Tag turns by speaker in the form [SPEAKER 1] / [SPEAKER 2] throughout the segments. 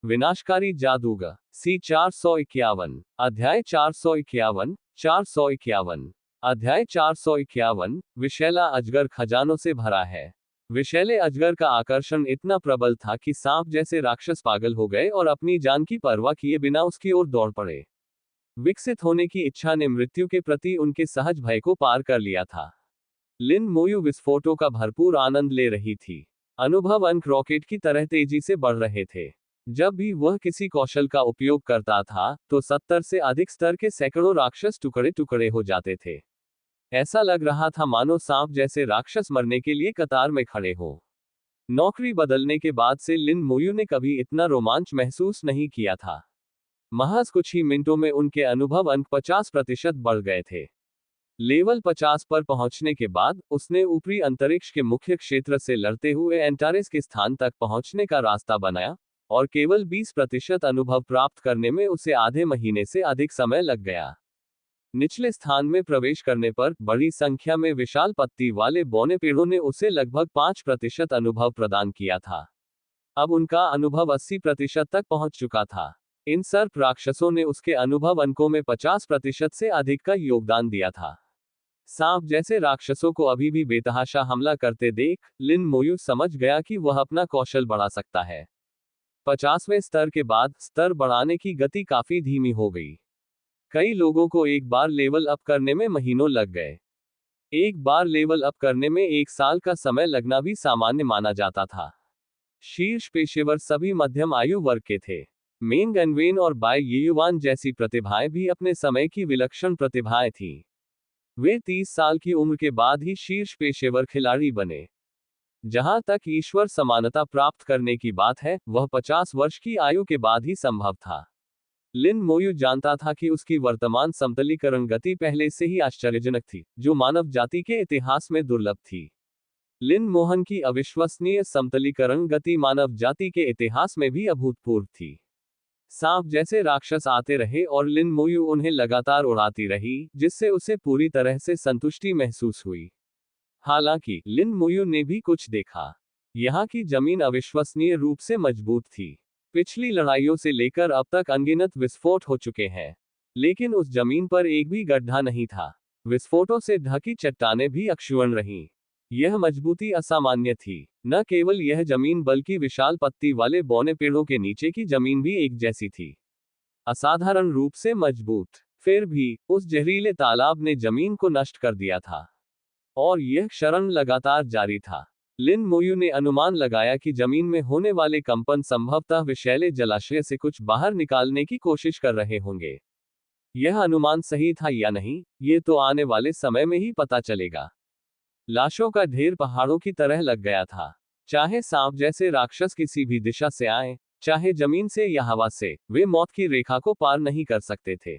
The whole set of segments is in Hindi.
[SPEAKER 1] विनाशकारी जादूगर सी 451 अध्याय 451 451 अध्याय 451 विषैला अजगर खजानों से भरा है। विषैले अजगर का आकर्षण इतना प्रबल था कि सांप जैसे राक्षस पागल हो गए और अपनी जान की परवाह किए बिना उसकी ओर दौड़ पड़े। विकसित होने की इच्छा ने मृत्यु के प्रति उनके सहज भय को पार कर लिया था। लिन मोयू विस्फोटों का भरपूर आनंद ले रही थी। अनुभव अंक रॉकेट की तरह तेजी से बढ़ रहे थे। जब भी वह किसी कौशल का उपयोग करता था तो 70 से अधिक स्तर के सैकड़ों राक्षस टुकड़े टुकड़े हो जाते थे। ऐसा लग रहा था मानो सांप जैसे राक्षस मरने के लिए कतार में खड़े हो। नौकरी बदलने के बाद से लिन मोयू ने कभी इतना रोमांच महसूस नहीं किया था। महज कुछ ही मिनटों में उनके अनुभव अंक 50% बढ़ गए थे। लेवल 50 पर पहुंचने के बाद उसने ऊपरी अंतरिक्ष के मुख्य क्षेत्र से लड़ते हुए एंटारेस के स्थान तक पहुंचने का रास्ता बनाया, और केवल 20% अनुभव प्राप्त करने में उसे आधे महीने से अधिक समय लग गया। निचले स्थान में प्रवेश करने पर बड़ी संख्या में विशाल पत्ती वाले बौने पेड़ों ने उसे लगभग 5% अनुभव प्रदान किया था। अब उनका अनुभव 80% तक पहुंच चुका था। इन सर्प राक्षसों ने उसके अनुभव अंकों में 50% से अधिक का योगदान दिया था। सांप जैसे राक्षसों को अभी भी बेतहाशा हमला करते देख लिन मोयू समझ गया कि वह अपना कौशल बढ़ा सकता है। 50वें स्तर के बाद स्तर बढ़ाने की गति काफी धीमी हो गई। कई लोगों को एक बार लेवल अप करने में महीनों लग गए। एक बार लेवल अप करने में 1 साल का समय लगना भी सामान्य माना जाता था। शीर्ष पेशेवर सभी मध्यम आयु वर्ग के थे। मेंग एनवेन और बाय येयुआन जैसी प्रतिभाएं भी अपने समय की विलक्षण प्रतिभाएं थीं। वे 30 साल की उम्र के बाद ही शीर्ष पेशेवर खिलाड़ी बने। जहां तक ईश्वर समानता प्राप्त करने की बात है, वह 50 वर्ष की आयु के बाद ही संभव था। लिन मोयू जानता था कि उसकी वर्तमान समतलीकरण गति पहले से ही आश्चर्यजनक थी, जो मानव जाति के इतिहास में दुर्लभ थी। लिन मोहन की अविश्वसनीय समतलीकरण गति मानव जाति के इतिहास में भी अभूतपूर्व थी। सांप जैसे राक्षस आते रहे और लिन मोयू उन्हें लगातार उड़ाती रही, जिससे उसे पूरी तरह से संतुष्टि महसूस हुई। हालांकि लिन मोयू ने भी कुछ देखा। यहाँ की जमीन अविश्वसनीय रूप से मजबूत थी। पिछली लड़ाइयों से लेकर अब तक अनगिनत विस्फोट हो चुके हैं, लेकिन उस जमीन पर एक भी गड्ढा नहीं था। विस्फोटों से ढकी चट्टानें भी अक्षुण्ण रहीं। यह मजबूती असामान्य थी। न केवल यह जमीन बल्कि विशाल पत्ती वाले बौने पेड़ों के नीचे की जमीन भी एक जैसी थी, असाधारण रूप से मजबूत। फिर भी उस जहरीले तालाब ने जमीन को नष्ट कर दिया था, और यह क्षरण लगातार जारी था। लिन मोयू ने अनुमान लगाया कि जमीन में होने वाले कंपन संभवतः विषैले जलाशय से कुछ बाहर निकालने की कोशिश कर रहे होंगे। यह अनुमान सही था या नहीं, ये तो आने वाले समय में ही पता चलेगा। लाशों का ढेर पहाड़ों की तरह लग गया था। चाहे सांप जैसे राक्षस किसी भी दिशा से आए, चाहे जमीन से या हवा से, वे मौत की रेखा को पार नहीं कर सकते थे।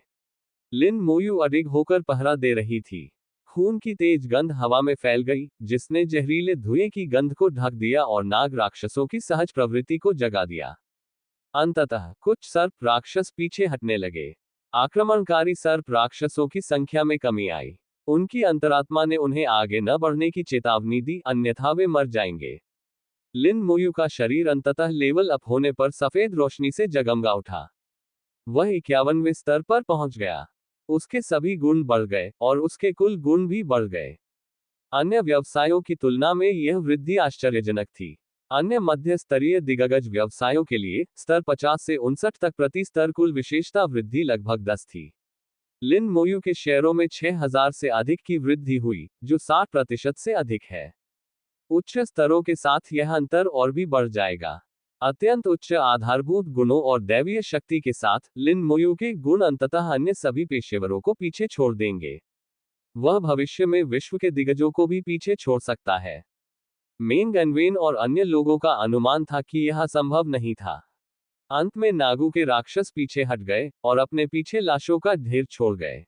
[SPEAKER 1] लिन मोयू अडिग होकर पहरा दे रही थी। खून की तेज गंध हवा में फैल गई, जिसने जहरीले धुएं की गंध को ढक दिया और नाग राक्षसों की सहज प्रवृत्ति को जगा दिया। अंततः कुछ सर्प राक्षस पीछे हटने लगे। आक्रमणकारी सर्प राक्षसों की संख्या में कमी आई। उनकी अंतरात्मा ने उन्हें आगे न बढ़ने की चेतावनी दी, अन्यथा वे मर जाएंगे। लिन मोयू का शरीर अंततः लेवल अप होने पर सफेद रोशनी से जगमगा उठा। वह 51वें स्तर पर पहुंच गया। उसके सभी गुण बढ़ गए और उसके कुल गुण भी बढ़ गए। अन्य व्यवसायों की तुलना में यह वृद्धि आश्चर्यजनक थी। अन्य मध्य स्तरीय दिग्गज व्यवसायों के लिए स्तर 50 से 59 तक प्रति स्तर कुल विशेषता वृद्धि लगभग 10 थी। लिन मोयू के शेयरों में 6000 से अधिक की वृद्धि हुई, जो 60% से अधिक है। उच्च स्तरों के साथ यह अंतर और भी बढ़ जाएगा। अत्यंत उच्च आधारभूत गुणों और दैवीय शक्ति के साथ लिन मोयू के गुण अंततः अन्य सभी पेशेवरों को पीछे छोड़ देंगे। वह भविष्य में विश्व के दिग्गजों को भी पीछे छोड़ सकता है। मेंग एनवेन और अन्य लोगों का अनुमान था कि यह संभव नहीं था। अंत में नागू के राक्षस पीछे हट गए और अपने पीछे लाशों का ढेर छोड़ गए।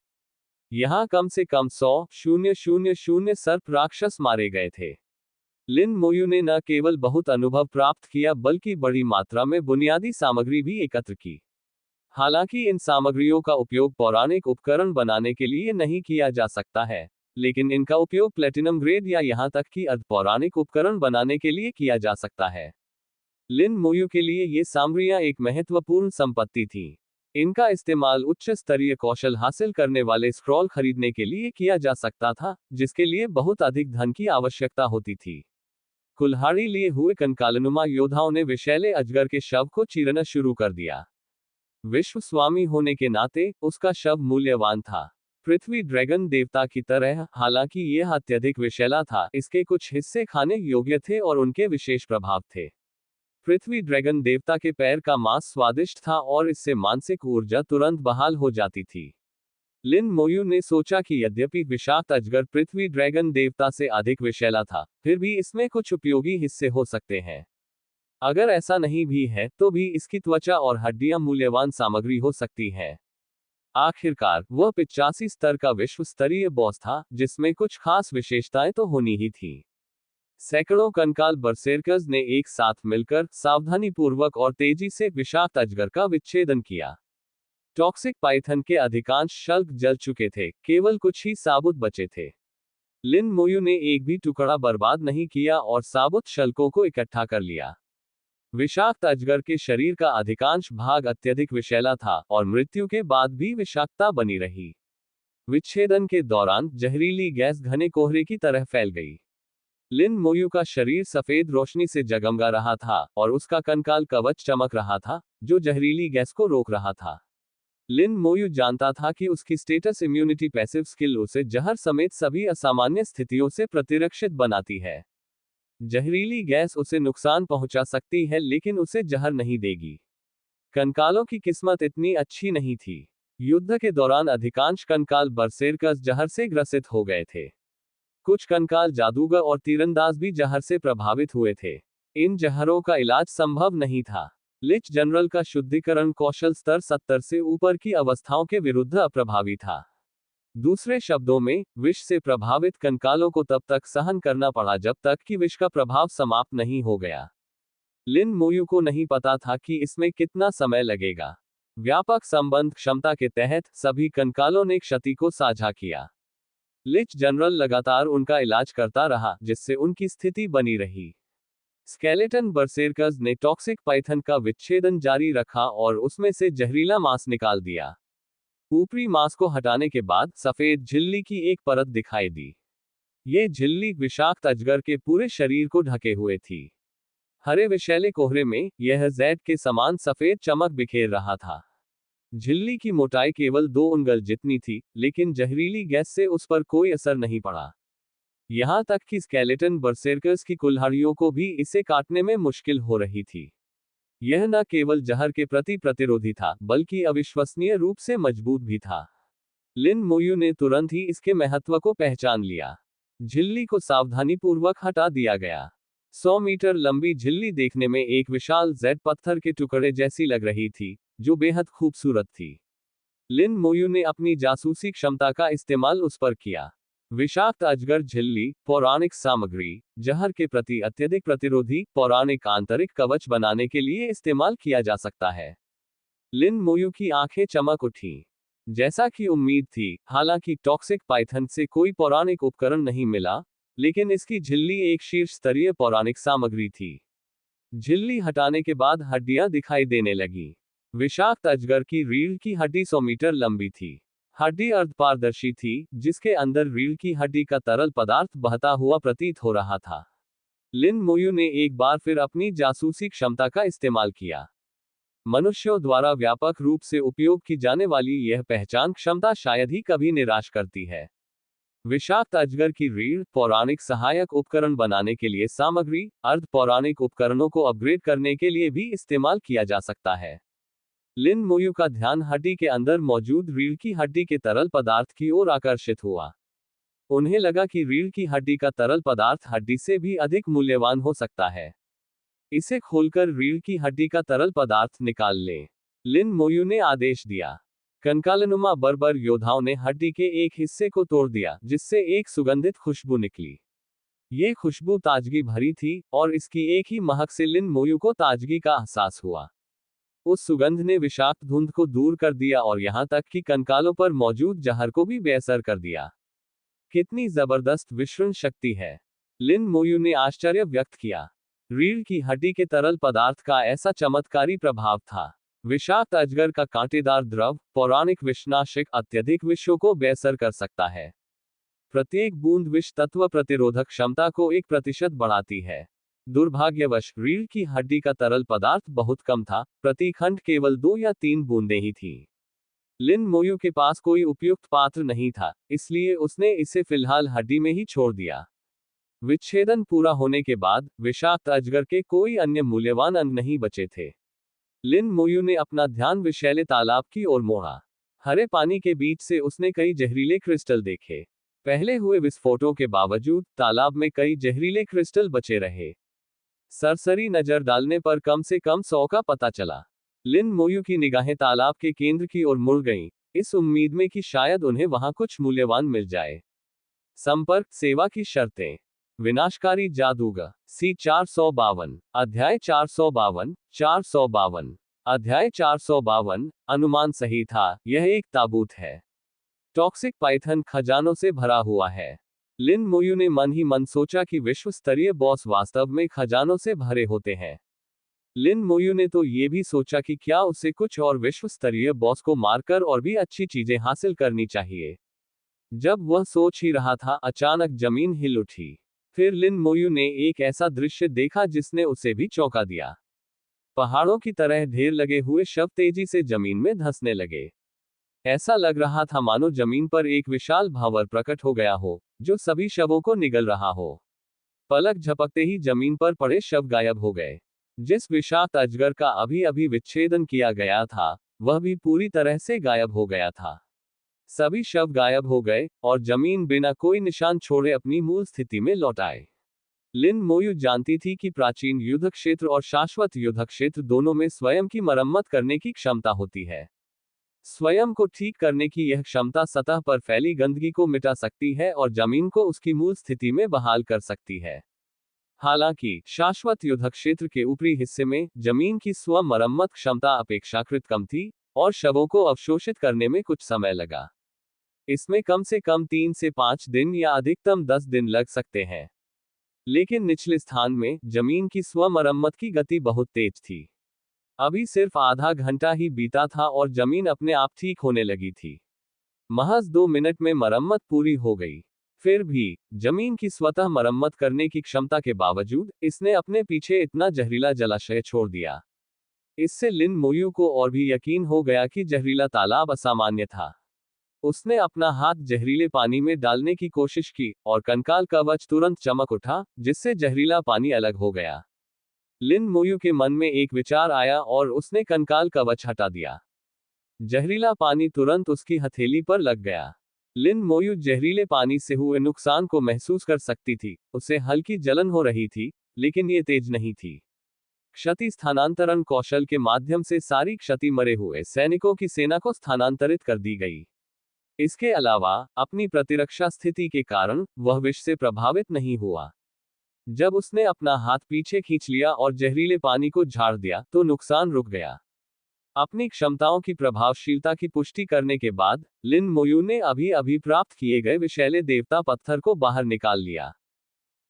[SPEAKER 1] यहां कम से कम 100,000 सर्प राक्षस मारे गए थे। लिन मोयू ने न केवल बहुत अनुभव प्राप्त किया बल्कि बड़ी मात्रा में बुनियादी सामग्री भी एकत्र की। हालांकि इन सामग्रियों का उपयोग पौराणिक उपकरण बनाने के लिए नहीं किया जा सकता है, लेकिन इनका उपयोग प्लेटिनम ग्रेड या यहां तक कि अर्ध पौराणिक उपकरण बनाने के लिए किया जा सकता है। लिन मोयू के लिए ये सामग्रियां एक महत्वपूर्ण संपत्ति थी। इनका इस्तेमाल उच्च स्तरीय कौशल हासिल करने वाले स्क्रॉल खरीदने के लिए किया जा सकता था, जिसके लिए बहुत अधिक धन की आवश्यकता होती थी। कुल्हाड़ी लिए हुए कंकालनुमा योद्धाओं ने विषैले अजगर के शव को चीरना शुरू कर दिया। विश्व स्वामी होने के नाते उसका शव मूल्यवान था। पृथ्वी ड्रैगन देवता की तरह, हालांकि यह अत्यधिक विषैला था, इसके कुछ हिस्से खाने योग्य थे और उनके विशेष प्रभाव थे। पृथ्वी ड्रैगन देवता के पैर का मांस स्वादिष्ट था और इससे मानसिक ऊर्जा तुरंत बहाल हो जाती थी। लिन मोयू ने सोचा कि यद्यपि विषाक्त अजगर पृथ्वी ड्रैगन देवता से अधिक विषैला था, फिर भी इसमें कुछ उपयोगी हिस्से हो सकते हैं। अगर ऐसा नहीं भी है, तो भी इसकी त्वचा और हड्डियां मूल्यवान सामग्री हो सकती है। आखिरकार, वह 85 स्तर का विश्व स्तरीय बॉस था, जिसमें कुछ खास विशेषताएं तो होनी ही थी। सैकड़ों कंकाल बरसेरकर्स ने एक साथ मिलकर सावधानीपूर्वक और तेजी से विषाक्त अजगर का विच्छेदन किया। टॉक्सिक पाइथन के अधिकांश शल्क जल चुके थे, केवल कुछ ही साबुत बचे थे। लिन मोयू ने एक भी टुकड़ा बर्बाद नहीं किया और साबुत शल्कों को इकट्ठा कर लिया। विषाक्त अजगर के शरीर का अधिकांश भाग अत्यधिक विषैला था और मृत्यु के बाद भी विषाक्तता बनी रही। विच्छेदन के दौरान जहरीली गैस घने कोहरे की तरह फैल गई। लिन मोयू का शरीर सफेद रोशनी से जगमगा रहा था और उसका कंकाल कवच चमक रहा था, जो जहरीली गैस को रोक रहा था। लिन मोयू जानता था कि उसकी स्टेटस इम्यूनिटी पैसिव स्किल उसे जहर समेत सभी असामान्य स्थितियों से प्रतिरक्षित बनाती है। जहरीली गैस उसे नुकसान पहुंचा सकती है, लेकिन उसे जहर नहीं देगी। कंकालों की किस्मत इतनी अच्छी नहीं थी। युद्ध के दौरान अधिकांश कंकाल बरसेरकर्स जहर से ग्रसित हो गए थे। कुछ कंकाल जादूगर और तीरंदाज भी जहर से प्रभावित हुए थे। इन जहरों का इलाज संभव नहीं था। लिच जनरल का शुद्धिकरण कौशल स्तर 70 से ऊपर की अवस्थाओं के विरुद्ध अप्रभावी था। दूसरे शब्दों में, विष से प्रभावित कंकालों को तब तक सहन करना पड़ा जब तक कि विष का प्रभाव समाप्त नहीं हो गया। लिन मोयू को नहीं पता था कि इसमें कितना समय लगेगा। व्यापक संबंध क्षमता के तहत सभी कंकालों ने क्षति को साझा किया। लिच जनरल लगातार उनका इलाज करता रहा, जिससे उनकी स्थिति बनी रही। स्केलेटन बरसेरकर्स ने टॉक्सिक पाइथन का विच्छेदन जारी रखा और उसमें से जहरीला मांस निकाल दिया। ऊपरी मांस को हटाने के बाद सफेद झिल्ली की एक परत दिखाई दी। ये झिल्ली विषाक्त अजगर के पूरे शरीर को ढके हुए थी। हरे विषैले कोहरे में यह जैड के समान सफेद चमक बिखेर रहा था। झिल्ली की मोटाई केवल 2 उंगल जितनी थी, लेकिन जहरीली गैस से उस पर कोई असर नहीं पड़ा। यहां तक कि स्केलेटन बरसेरकर्स की कुल्हाड़ियों को भी इसे काटने में मुश्किल हो रही थी। यह न केवल जहर के प्रति प्रतिरोधी था, बल्कि अविश्वसनीय रूप से मजबूत भी था। लिन मोयू ने तुरंत ही इसके महत्व को पहचान लिया। झिल्ली को सावधानीपूर्वक हटा दिया गया। 100 मीटर लंबी झिल्ली देखने में एक विशाल जेड पत्थर के टुकड़े जैसी लग रही थी, जो बेहद खूबसूरत थी। लिन मोयू ने अपनी जासूसी क्षमता का इस्तेमाल उस पर किया। विषाक्त अजगर झिल्ली, पौराणिक सामग्री, जहर के प्रति अत्यधिक प्रतिरोधी, पौराणिक आंतरिक कवच बनाने के लिए इस्तेमाल किया जा सकता है। लिन मोयू की आंखें चमक उठी। जैसा कि उम्मीद थी, हालांकि टॉक्सिक पाइथन से कोई पौराणिक उपकरण नहीं मिला, लेकिन इसकी झिल्ली एक शीर्ष स्तरीय पौराणिक सामग्री थी। झिल्ली हटाने के बाद हड्डियां दिखाई देने लगी। विषाक्त अजगर की रीढ़ की हड्डी 100 मीटर लंबी थी। हड्डी अर्धपारदर्शी थी, जिसके अंदर रीढ़ की हड्डी का तरल पदार्थ बहता हुआ प्रतीत हो रहा था। लिन मोयू ने एक बार फिर अपनी जासूसी क्षमता का इस्तेमाल किया। मनुष्यों द्वारा व्यापक रूप से उपयोग की जाने वाली यह पहचान क्षमता शायद ही कभी निराश करती है। विषाक्त अजगर की रीढ़ पौराणिक सहायक उपकरण बनाने के लिए सामग्री, अर्ध पौराणिक उपकरणों को अपग्रेड करने के लिए भी इस्तेमाल किया जा सकता है। लिन मोयू का ध्यान हड्डी के अंदर मौजूद रीढ़ की हड्डी के तरल पदार्थ की ओर आकर्षित हुआ। उन्हें लगा कि रीढ़ की हड्डी का तरल पदार्थ हड्डी से भी अधिक मूल्यवान हो सकता है। इसे खोलकर रीढ़ की हड्डी का तरल पदार्थ निकाल लें, लिन मोयू ने आदेश दिया। कंकालनुमा बर्बर योद्धाओं ने हड्डी के एक हिस्से को तोड़ दिया, जिससे एक सुगंधित खुशबू निकली। ये खुशबू ताजगी भरी थी, और इसकी एक ही महक से लिन मोयू को ताजगी का एहसास हुआ। उस सुगंध ने विषाक्त धुंध को दूर कर दिया और यहां तक कि कंकालों पर मौजूद जहर को भी बेअसर कर दिया। कितनी जबरदस्त विश्वण शक्ति है, लिन मोयू ने आश्चर्य व्यक्त किया। रीढ़ की हड्डी के तरल पदार्थ का ऐसा चमत्कारी प्रभाव था। विषाक्त अजगर का कांटेदार द्रव पौराणिक विषनाशक अत्यधिक विषों को बेअसर कर सकता है। प्रत्येक बूंद विष तत्व प्रतिरोधक क्षमता को 1% बढ़ाती है। दुर्भाग्यवश रीढ़ की हड्डी का तरल पदार्थ बहुत कम था, प्रति खंड केवल 2 या 3 बूंदें ही थी। लिन मोयू के पास कोई उपयुक्त पात्र नहीं था, इसलिए उसने इसे फिलहाल हड्डी में ही छोड़ दिया। विच्छेदन पूरा होने के बाद विषाक्त अजगर के कोई अन्य मूल्यवान अंग नहीं बचे थे। लिन मोयू ने अपना ध्यान विषैले तालाब की ओर मोड़ा। हरे पानी के बीच से उसने कई जहरीले क्रिस्टल देखे। पहले हुए विस्फोटों के बावजूद तालाब में कई जहरीले क्रिस्टल बचे रहे। सरसरी नजर डालने पर कम से कम 100 का पता चला। लिन मोयू की निगाहें तालाब के केंद्र की ओर मुड़ गईं, इस उम्मीद में कि शायद उन्हें वहां कुछ मूल्यवान मिल जाए। संपर्क सेवा की शर्तें। विनाशकारी जादूगर सी 452 अध्याय 452 452 अध्याय 452 अनुमान सही था, यह एक ताबूत है। टॉक्सिक पाइथन खजानों से भरा हुआ है। लिन मोयू ने मन ही मन सोचा कि विश्व स्तरीय बॉस वास्तव में खजानों से भरे होते हैं। लिन मोयू ने तो ये भी सोचा कि क्या उसे कुछ और विश्व स्तरीय बॉस को मारकर और भी अच्छी चीजें हासिल करनी चाहिए। जब वह सोच ही रहा था, अचानक जमीन हिल उठी। फिर लिन मोयू ने एक ऐसा दृश्य देखा जिसने उसे भी चौंका दिया। पहाड़ों की तरह ढेर लगे हुए शव तेजी से जमीन में धंसने लगे। ऐसा लग रहा था मानो जमीन पर एक विशाल भंवर प्रकट हो गया हो, जो सभी शवों को निगल रहा हो। पलक झपकते ही जमीन पर पड़े शव गायब हो गए। जिस विषाक्त अजगर का अभी अभी विच्छेदन किया गया था, वह भी पूरी तरह से गायब हो गया था। सभी शव गायब हो गए और जमीन बिना कोई निशान छोड़े अपनी मूल स्थिति में लौट आए। लिन मोयू जानती थी कि प्राचीन युद्ध क्षेत्र और शाश्वत युद्ध क्षेत्र दोनों में स्वयं की मरम्मत करने की क्षमता होती है। स्वयं को ठीक करने की यह क्षमता सतह पर फैली गंदगी को मिटा सकती है और जमीन को उसकी मूल स्थिति में बहाल कर सकती है। हालांकि शाश्वत युद्ध क्षेत्र के ऊपरी हिस्से में जमीन की स्व मरम्मत क्षमता अपेक्षाकृत कम थी और शवों को अवशोषित करने में कुछ समय लगा। इसमें कम से कम 3 से 5 दिन या अधिकतम 10 दिन लग सकते हैं। लेकिन निचले स्थान में जमीन की स्व मरम्मत की गति बहुत तेज थी। अभी सिर्फ आधा घंटा ही बीता था और जमीन अपने आप ठीक होने लगी थी। महज 2 मिनट में मरम्मत पूरी हो गई। फिर भी जमीन की स्वतः मरम्मत करने की क्षमता के बावजूद इसने अपने पीछे इतना जहरीला जलाशय छोड़ दिया। इससे लिन मोयू को और भी यकीन हो गया कि जहरीला तालाब असामान्य था। उसने अपना हाथ जहरीले पानी में डालने की कोशिश की और कंकाल कवच तुरंत चमक उठा, जिससे जहरीला पानी अलग हो गया। लिन मोयू के मन में एक विचार आया और उसने कंकाल कवच हटा दिया। जहरीला पानी तुरंत उसकी हथेली पर लग गया। लिन मोयू जहरीले पानी से हुए नुकसान को महसूस कर सकती थी। उसे हल्की जलन हो रही थी, लेकिन ये तेज नहीं थी। क्षति स्थानांतरण कौशल के माध्यम से सारी क्षति मरे हुए सैनिकों की सेना को स्थानांतरित कर दी गई। इसके अलावा अपनी प्रतिरक्षा स्थिति के कारण वह विष से प्रभावित नहीं हुआ। जब उसने अपना हाथ पीछे खींच लिया और जहरीले पानी को झाड़ दिया, तो नुकसान रुक गया। अपनी क्षमताओं की प्रभावशीलता की पुष्टि करने के बाद लिन मोयू ने अभी अभी प्राप्त किए गए विषैले देवता पत्थर को बाहर निकाल लिया।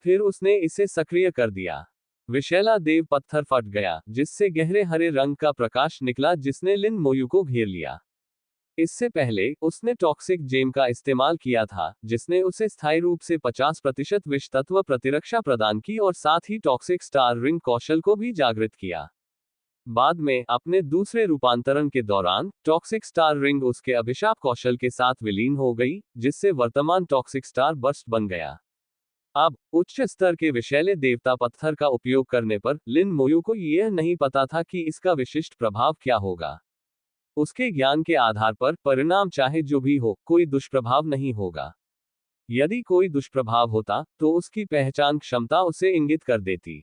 [SPEAKER 1] फिर उसने इसे सक्रिय कर दिया। विषैला देव पत्थर फट गया, जिससे गहरे हरे रंग का प्रकाश निकला जिसने लिन मोयू को घेर लिया। इससे पहले उसने टॉक्सिक जेम का इस्तेमाल किया था, जिसने उसे स्थायी रूप से 50% विष तत्व प्रतिरक्षा प्रदान की और साथ ही टॉक्सिक स्टार रिंग कौशल को भी जागृत किया। बाद में अपने दूसरे रूपांतरण के दौरान टॉक्सिक स्टार रिंग उसके अभिशाप कौशल के साथ विलीन हो गई, जिससे वर्तमान टॉक्सिक स्टार बर्स्ट बन गया। अब उच्च स्तर के विषैले देवता पत्थर का उपयोग करने पर लिन मोयू को यह नहीं पता था कि इसका विशिष्ट प्रभाव क्या होगा। उसके ज्ञान के आधार पर परिणाम चाहे जो भी हो, कोई दुष्प्रभाव नहीं होगा। यदि कोई दुष्प्रभाव होता तो उसकी पहचान क्षमता उसे इंगित कर देती।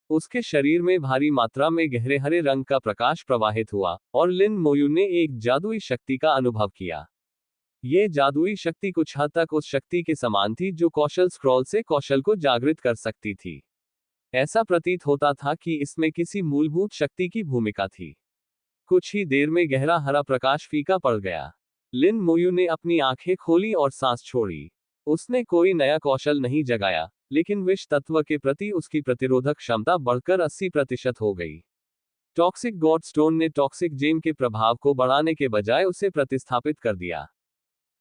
[SPEAKER 1] उसके शरीर में भारी मात्रा में गहरे हरे रंग का प्रकाश प्रवाहित हुआ और लिन मोयू ने एक जादुई शक्ति का अनुभव किया। ये जादुई शक्ति कुछ हद तक उस शक्ति के समान थी जो कौशल स्क्रॉल से कौशल को जागृत कर सकती थी। ऐसा प्रतीत होता था कि इसमें किसी मूलभूत शक्ति की भूमिका थी। कुछ ही देर में गहरा हरा प्रकाश फीका पड़ गया। लिन मोयू ने अपनी आंखें खोली और सांस छोड़ी। उसने कोई नया कौशल नहीं जगाया, लेकिन विष तत्व के प्रति उसकी प्रतिरोधक क्षमता बढ़कर 80% हो गई। टॉक्सिक गॉड स्टोन ने टॉक्सिक जेम के प्रभाव को बढ़ाने के बजाय उसे प्रतिस्थापित कर दिया।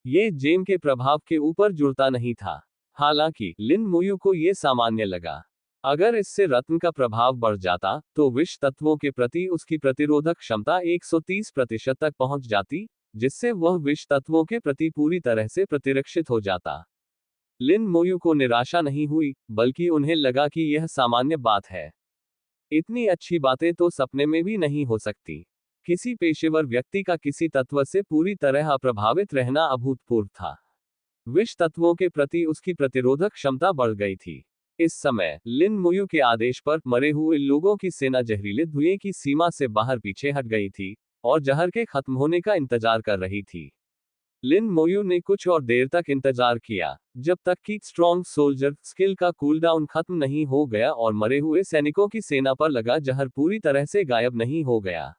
[SPEAKER 1] ये जेम के प्रभाव के ऊपर जुड़ता नहीं था। हालांकि लिन मोयू को यह सामान्य लगा। अगर इससे रत्न का प्रभाव बढ़ जाता तो विष तत्वों के प्रति उसकी प्रतिरोधक क्षमता 130% तक पहुंच जाती, जिससे वह विष तत्वों के प्रति पूरी तरह से प्रतिरक्षित हो जाता। लिन मोयू को निराशा नहीं हुई, बल्कि उन्हें लगा कि यह सामान्य बात है। इतनी अच्छी बातें तो सपने में भी नहीं हो सकती। किसी पेशेवर व्यक्ति का किसी तत्व से पूरी तरह अप्रभावित रहना अभूतपूर्व था। विष तत्वों के प्रति उसकी प्रतिरोधक क्षमता बढ़ गई थी। इस समय लिन मोयू के आदेश पर मरे हुए लोगों की सेना जहरीले धुएं की सीमा से बाहर पीछे हट गई थी और जहर के खत्म होने का इंतजार कर रही थी। लिन मोयू ने कुछ और देर तक इंतजार किया, जब तक कि स्ट्रॉन्ग सोल्जर स्किल का कूलडाउन खत्म नहीं हो गया और मरे हुए सैनिकों की सेना पर लगा जहर पूरी तरह से गायब नहीं हो गया।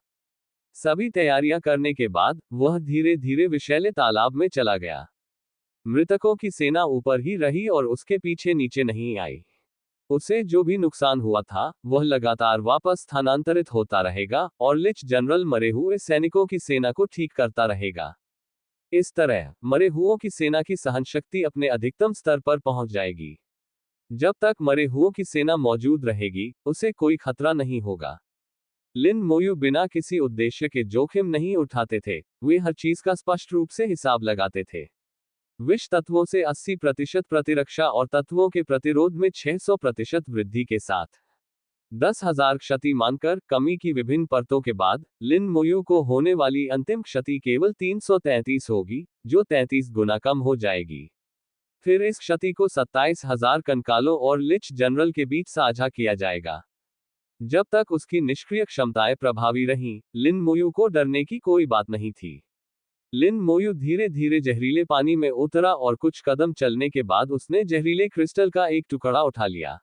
[SPEAKER 1] सभी तैयारियां करने के बाद वह धीरे धीरे विषैले तालाब में चला गया। मृतकों की सेना ऊपर ही रही और उसके पीछे नीचे नहीं आई। उसे जो भी नुकसान हुआ था वह लगातार वापस स्थानांतरित होता रहेगा और लिच जनरल मरे हुए सैनिकों की सेना को ठीक करता रहेगा। इस तरह मरे हुओं की सेना की सहनशक्ति अपने अधिकतम स्तर पर पहुंच जाएगी। जब तक मरे हुओं की सेना मौजूद रहेगी, उसे कोई खतरा नहीं होगा। लिन मोयू बिना किसी उद्देश्य के जोखिम नहीं उठाते थे, वे हर चीज का स्पष्ट रूप से हिसाब लगाते थे। विष तत्वों से 80% प्रतिरक्षा और तत्वों के प्रतिरोध में 600% वृद्धि के साथ 10,000 क्षति मानकर कमी की विभिन्न परतों के बाद लिन मोयू को होने वाली अंतिम क्षति केवल 333 होगी, जो 33 गुना कम हो जाएगी। फिर इस क्षति को 27,000 कंकालों और लिच जनरल के बीच साझा किया जाएगा। जब तक उसकी निष्क्रिय क्षमताएं प्रभावी रहीं, लिन मोयू को डरने की कोई बात नहीं थी। लिन मोयू धीरे धीरे जहरीले पानी में उतरा और कुछ कदम चलने के बाद उसने जहरीले क्रिस्टल का एक टुकड़ा उठा लिया।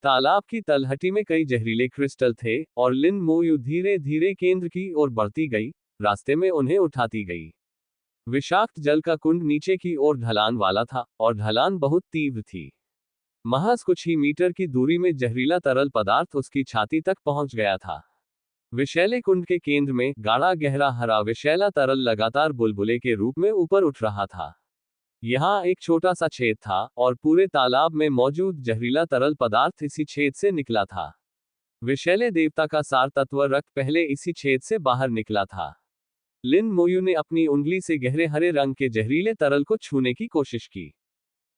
[SPEAKER 1] तालाब की तलहटी में कई जहरीले क्रिस्टल थे और लिन मोयू धीरे धीरे केंद्र की ओर बढ़ती गई, रास्ते में उन्हें उठाती गई। विषाक्त जल का कुंड नीचे की ओर ढलान वाला था और ढलान बहुत तीव्र थी। महज कुछ ही मीटर की दूरी में जहरीला तरल पदार्थ उसकी छाती तक पहुंच गया था। विषैले कुंड के केंद्र में गाढ़ा गहरा हरा विषैला तरल लगातार बुलबुले के रूप में ऊपर उठ रहा था। यहाँ एक छोटा सा छेद था और पूरे तालाब में मौजूद जहरीला तरल पदार्थ इसी छेद से निकला था। विषैले देवता का सार तत्व रक्त पहले इसी छेद से बाहर निकला था। लिन मोयू ने अपनी उंगली से गहरे हरे रंग के जहरीले तरल को छूने की कोशिश की।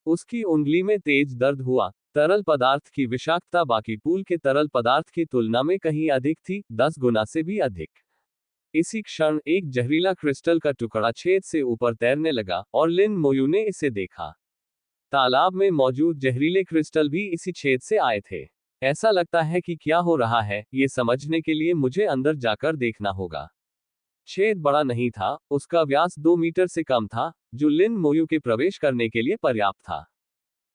[SPEAKER 1] उसकी उंगली में तेज दर्द हुआ। तरल पदार्थ की विषाक्तता बाकी पूल के तरल पदार्थ की तुलना में कहीं अधिक थी, 10 गुना से भी अधिक। इसी क्षण एक जहरीला क्रिस्टल का टुकड़ा छेद से ऊपर तैरने लगा और लिन मोयू ने इसे देखा। तालाब में मौजूद जहरीले क्रिस्टल भी इसी छेद से आए थे। ऐसा लगता है कि क्या हो रहा है, ये समझने के लिए मुझे अंदर जाकर देखना होगा। छेद बड़ा नहीं था, उसका व्यास 2 मीटर से कम था, जो लिन मोयू के प्रवेश करने के लिए पर्याप्त था।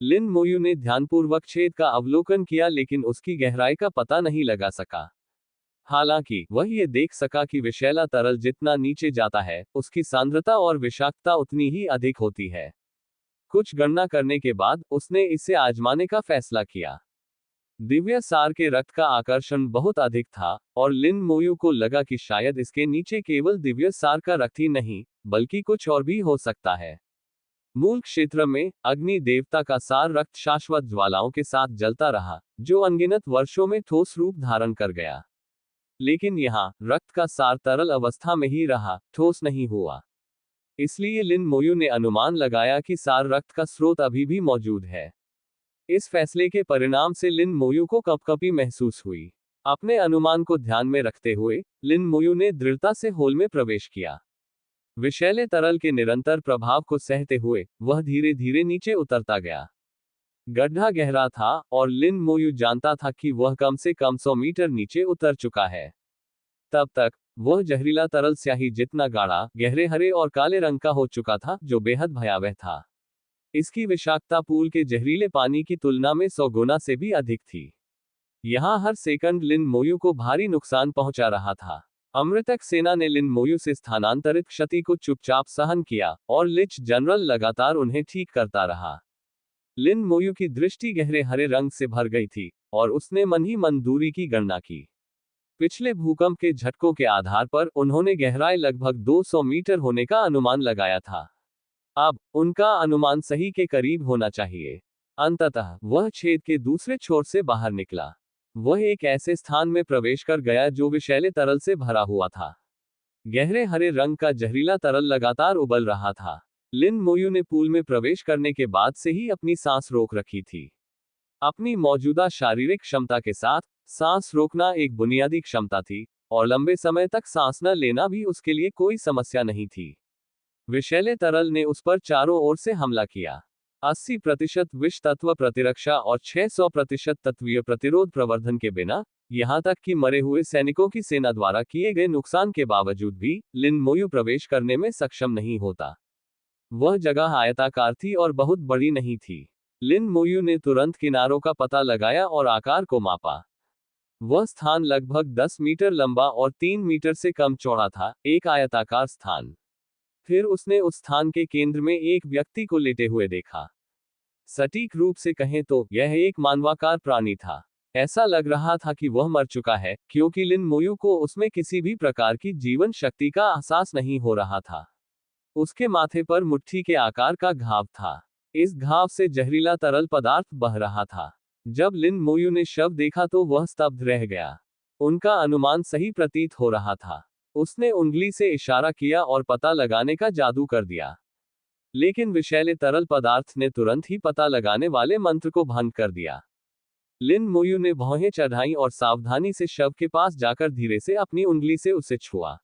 [SPEAKER 1] लिन मोयू ने ध्यानपूर्वक छेद का अवलोकन किया, लेकिन उसकी गहराई का पता नहीं लगा सका। हालांकि वह ये देख सका कि विषैला तरल जितना नीचे जाता है, उसकी सांद्रता और विषाक्तता उतनी ही अधिक होती है। कुछ गणना करने के बाद उसने इसे आजमाने का फैसला किया। दिव्य सार के रक्त का आकर्षण बहुत अधिक था और लिन मोयू को लगा कि शायद इसके नीचे केवल दिव्य सार का रक्त ही नहीं, बल्कि कुछ और भी हो सकता है। मूल क्षेत्र में अग्नि देवता का सार रक्त शाश्वत ज्वालाओं के साथ जलता रहा, जो अनगिनत वर्षों में ठोस रूप धारण कर गया। लेकिन यहाँ रक्त का सार तरल अवस्था में ही रहा, ठोस नहीं हुआ। इसलिए लिन मोयू ने अनुमान लगाया कि सार रक्त का स्रोत अभी भी मौजूद है। इस फैसले के परिणाम से लिन मोयू को कपकपी महसूस हुई। अपने अनुमान को ध्यान में रखते हुए लिन मोयू ने दृढ़ता से होल में प्रवेश किया। विषैले तरल के निरंतर प्रभाव को सहते हुए वह धीरे धीरे नीचे उतरता गया। गड्ढा गहरा था और लिन मोयू जानता था कि वह कम से कम 100 मीटर नीचे उतर चुका है। तब तक वह जहरीला तरल स्याही जितना गाढ़ा, गहरे हरे और काले रंग का हो चुका था, जो बेहद भयावह था। इसकी विषाक्तता पूल के जहरीले पानी की तुलना में 100 गुना से भी अधिक थी। यहाँ हर सेकंड लिन मोयू को भारी नुकसान पहुंचा रहा था। अमृतक सेना ने लिन मोयू से स्थानांतरित क्षति को चुपचाप सहन किया और लिच जनरल लगातार उन्हें ठीक करता रहा। लिन मोयू की दृष्टि गहरे हरे रंग से भर गई थी, और उसने मन ही मन दूरी की गणना की। पिछले भूकंप के झटकों के आधार पर उन्होंने गहराई लगभग 200 मीटर होने का अनुमान लगाया था। अब उनका अनुमान सही के करीब होना चाहिए। अंततः वह छेद के दूसरे छोर से बाहर निकला। वह एक ऐसे स्थान में प्रवेश कर गया जो विषैले तरल से भरा हुआ था। गहरे हरे रंग का जहरीला तरल लगातार उबल रहा था। लिन मोयू ने पूल में प्रवेश करने के बाद से ही अपनी सांस रोक रखी थी। अपनी मौजूदा शारीरिक क्षमता के साथ सांस रोकना एक बुनियादी क्षमता थी, और लंबे समय तक सांस न लेना भी उसके लिए कोई समस्या नहीं थी। विषैले तरल ने उस पर चारों ओर से हमला किया। 80% विष तत्व प्रतिरक्षा और 600% तत्वीय प्रतिरोध प्रवर्धन के बिना, यहां तक कि मरे हुए सैनिकों की सेना द्वारा किए गए नुकसान के बावजूद भी, लिन मोयू प्रवेश करने में सक्षम नहीं होता। वह जगह आयताकार थी और बहुत बड़ी नहीं थी। लिन मोयू ने तुरंत किनारों का पता लगाया और आकार को मापा। वह स्थान लगभग 10 मीटर लंबा और 3 मीटर से कम चौड़ा था, एक आयताकार स्थान। फिर उसने उस स्थान के केंद्र में एक व्यक्ति को लेटे हुए देखा। सटीक रूप से कहें तो यह एक मानवाकार प्राणी था। ऐसा लग रहा था कि वह मर चुका है, क्योंकि लिन मोयू को उसमें किसी भी प्रकार की जीवन शक्ति का एहसास नहीं हो रहा था। उसके माथे पर मुट्ठी के आकार का घाव था। इस घाव से जहरीला तरल पदार्थ बह रहा था। जब लिन मोयू ने शव देखा तो वह स्तब्ध रह गया। उनका अनुमान सही प्रतीत हो रहा था। उसने उंगली से इशारा किया और पता लगाने का जादू कर दिया। लेकिन विषैले तरल पदार्थ ने तुरंत ही पता लगाने वाले मंत्र को भंग कर दिया। लिन मोयू ने भौहें चढ़ाई और सावधानी से शव के पास जाकर धीरे से अपनी उंगली से उसे छुआ।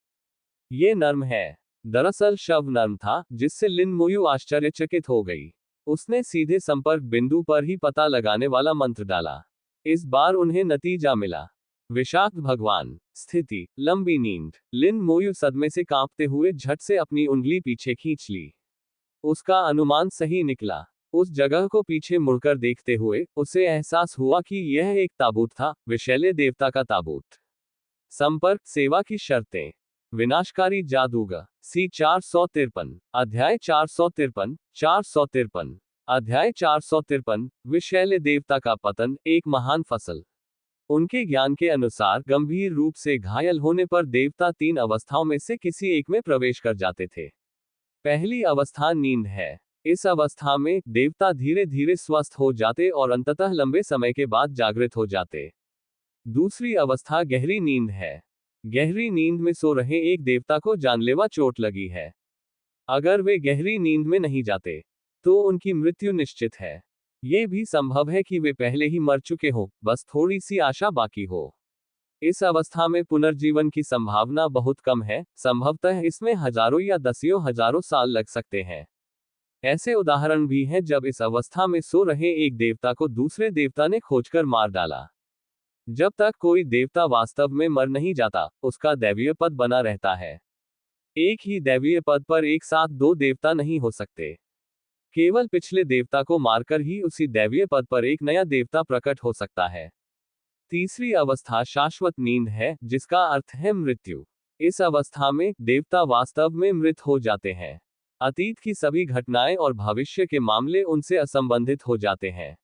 [SPEAKER 1] ये नर्म है। दरअसल शव नर्म था, जिससे लिन मोयू आश्चर्यचकित हो गई। उसने सीधे संपर्क बिंदु पर ही पता लगाने वाला मंत्र डाला। इस बार उन्हें नतीजा मिला। विषाक्त भगवान। स्थिति, लंबी नींद। लिन मोयू सदमे से कांपते हुए झट से अपनी उंगली पीछे खींच ली। उसका अनुमान सही निकला। उस जगह को पीछे मुड़कर देखते हुए उसे एहसास हुआ कि यह एक ताबूत था, विषैले देवता का ताबूत। संपर्क सेवा की शर्तें। विनाशकारी जादूगर। सी 453। अध्याय 453। 453। अध्याय 453। विषैले देवता का पतन, एक महान फसल। उनके ज्ञान के अनुसार गंभीर रूप से घायल होने पर देवता 3 अवस्थाओं में से किसी एक में प्रवेश कर जाते थे। पहली अवस्था नींद है। इस अवस्था में देवता धीरे धीरे स्वस्थ हो जाते और अंततः लंबे समय के बाद जागृत हो जाते। दूसरी अवस्था गहरी नींद है। गहरी नींद में सो रहे एक देवता को जानलेवा चोट लगी है। अगर वे गहरी नींद में नहीं जाते तो उनकी मृत्यु निश्चित है। ये भी संभव है कि वे पहले ही मर चुके हों, बस थोड़ी सी आशा बाकी हो। इस अवस्था में पुनर्जीवन की संभावना बहुत कम है, संभवतः इसमें हजारों या दसियों हजारों साल लग सकते हैं। ऐसे उदाहरण भी हैं जब इस अवस्था में सो रहे एक देवता को दूसरे देवता ने खोजकर मार डाला। जब तक कोई देवता वास्तव में मर नहीं जाता, उसका दैवीय पद बना रहता है। एक ही दैवीय पद पर एक साथ 2 देवता नहीं हो सकते। केवल पिछले देवता को मारकर ही उसी दैवीय पद पर एक नया देवता प्रकट हो सकता है। तीसरी अवस्था शाश्वत नींद है, जिसका अर्थ है मृत्यु। इस अवस्था में देवता वास्तव में मृत हो जाते हैं। अतीत की सभी घटनाएं और भविष्य के मामले उनसे असंबंधित हो जाते हैं।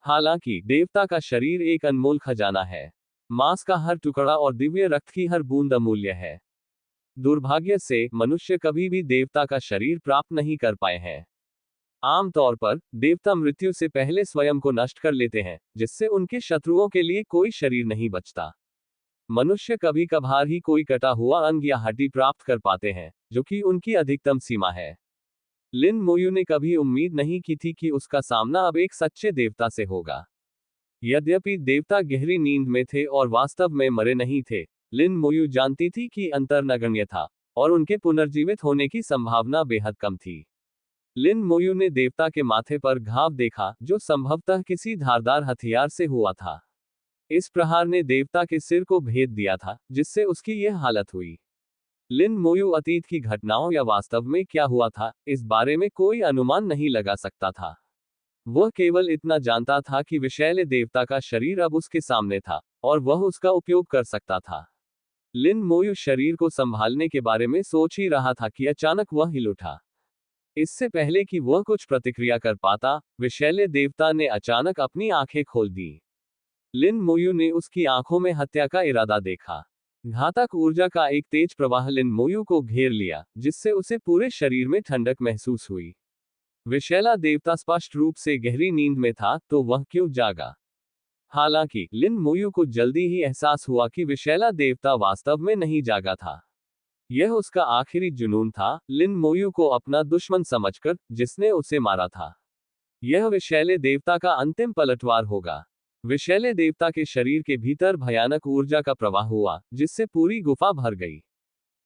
[SPEAKER 1] हालांकि देवता का शरीर एक अनमोल खजाना है। मांस का हर टुकड़ा और दिव्य रक्त की हर बूंद अमूल्य है। दुर्भाग्य से मनुष्य कभी भी देवता का शरीर प्राप्त नहीं कर पाए हैं। आमतौर पर देवता मृत्यु से पहले स्वयं को नष्ट कर लेते हैं, जिससे उनके शत्रुओं के लिए कोई शरीर नहीं बचता। मनुष्य कभी कभार ही कोई कटा हुआ अंग या हड्डी प्राप्त कर पाते हैं, जो कि उनकी अधिकतम सीमा है। लिन मोयू ने कभी उम्मीद नहीं की थी कि उसका सामना अब एक सच्चे देवता से होगा। यद्यपि देवता गहरी नींद में थे और वास्तव में मरे नहीं थे, लिन मोयू जानती थी कि अंतर नगण्य था और उनके पुनर्जीवित होने की संभावना बेहद कम थी। लिन मोयू ने देवता के माथे पर घाव देखा, जो संभवतः किसी धारदार हथियार से हुआ था। इस प्रहार ने देवता के सिर को भेद दिया था, जिससे उसकी यह हालत हुई। लिन मोयू अतीत की घटनाओं या वास्तव में क्या हुआ था, इस बारे में कोई अनुमान नहीं लगा सकता था। वह केवल इतना जानता था कि विषैले देवता का शरीर अब उसके सामने था, और वह उसका उपयोग कर सकता था। लिन मोयू शरीर को संभालने के बारे में सोच ही रहा था कि अचानक वह हिल उठा। इससे पहले कि वह कुछ प्रतिक्रिया कर पाता, विषैले देवता ने अचानक अपनी आंखें खोल दी। लिन मोयू ने उसकी आंखों में हत्या का इरादा देखा। घातक ऊर्जा का एक तेज प्रवाह लिन मोयू को घेर लिया, जिससे उसे पूरे शरीर में ठंडक महसूस हुई। विषैला देवता स्पष्ट रूप से गहरी नींद में था, तो वह क्यों जागा? हालांकि लिन मोयू को जल्दी ही एहसास हुआ कि विषैला देवता वास्तव में नहीं जागा था। यह उसका आखिरी जुनून था, लिन मोयू को अपना दुश्मन समझकर, जिसने उसे मारा था। यह विषैले देवता का अंतिम पलटवार होगा। विषैले देवता के शरीर के भीतर भयानक ऊर्जा का प्रवाह हुआ, जिससे पूरी गुफा भर गई।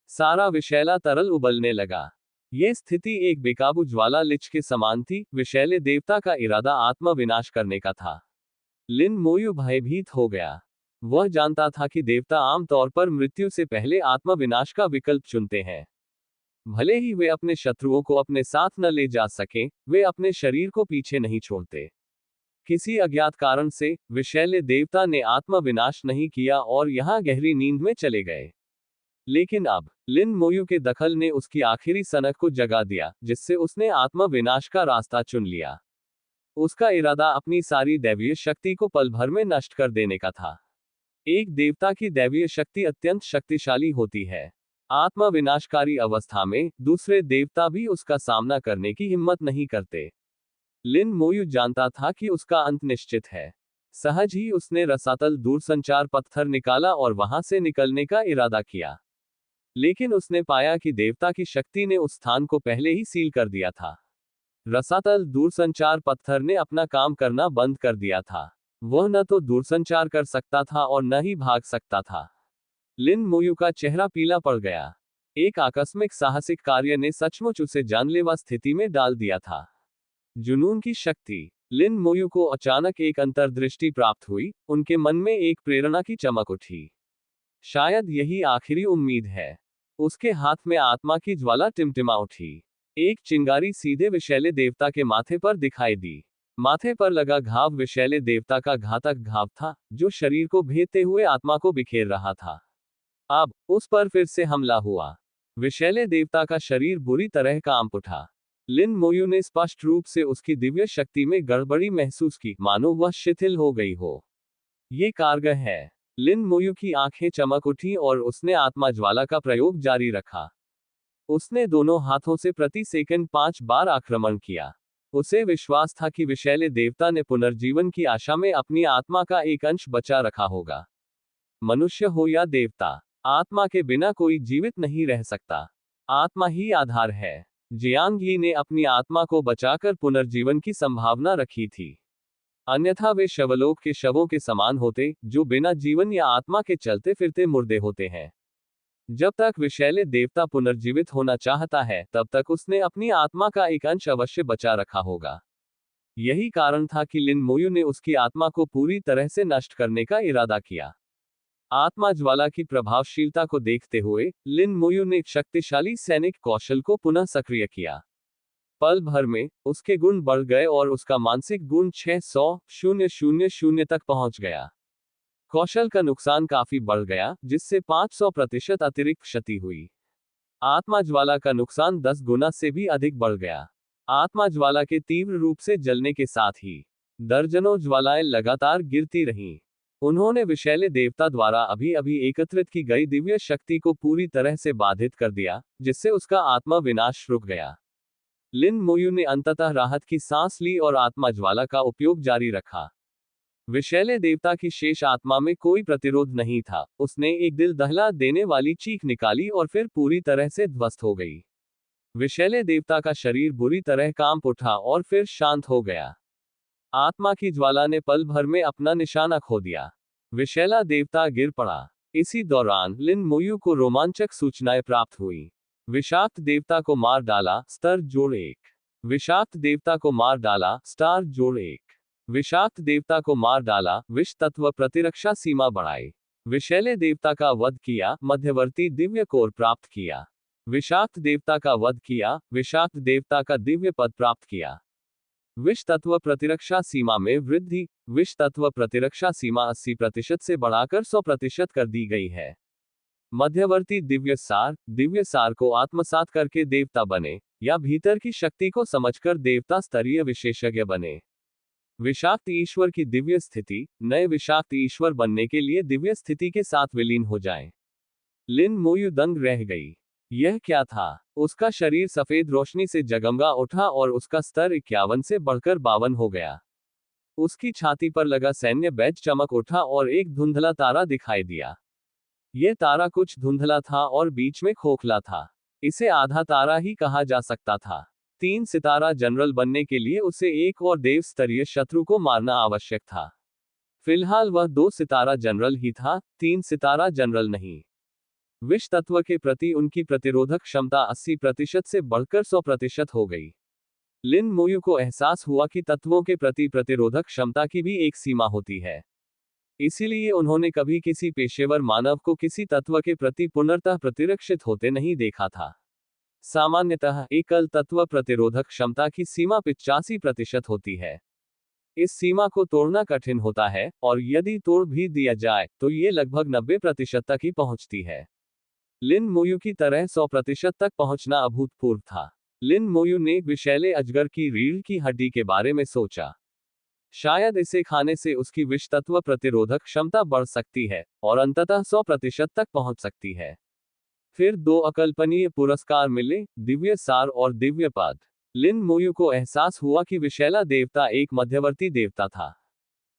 [SPEAKER 1] सारा विषैला तरल उबलने लगा। यह स्थिति एक बेकाबू ज्वाला लिच के समान थी। विषैले देवता का इरादा आत्मा विनाश करने का था। लिन मोयू भयभीत हो गया। वह जानता था कि देवता आमतौर पर मृत्यु से पहले आत्मा विनाश का विकल्प चुनते हैं। भले ही वे अपने शत्रुओं को अपने साथ न ले जा सकें, वे अपने शरीर को पीछे नहीं छोड़ते। किसी अज्ञात कारण से विषैले देवता ने आत्मा विनाश नहीं किया और यहां गहरी नींद में चले गए। लेकिन अब लिन मोयू के दखल ने उसकी आखिरी सनक को जगा दिया, जिससे उसने आत्मा विनाश का रास्ता चुन लिया। उसका इरादा अपनी सारी दैवीय शक्ति को पल भर में नष्ट कर देने का था। एक देवता की दैवीय शक्ति अत्यंत शक्तिशाली होती है। आत्मा विनाशकारी अवस्था में दूसरे देवता भी उसका सामना करने की हिम्मत नहीं करते। लिन मोयू जानता था कि उसका अंत निश्चित है। सहज ही उसने रसातल दूरसंचार पत्थर निकाला और वहां से निकलने का इरादा किया। लेकिन उसने पाया कि देवता की शक्ति ने उस स्थान को पहले ही सील कर दिया था। रसातल दूरसंचार पत्थर ने अपना काम करना बंद कर दिया था। वह न तो दूरसंचार कर सकता था और न ही भाग सकता था। लिन मोयू का चेहरा पीला पड़ गया। एक आकस्मिक साहसिक कार्य ने सचमुच उसे जानलेवा स्थिति में डाल दिया था। जुनून की शक्ति। लिन मोयू को अचानक एक अंतर्दृष्टि प्राप्त हुई। उनके मन में एक प्रेरणा की चमक उठी। शायद यही आखिरी उम्मीद है। उसके हाथ में आत्मा की ज्वाला टिमटिमा उठी। एक चिंगारी सीधे विषैले देवता के माथे पर दिखाई दी। माथे पर लगा घाव विषैले देवता का घातक घाव था, जो शरीर को भेदते हुए आत्मा को बिखेर रहा था। अब उस पर फिर से हमला हुआ। विषैले देवता का शरीर बुरी तरह कांप उठा। लिन मोयू ने स्पष्ट रूप से उसकी दिव्य शक्ति में गड़बड़ी महसूस की, मानो वह शिथिल हो गई हो। ये कारगर है। लिन मोयू की आंखें चमक उठी और उसने आत्मा ज्वाला का प्रयोग जारी रखा। उसने दोनों हाथों से प्रति सेकंड 5 बार आक्रमण किया। उसे विश्वास था कि विषैले देवता ने पुनर्जीवन की आशा में अपनी आत्मा का एक अंश बचा रखा होगा। मनुष्य हो या देवता, आत्मा के बिना कोई जीवित नहीं रह सकता। आत्मा ही आधार है। जियांग यी ने अपनी आत्मा को बचाकर पुनर्जीवन की संभावना रखी थी। अन्यथा वे शवलोक के शवों के समान होते, जो बिना जीवन या आत्मा के चलते फिरते मुर्दे होते हैं। जब तक विषैले देवता पुनर्जीवित होना चाहता है, तब तक उसने अपनी आत्मा का एक अंश अवश्य बचा रखा होगा। यही कारण था कि लिन मोयू ने उसकी आत्मा को पूरी तरह से नष्ट करने का इरादा किया। आत्मा ज्वाला की प्रभावशीलता को देखते हुए लिन मोयू ने शक्तिशाली सैनिक कौशल को पुनः सक्रिय किया। पल भर में उसके गुण बढ़ गए और उसका मानसिक गुण 600,000 तक पहुंच गया। कौशल का नुकसान काफी बढ़ गया, जिससे 500% अतिरिक्त क्षति हुई। आत्मा ज्वाला का नुकसान 10 गुना से भी अधिक बढ़ गया। आत्मा ज्वाला के तीव्र रूप से जलने के साथ ही दर्जनों ज्वालाएं लगातार गिरती रहीं। उन्होंने विषैले देवता द्वारा अभी अभी एकत्रित की गई दिव्य शक्ति को पूरी तरह से बाधित कर दिया, जिससे उसका आत्मा विनाश रुक गया। लिन मोयू ने अंततः राहत की सांस ली और आत्मा ज्वाला का उपयोग जारी रखा। विषैले देवता की शेष आत्मा में कोई प्रतिरोध नहीं था। उसने एक दिल दहला देने वाली चीख निकाली और फिर पूरी तरह से ध्वस्त हो गई। विषैले देवता का शरीर बुरी तरह कांप उठा और फिर शांत हो गया। आत्मा की ज्वाला ने पल भर में अपना निशाना खो दिया। विषैला देवता गिर पड़ा। इसी दौरान लिन मोयू को रोमांचक सूचनाएं प्राप्त हुई। विषाक्त देवता को मार डाला, स्तर जोड़ 1। विषाक्त देवता को मार डाला, स्टार जोड़ 1। विषाक्त देवता को मार डाला, विष तत्व प्रतिरक्षा सीमा बढ़ाई। विषैले देवता का वध किया, मध्यवर्ती दिव्य कोर प्राप्त किया। विषाक्त देवता का वध किया, विषाक्त देवता का दिव्य पद प्राप्त किया। विष तत्व प्रतिरक्षा सीमा में वृद्धि। विष तत्व प्रतिरक्षा सीमा 80% से बढ़ाकर 100% कर दी गई है। मध्यवर्ती दिव्य सार को आत्मसात करके देवता बने, या भीतर की शक्ति को समझकर देवता स्तरीय विशेषज्ञ बने। विषाक्त ईश्वर की दिव्य स्थिति, नए विषाक्त ईश्वर बनने के लिए दिव्य स्थिति के साथ विलीन हो जाएं। लिन मोयू दंग रह गई। यह क्या था? उसका शरीर सफेद रोशनी से जगमगा उठा और उसका स्तर 51 से बढ़कर 52 हो गया। उसकी छाती पर लगा सैन्य बैज चमक उठा और एक धुंधला तारा दिखाई दिया। यह तारा कुछ धुंधला था और बीच में खोखला था। इसे आधा तारा ही कहा जा सकता था। 3 सितारा जनरल बनने के लिए उसे एक और देव स्तरीय शत्रु को मारना आवश्यक था। फिलहाल वह 2 सितारा जनरल ही था, 3 सितारा जनरल नहीं। विष तत्व के प्रति उनकी प्रतिरोधक क्षमता 80% से बढ़कर 100% हो गई। लिन मोयू को एहसास हुआ कि तत्वों के प्रति प्रतिरोधक क्षमता की भी एक सीमा होती है। इसीलिए उन्होंने कभी किसी पेशेवर मानव को किसी तत्व के प्रति पुनर्तः प्रतिरक्षित होते नहीं देखा था। सामान्यतः एकल तत्व प्रतिरोधक क्षमता की सीमा 85% होती है। इस सीमा को तोड़ना कठिन होता है, और यदि तोड़ भी दिया जाए तो ये लगभग 90% तक ही पहुंचती है। लिन मोयू की तरह 100% तक पहुंचना अभूतपूर्व था। लिन मोयू ने विषैले अजगर की रीढ़ की हड्डी के बारे में सोचा। शायद इसे खाने से उसकी विष तत्व प्रतिरोधक क्षमता बढ़ सकती है और अंततः 100% तक पहुंच सकती है। फिर 2 अकल्पनीय पुरस्कार मिले, दिव्य सार और दिव्य पद। लिन मोयू को एहसास हुआ कि विशैला देवता एक मध्यवर्ती देवता था।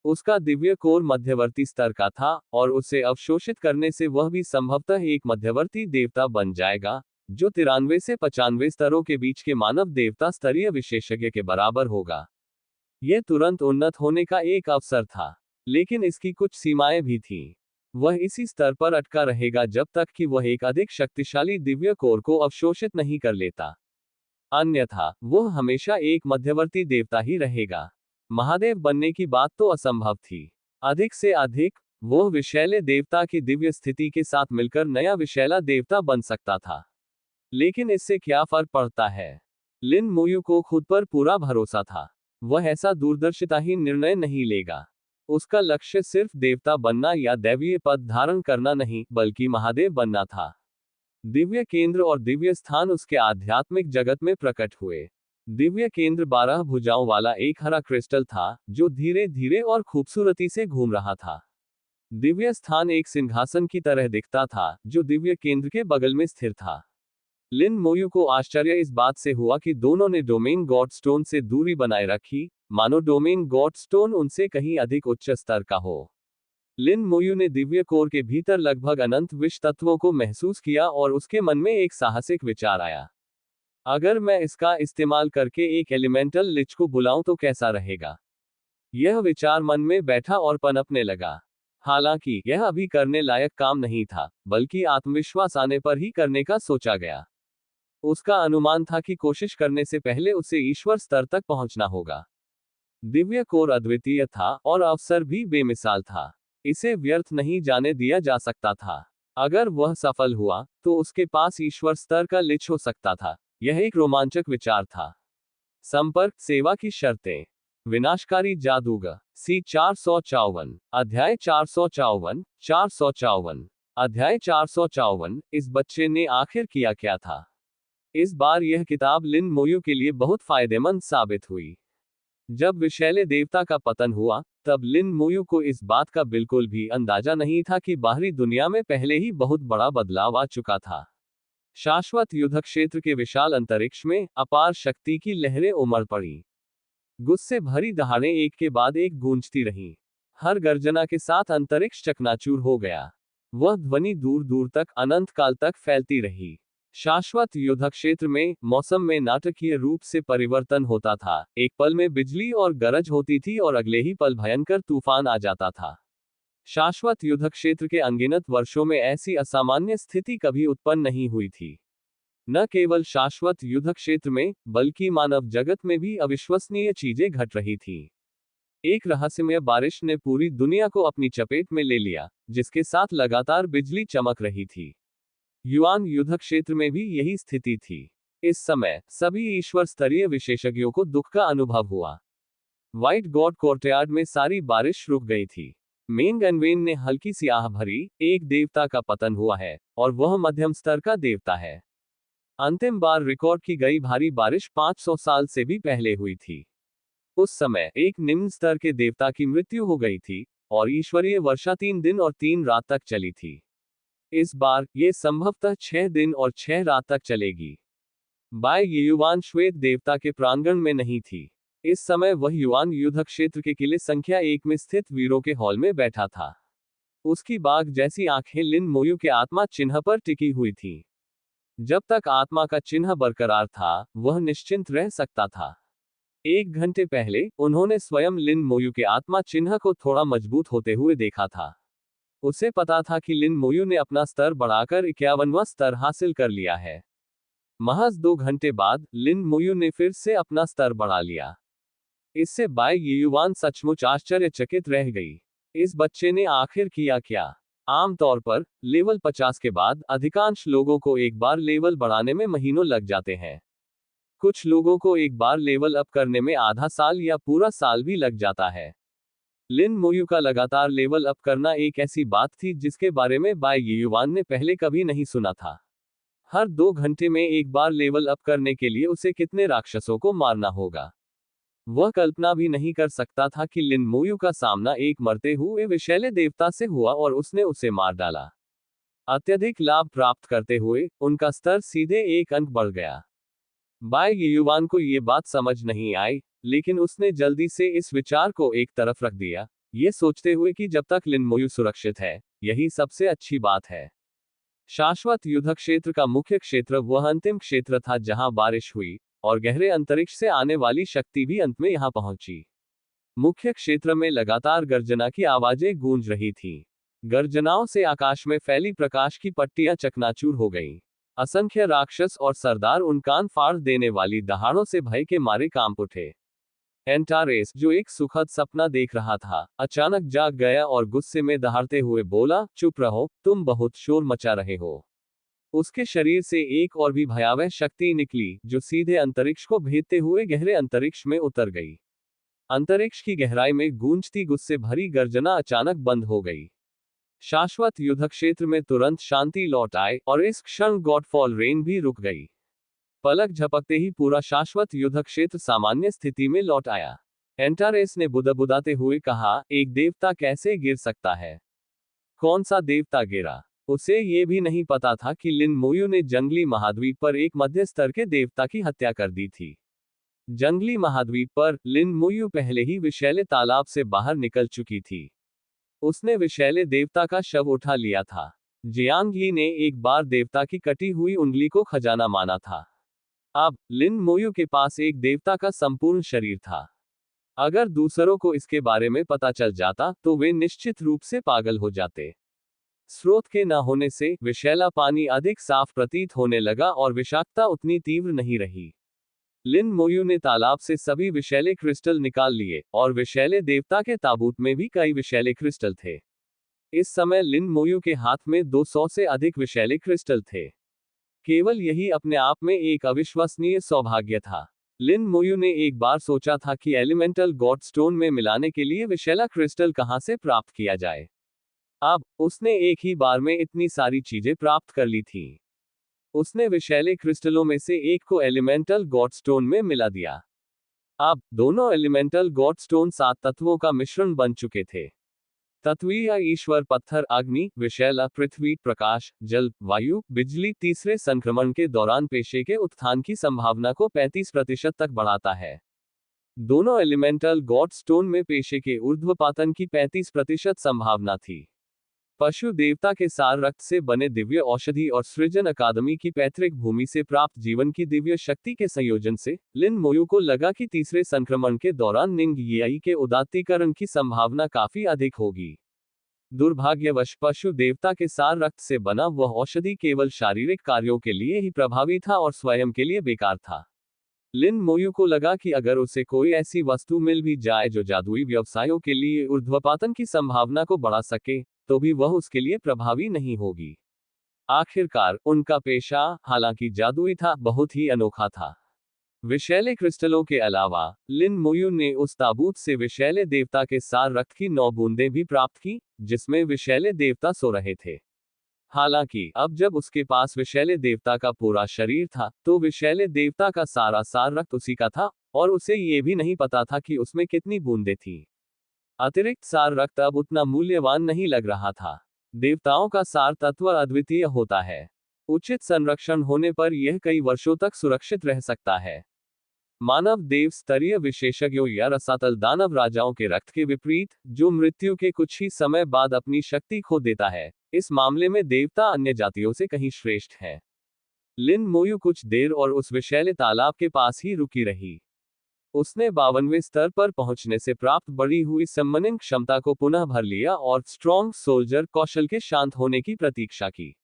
[SPEAKER 1] उसका दिव्य कोर मध्यवर्ती स्तर का था, और उसे अवशोषित करने से वह भी संभवतः एक मध्यवर्ती देवता बन जाएगा, जो 93 से 95 स्तरों के बीच के मानव देवता स्तरीय विशेषज्ञ के बराबर होगा। यह तुरंत उन्नत होने का एक अवसर था, लेकिन इसकी कुछ सीमाएं भी थीं। वह इसी स्तर पर अटका रहेगा जब तक कि वह एक अधिक शक्तिशाली दिव्य कोर को अवशोषित नहीं कर लेता। अन्यथा वह हमेशा एक मध्यवर्ती देवता ही रहेगा। महादेव बनने की बात तो असंभव थी। अधिक से अधिक वह विशैले देवता की दिव्य स्थिति के साथ मिलकर नया विशैला देवता बन सकता था। लेकिन इससे क्या फर्क पड़ता है? लिन मोयू को खुद पर पूरा भरोसा था। वह ऐसा दूरदर्शिताहीन निर्णय नहीं लेगा। उसका लक्ष्य सिर्फ देवता बनना या दैवीय पद धारण करना नहीं, बल्कि महादेव बनना था। दिव्य केंद्र और दिव्य स्थान उसके आध्यात्मिक जगत में प्रकट हुए। दिव्य केंद्र 12 भुजाओं वाला एक हरा क्रिस्टल था, जो धीरे धीरे और खूबसूरती से घूम रहा था। दिव्य स्थान एक सिंहासन की तरह दिखता था, जो दिव्य केंद्र के बगल में स्थिर था। लिन मोयू को आश्चर्य इस बात से हुआ कि दोनों ने डोमेन गॉड स्टोन से दूरी बनाए रखी, मानो डोमेन गॉड स्टोन उनसे कहीं अधिक उच्च स्तर का हो। लिन मोयू ने दिव्य कोर के भीतर लगभग अनंत विष तत्वों को महसूस किया और उसके मन में एक साहसिक विचार आया। अगर मैं इसका इस्तेमाल करके एक एलिमेंटल लिच को बुलाऊं तो कैसा रहेगा? यह विचार मन में बैठा और पनपने लगा। हालांकि यह अभी करने लायक काम नहीं था, बल्कि आत्मविश्वास आने पर ही करने का सोचा गया। उसका अनुमान था कि कोशिश करने से पहले उसे ईश्वर स्तर तक पहुंचना होगा। दिव्य कोर अद्वितीय था और अवसर भी बेमिसाल था। इसे व्यर्थ नहीं जाने दिया जा सकता था। अगर वह सफल हुआ तो उसके पास ईश्वर स्तर का लिच हो सकता था। यह एक रोमांचक विचार था। संपर्क सेवा की शर्तें। विनाशकारी जादूगर सी 454 अध्याय 454 454 अध्याय 454 इस बच्चे ने आखिर किया क्या था? इस बार यह किताब लिन मोयू के लिए बहुत फायदेमंद साबित हुई। जब विशैले देवता का पतन हुआ, तब लिन मोयू को इस बात का बिल्कुल भी अंदाजा नहीं था कि बाहरी दुनिया में पहले ही बहुत बड़ा बदलाव आ चुका था। शाश्वत युद्ध क्षेत्र के विशाल अंतरिक्ष में अपार शक्ति की लहरें उमड़ पड़ी। गुस्से भरी दहाड़ें एक के बाद एक गूंजती रहीं। हर गर्जना के साथ अंतरिक्ष चकनाचूर हो गया। वह ध्वनि दूर दूर तक अनंत काल तक फैलती रही। शाश्वत युद्ध क्षेत्र में मौसम में नाटकीय रूप से परिवर्तन होता था। एक पल में बिजली और गरज होती थी और अगले ही पल भयंकर तूफान आ जाता था। शाश्वत युद्ध क्षेत्र के अनगिनत वर्षों में ऐसी असामान्य स्थिति कभी उत्पन्न नहीं हुई थी। न केवल शाश्वत युद्ध क्षेत्र में, बल्कि मानव जगत में भी अविश्वसनीय चीजें घट रही थीं। एक रहस्यमय बारिश ने पूरी दुनिया को अपनी चपेट में ले लिया, जिसके साथ लगातार बिजली चमक रही थी। युआन युद्ध क्षेत्र में भी यही स्थिति थी। इस समय सभी ईश्वर स्तरीय विशेषज्ञों को दुख का अनुभव हुआ। व्हाइट गॉड कोर्टयार्ड में सारी बारिश रुक गई थी। मेंग एनवेन ने हल्की सी आह भरी, एक देवता का पतन हुआ है, और वह मध्यम स्तर का देवता है। अंतिम बार रिकॉर्ड की गई भारी बारिश 500 साल से भी पहले हुई थी। उस समय एक निम्न स्तर के देवता की मृत्यु हो गई थी, और ईश्वरीय वर्षा 3 दिन और 3 रात तक चली थी। इस बार ये संभवतः 6 दिन और 6 रात तक चलेगी। बाय युवान श्वेत देवता के प्रांगण में नहीं थी। इस समय वह युवान युद्ध क्षेत्र के किले संख्या 1 में स्थित वीरों के हॉल में बैठा था। उसकी बाघ जैसी आंखें लिन मोयू के आत्मा चिन्ह पर टिकी हुई थी। जब तक आत्मा का चिन्ह बरकरार था, वह निश्चिंत रह सकता था। 1 घंटे पहले उन्होंने स्वयं लिन मोयू के आत्मा चिन्ह को थोड़ा मजबूत होते हुए देखा था। उसे पता था कि लिन मोयू ने अपना स्तर बढ़ाकर 51वां स्तर हासिल कर लिया है। महज 2 घंटे बाद लिन मोयू ने फिर से अपना स्तर बढ़ा लिया। इससे बाय युवान सचमुच आश्चर्यचकित रह गई। इस बच्चे ने आखिर किया क्या? आमतौर पर लेवल 50 के बाद अधिकांश लोगों को एक बार लेवल बढ़ाने में महीनों लग जाते हैं। कुछ लोगों को एक बार लेवल अप करने में आधा साल या पूरा साल भी लग जाता है। लिन मोयू का लगातार लेवल अप करना एक ऐसी बात थी जिसके बारे में बाय युवान ने पहले कभी नहीं सुना था। हर 2 घंटे में एक बार लेवल अप करने के लिए उसे कितने राक्षसों को मारना होगा। वह कल्पना भी नहीं कर सकता था कि लिन मोयू का सामना एक मरते हुए विषैले देवता से हुआ और उसने उसे मार डाला। अत्यधिक लाभ प्राप्त करते हुए उनका स्तर सीधे 1 अंक बढ़ गया। बाय युवान को ये बात समझ नहीं आई, लेकिन उसने जल्दी से इस विचार को एक तरफ रख दिया, ये सोचते हुए कि जब तक लिन मोयू सुरक्षित है, यही सबसे अच्छी बात है। शाश्वत युद्ध क्षेत्र का मुख्य क्षेत्र वह अंतिम क्षेत्र था जहां बारिश हुई, और गहरे अंतरिक्ष से आने वाली शक्ति भी अंत में यहां पहुंची। मुख्य क्षेत्र में लगातार गर्जना की आवाजें गूंज रही थीं। गर्जनाओं से आकाश में फैली प्रकाश की पट्टियां चकनाचूर हो गईं। असंख्य राक्षस और सरदार उन कान फाड़ देने वाली दहाड़ों से भय के मारे कांप उठे। एंटारेस, जो एक सुखद सपना देख रहा था, अचानक जाग गया और गुस्से में दहाड़ते हुए बोला, चुप रहो, तुम बहुत शोर मचा रहे हो। उसके शरीर से एक और भी भयावह शक्ति निकली, जो सीधे अंतरिक्ष को भेदते हुए गहरे अंतरिक्ष में उतर गई। अंतरिक्ष की गहराई में गूंजती गुस्से भरी गर्जना अचानक बंद हो गई। शाश्वत युद्ध क्षेत्र में तुरंत शांति लौट आए, और इस क्षण गॉडफॉल रेन भी रुक गई। पलक झपकते ही पूरा शाश्वत युद्ध क्षेत्र सामान्य स्थिति में लौट आया। एंटारेस ने बुदबुदाते हुए कहा, एक देवता कैसे गिर सकता है? कौन सा देवता गिरा? उसे ये भी नहीं पता था कि लिन मोयू ने जंगली महाद्वीप पर एक मध्य स्तर के देवता की हत्या कर दी थी। जंगली महाद्वीप पर लिन मोयू पहले ही विषैले तालाब से बाहर निकल चुकी थी। उसने विषैले देवता का शव उठा लिया था। जियांग यी ने एक बार देवता की कटी हुई उंगली को खजाना माना था। अब लिन मोयू के पास एक देवता का संपूर्ण शरीर था। अगर दूसरों को इसके बारे में पता चल जाता तो वे निश्चित रूप से पागल हो जाते। स्रोत के न होने से विषैला पानी अधिक साफ प्रतीत होने लगा और विषाक्तता उतनी तीव्र नहीं रही। लिन मोयू ने तालाब से सभी विषैले क्रिस्टल निकाल लिए, और विषैले देवता के ताबूत में भी कई विषैले क्रिस्टल थे। इस समय लिन मोयू के हाथ में 200 से अधिक विषैले क्रिस्टल थे। केवल यही अपने आप में एक अविश्वसनीय सौभाग्य था। लिन मोयू ने एक बार सोचा था कि एलिमेंटल गॉड स्टोन में मिलाने के लिए विषैला क्रिस्टल कहां से प्राप्त किया जाए। अब उसने एक ही बार में इतनी सारी चीजें प्राप्त कर ली थीं। उसने विषैले क्रिस्टलों में से एक को एलिमेंटल गॉड स्टोन में मिला दिया। अब दोनों एलिमेंटल गॉड स्टोन 7 तत्वों का मिश्रण बन चुके थे। तत्वीय ईश्वर पत्थर, अग्नि, विषैला, पृथ्वी, प्रकाश, जल, वायु, बिजली तीसरे संक्रमण के दौरान पेशे के उत्थान की संभावना को 35% तक बढ़ाता है। दोनों एलिमेंटल गॉड स्टोन में पेशे के ऊर्ध्वपातन की 35% संभावना थी। पशु देवता के सार रक्त से बने दिव्य औषधि और सृजन अकादमी की पैतृक भूमि से प्राप्त जीवन की दिव्य शक्ति के संयोजन से लिन मोयू को लगा कि तीसरे संक्रमण के दौरान निंग यी के उदात्तीकरण की संभावना काफी अधिक होगी। दुर्भाग्यवश पशु देवता के सार रक्त से बना वह औषधि केवल शारीरिक कार्यों के लिए ही प्रभावी था और स्वयं के लिए बेकार था। लिन मोयू को लगा कि अगर उसे कोई ऐसी वस्तु मिल भी जाए जो जादुई व्यवसायों के लिए ऊर्ध्वपातन की संभावना को बढ़ा सके, तो भी वह उसके लिए प्रभावी नहीं होगी। आखिरकार उनका पेशा, हालांकि जादुई था, बहुत ही अनोखा था। विषैले क्रिस्टलों के अलावा लिन मोयू ने उस ताबूत से विषैले देवता के सार रक्त की 9 बूंदें भी प्राप्त की, जिसमें विषैले देवता सो रहे थे। हालांकि अब जब उसके पास विषैले देवता का पूरा शरीर था, तो विषैले देवता का सारा सार रक्त उसी का था, और उसे ये भी नहीं पता था कि उसमें कितनी बूंदें थीं। अतिरिक्त सार रक्त अब उतना मूल्यवान नहीं लग रहा था। देवताओं का सार तत्व अद्वितीय होता है। उचित संरक्षण होने पर यह कई वर्षों तक सुरक्षित रह सकता है। मानव देव स्तरीय विशेषज्ञों या रसातल दानव राजाओं के रक्त के विपरीत, जो मृत्यु के कुछ ही समय बाद अपनी शक्ति खो देता है, इस मामले में देवता अन्य जातियों से कहीं श्रेष्ठ है। लिन मोयू कुछ देर और उस विषैले तालाब के पास ही रुकी रही। उसने 52वें स्तर पर पहुंचने से प्राप्त बढ़ी हुई सम्मनिंग क्षमता को पुनः भर लिया और स्ट्रॉन्ग सोल्जर कौशल के शांत होने की प्रतीक्षा की।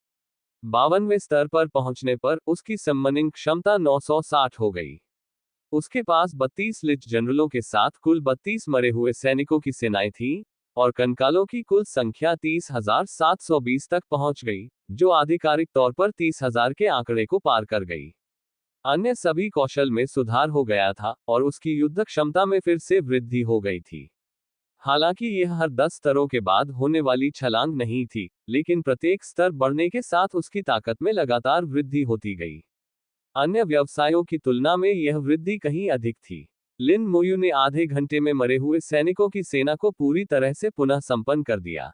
[SPEAKER 1] 52वें स्तर पर पहुंचने पर उसकी सम्मनिंग क्षमता 960 हो गई। उसके पास 32 लिट जनरलों के साथ कुल 32 मरे हुए सैनिकों की सेनाएं थीं, और कंकालों की कुल संख्या 30,720 तक पहुंच गई, जो आधिकारिक तौर पर 30,000 के आंकड़े को पार कर गई। अन्य सभी कौशल में सुधार हो गया था, और उसकी युद्ध क्षमता में फिर से वृद्धि हो गई थी। हालांकि यह हर 10 स्तरों के बाद होने वाली छलांग नहीं थी, लेकिन प्रत्येक स्तर बढ़ने के साथ उसकी ताकत में लगातार वृद्धि होती गई। अन्य व्यवसायों की तुलना में यह वृद्धि कहीं अधिक थी। लिन मोयू ने आधे घंटे में मरे हुए सैनिकों की सेना को पूरी तरह से पुनः संपन्न कर दिया।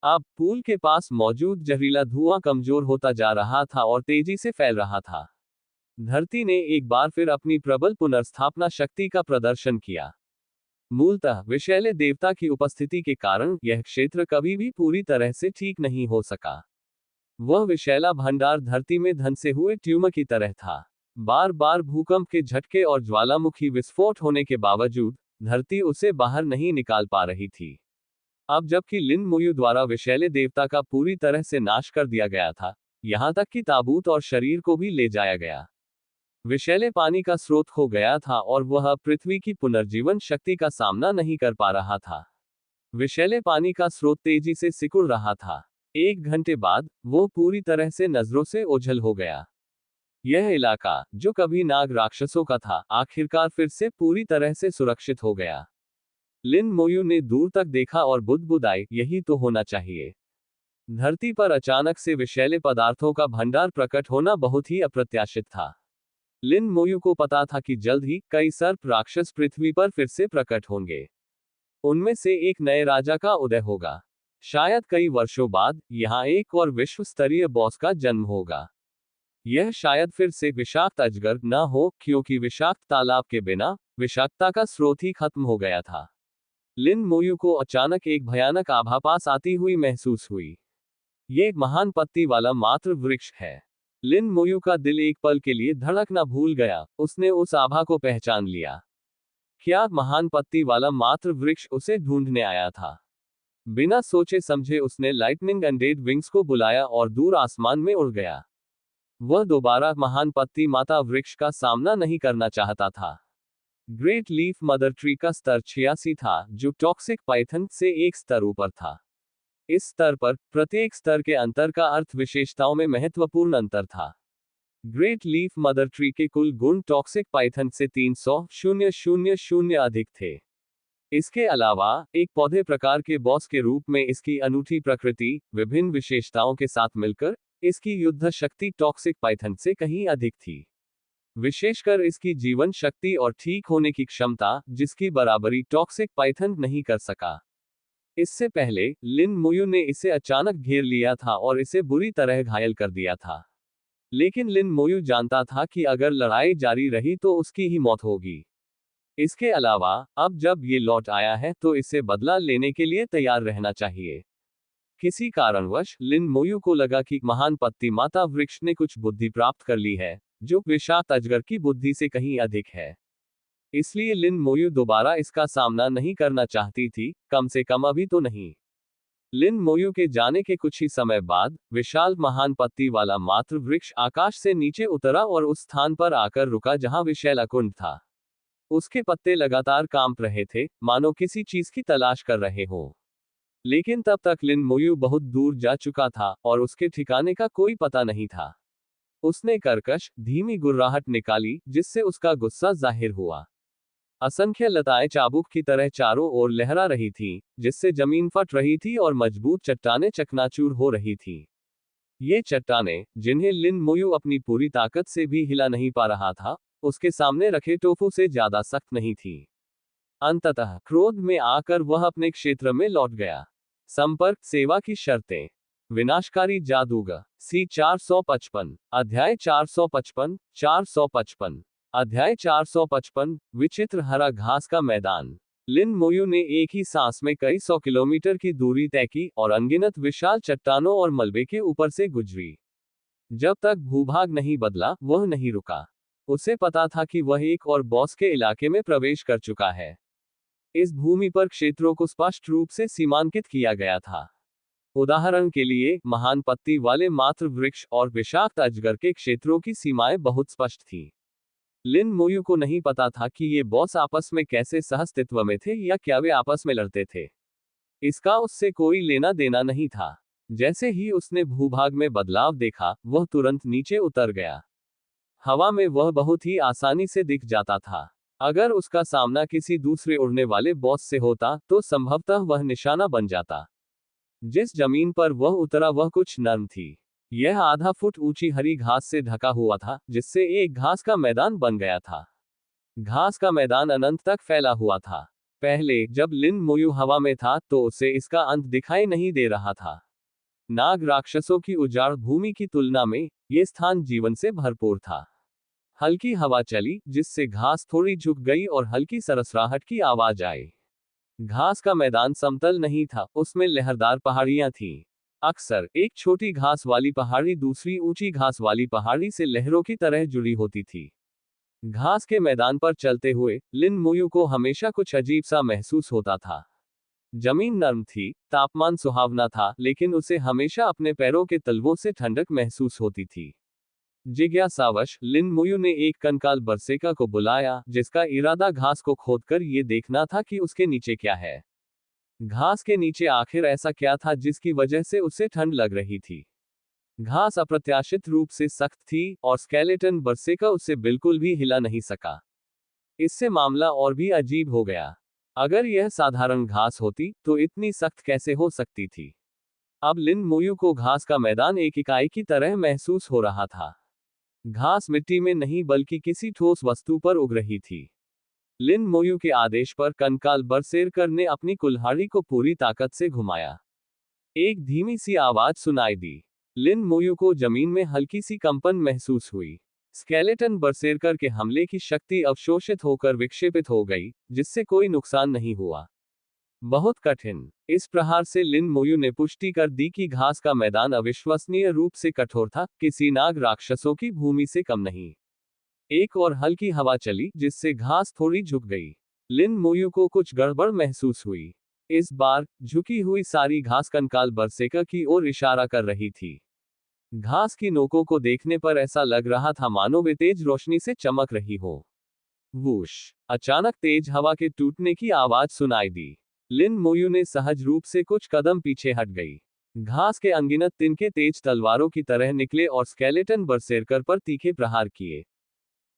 [SPEAKER 1] अब पूल के पास मौजूद जहरीला धुआं कमजोर होता जा रहा था और तेजी से फैल रहा था। धरती ने एक बार फिर अपनी प्रबल पुनर्स्थापना शक्ति का प्रदर्शन किया। मूलतः विषैले देवता की उपस्थिति के कारण यह क्षेत्र कभी भी पूरी तरह से ठीक नहीं हो सका। वह विषैला भंडार धरती में धंसे हुए ट्यूमर की तरह था। बार बार भूकंप के झटके और ज्वालामुखी विस्फोट होने के बावजूद धरती उसे बाहर नहीं निकाल पा रही थी। अब जबकि लिन मोयू द्वारा विषैले देवता का पूरी तरह से नाश कर दिया गया था, यहां तक कि ताबूत और शरीर को भी ले जाया गया। विषैले पानी का स्रोत खो गया था और वह पृथ्वी की पुनर्जीवन शक्ति का सामना नहीं कर पा रहा था। विषैले पानी का स्रोत तेजी से सिकुड़ रहा था। 1 घंटे बाद वो पूरी तरह से नजरों से ओझल हो गया। यह इलाका, जो कभी नाग राक्षसों का था, आखिरकार फिर से पूरी तरह से सुरक्षित हो गया। लिन मोयू ने दूर तक देखा और बुदबुदाई, यही तो होना चाहिए। धरती पर अचानक से विषैले पदार्थों का भंडार प्रकट होना बहुत ही अप्रत्याशित था। लिन मोयू को पता था कि जल्द ही कई सर्प राक्षस पृथ्वी पर फिर से प्रकट होंगे। उनमें से एक नए राजा का उदय होगा। शायद कई वर्षों बाद यहां एक और विश्व स्तरीय बॉस का जन्म होगा। यह शायद फिर से विषाक्त अजगर न हो, क्योंकि विषाक्त तालाब के बिना विषाक्तता का स्रोत ही खत्म हो गया था। लिन मोयू को अचानक एक भयानक आभास आती हुई महसूस हुई। ये एक महान पत्ती वाला मात्र वृक्ष है। लिन मोयू का दिल एक पल के लिए धड़कना भूल गया। उसने उस आभा को पहचान लिया। क्या महान पत्ती वाला मात्र वृक्ष उसे ढूंढने आया था? बिना सोचे समझे उसने लाइटनिंग एंड डेड विंग्स को बुलाया और दूर आसमान में उड़ गया। वह दोबारा महान पत्ती माता वृक्ष का सामना नहीं करना चाहता था। ग्रेट लीफ मदर ट्री का स्तर 86 था, जो टॉक्सिक पाइथन से एक स्तर ऊपर था। इस स्तर पर प्रत्येक स्तर के अंतर का अर्थ विशेषताओं में महत्वपूर्ण अंतर था। ग्रेट लीफ मदर ट्री के कुल गुण टॉक्सिक पाइथन से 300,000 अधिक थे। इसके अलावा एक पौधे प्रकार के बॉस के रूप में इसकी अनूठी प्रकृति, विभिन्न विशेषताओं के साथ मिलकर इसकी युद्ध शक्ति टॉक्सिक पाइथन से कहीं अधिक थी। विशेषकर इसकी जीवन शक्ति और ठीक होने की क्षमता, जिसकी बराबरी टॉक्सिक पाइथन नहीं कर सका। इससे पहले लिन मोयू ने इसे अचानक घेर लिया था और इसे बुरी तरह घायल कर दिया था। लेकिन लिन मोयू जानता था कि अगर लड़ाई जारी रही तो उसकी ही मौत होगी। इसके अलावा अब जब ये लौट आया है तो इसे बदला लेने के लिए तैयार रहना चाहिए। किसी कारणवश लिन मोयू को लगा कि महान पत्ती माता वृक्ष ने कुछ बुद्धि प्राप्त कर ली है, जो विषाक्त अजगर की बुद्धि से कहीं अधिक है। इसलिए लिन मोयू दोबारा इसका सामना नहीं करना चाहती थी, कम से कम अभी तो नहीं। लिन मोयू के जाने के कुछ ही समय बाद विशाल महान पत्ती वाला मात्र वृक्ष आकाश से नीचे उतरा और उस स्थान पर आकर रुका जहां विशैला कुंड था। उसके पत्ते लगातार कांप रहे थे, मानो किसी चीज की तलाश कर रहे हो। लेकिन तब तक लिन मोयू बहुत दूर जा चुका था और उसके ठिकाने का कोई पता नहीं था। उसने कर्कश, धीमी गुर्राहट निकाली, जिससे उसका गुस्सा जाहिर हुआ। असंख्य लताएं चाबुक की तरह चारों ओर लहरा रही थीं, जिससे जमीन फट रही थी और मजबूत चट्टानें चकनाचूर हो रही थीं। ये चट्टानें, जिन्हें लिन मोयू अपनी पूरी ताकत से भी हिला नहीं पा रहा था, उसके सामने रखे टोफू से ज्यादा सख्त नहीं थी। अंततः क्रोध में आकर वह अपने क्षेत्र में लौट गया। संपर्क सेवा की शर्तें। विनाशकारी जादूगर। सी 455। अध्याय 455। 455। अध्याय 455। विचित्र हरा घास का मैदान। लिन मोयू ने एक ही सांस में कई 100 किलोमीटर की दूरी तय की और अनगिनत विशाल चट्टानों और मलबे के ऊपर से गुजरी। जब तक भूभाग नहीं बदला, वह नहीं रुका। उसे पता था कि वह एक और बॉस के इलाके में प्रवेश कर चुका है। इस भूमि पर क्षेत्रों को स्पष्ट रूप से सीमांकित किया गया था। उदाहरण के लिए, महान पत्ती वाले मात्र वृक्ष और विषाक्त अजगर के क्षेत्रों की सीमाएं बहुत स्पष्ट थीं। लिन मोयू को नहीं पता था कि ये बॉस आपस में कैसे सहअस्तित्व में थे या क्या वे आपस में लड़ते थे। इसका उससे कोई लेना देना नहीं था। जैसे ही उसने भूभाग में बदलाव देखा, वह तुरंत नीचे उतर गया। हवा में वह बहुत ही आसानी से दिख जाता था। अगर उसका सामना किसी दूसरे उड़ने वाले बॉस से होता, तो संभवतः वह निशाना बन जाता। जिस जमीन पर वह उतरा वह कुछ नर्म थी। यह आधा फुट ऊंची हरी घास से ढका हुआ था, जिससे एक घास का मैदान बन गया था। घास का मैदान अनंत तक फैला हुआ था। पहले जब लिन मोयू हवा में था, तो उसे इसका अंत दिखाई नहीं दे रहा था। नाग राक्षसों की उजाड़ भूमि की तुलना में ये स्थान जीवन से भरपूर था। हल्की हवा चली, जिससे घास थोड़ी झुक गई और हल्की सरसराहट की आवाज आई। घास का मैदान समतल नहीं था, उसमें लहरदार पहाड़ियां थीं। अक्सर एक छोटी घास वाली पहाड़ी दूसरी ऊंची घास वाली पहाड़ी से लहरों की तरह जुड़ी होती थी। घास के मैदान पर चलते हुए लिन मोयू को हमेशा कुछ अजीब सा महसूस होता था। जमीन नर्म थी, तापमान सुहावना था, लेकिन उसे हमेशा अपने पैरों के तलवों से ठंडक महसूस होती थी। जिज्ञासावश लिन मोयू ने एक कंकाल बरसेका को बुलाया, जिसका इरादा घास को खोदकर ये देखना था कि उसके नीचे क्या है। घास के नीचे आखिर ऐसा क्या था जिसकी वजह से उसे ठंड लग रही थी। घास अप्रत्याशित रूप से सख्त थी, और स्केलेटन बरसेका उससे बिल्कुल भी हिला नहीं सका। इससे मामला और भी अजीब हो गया। अगर यह साधारण घास होती, तो इतनी सख्त कैसे हो सकती थी। अब लिन मोयू को घास का मैदान एक इकाई की तरह महसूस हो रहा था। घास मिट्टी में नहीं बल्कि किसी ठोस वस्तु पर उग रही थी। लिन मोयू के आदेश पर कंकाल बरसेरकर ने अपनी कुल्हाड़ी को पूरी ताकत से घुमाया। एक धीमी सी आवाज सुनाई दी। लिन मोयू को जमीन में हल्की सी कंपन महसूस हुई। स्केलेटन बरसेरकर के हमले की शक्ति अवशोषित होकर विक्षेपित हो गई, जिससे कोई नुकसान नहीं हुआ। बहुत कठिन। इस प्रहार से लिन मोयू ने पुष्टि कर दी कि घास का मैदान अविश्वसनीय रूप से कठोर था, किसी नाग राक्षसों की भूमि से कम नहीं। एक और हल्की हवा चली, जिससे घास थोड़ी झुक गई। लिन मोयू को कुछ गड़बड़ महसूस हुई। इस बार झुकी हुई सारी घास कंकाल बरसेका की ओर इशारा कर रही थी। घास की नोकों को देखने पर ऐसा लग रहा था मानो वे तेज रोशनी से चमक रही हो। वूश! अचानक तेज हवा के टूटने की आवाज सुनाई दी। लिन मोयू ने सहज रूप से कुछ कदम पीछे हट गई। घास के अनगिनत तिनके तेज तलवारों की तरह निकले और स्केलेटन बरसेरकर पर तीखे प्रहार किए।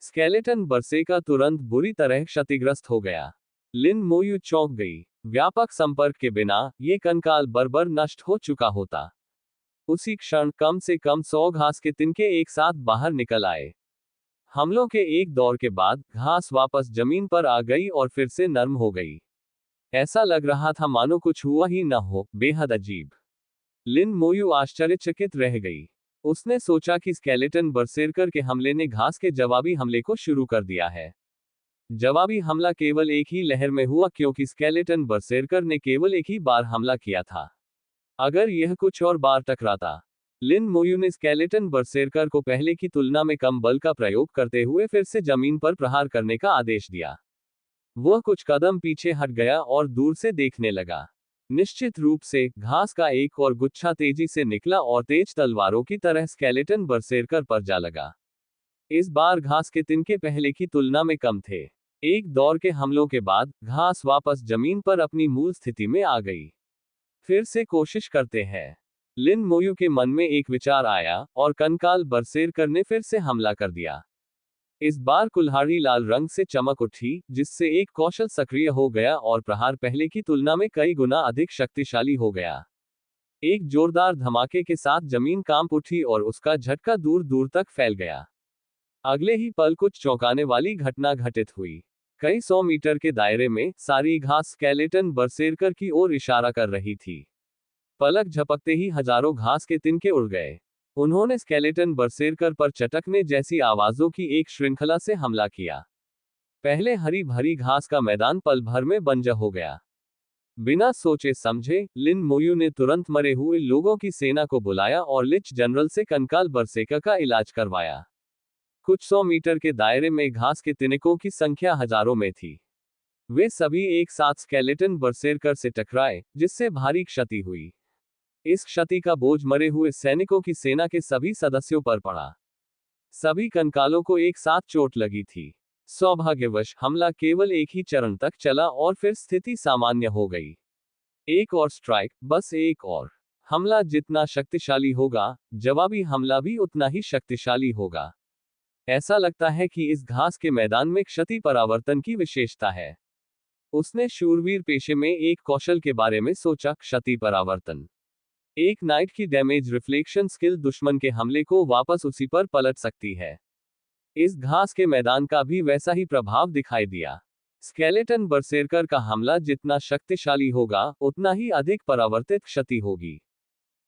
[SPEAKER 1] स्केलेटन बरसेका तुरंत बुरी तरह क्षतिग्रस्त हो गया। लिन मोयू चौंक गई। व्यापक संपर्क के बिना ये कंकाल बर्बर नष्ट हो चुका होता। उसी क्षण कम से कम 100 घास के तिनके एक साथ बाहर निकल आए। हमलों के एक दौर के बाद घास वापस जमीन पर आ गई और फिर से नर्म हो गई। ऐसा लग रहा था मानो कुछ हुआ ही न हो। बेहद अजीब। लिन मोयू आश्चर्यचकित रह गई। उसने सोचा कि स्केलेटन बरसेरकर के हमले ने घास के जवाबी हमले को शुरू कर दिया है। जवाबी हमला केवल एक ही लहर में हुआ, क्योंकि स्केलेटन बरसेरकर ने केवल एक ही बार हमला किया था। अगर यह कुछ और बार टकराता। लिन मोयू ने स्केलेटन बरसेरकर को पहले की तुलना में कम बल का प्रयोग करते हुए फिर से जमीन पर प्रहार करने का आदेश दिया। वह कुछ कदम पीछे हट गया और दूर से देखने लगा। निश्चित रूप से घास का एक और गुच्छा तेजी से निकला और तेज तलवारों की तरह स्केलेटन बरसेरकर पर जा लगा। इस बार घास के तिनके पहले की तुलना में कम थे। एक दौर के हमलों के बाद घास वापस जमीन पर अपनी मूल स्थिति में आ गई। फिर से कोशिश करते हैं। लिन मोयू के मन में एक विचार आया और कंकाल बरसेरकर ने फिर से हमला कर दिया। इस बार कुल्हाड़ी लाल रंग से चमक उठी, जिससे एक कौशल सक्रिय हो गया और प्रहार पहले की तुलना में कई गुना अधिक शक्तिशाली हो गया। एक जोरदार धमाके के साथ जमीन कांप उठी और उसका झटका दूर दूर तक फैल गया। अगले ही पल कुछ चौंकाने वाली घटना घटित हुई। कई 100 मीटर के दायरे में सारी घास स्केलेटन बरसेरकर की ओर इशारा कर रही थी। पलक झपकते ही हजारों घास के तिनके उड़ गए। उन्होंने स्केलेटन बरसेरकर पर चटकने जैसी आवाजों की एक श्रृंखला से हमला किया। पहले हरी भरी घास का मैदान पल भर में बंजर हो गया। बिना सोचे समझे लिन मोयू ने तुरंत मरे हुए लोगों की सेना को बुलाया और लिच जनरल से कंकाल बरसेका का इलाज करवाया। कुछ 100 मीटर के दायरे में घास के तिनकों की संख्या हजारों में थी। वे सभी एक साथ स्केलेटन बरसेरकर से टकराए, जिससे भारी क्षति हुई। इस क्षति का बोझ मरे हुए सैनिकों की सेना के सभी सदस्यों पर पड़ा। सभी कंकालों को एक साथ चोट लगी थी। सौभाग्यवश हमला केवल एक ही चरण तक चला और फिर स्थिति सामान्य हो गई। एक और स्ट्राइक, बस एक और। हमला जितना शक्तिशाली होगा, जवाबी हमला भी उतना ही शक्तिशाली होगा। ऐसा लगता है कि इस घास के मैदान में क्षति परावर्तन की विशेषता है। उसने शूरवीर पेशे में एक कौशल के बारे में सोचा, क्षति परावर्तन। एक नाइट की डैमेज रिफ्लेक्शन स्किल दुश्मन के हमले को वापस उसी पर पलट सकती है। इस घास के मैदान का भी वैसा ही प्रभाव दिखाई दिया। स्केलेटन बरसेरकर का हमला जितना शक्तिशाली होगा, उतना ही अधिक परावर्तित क्षति होगी।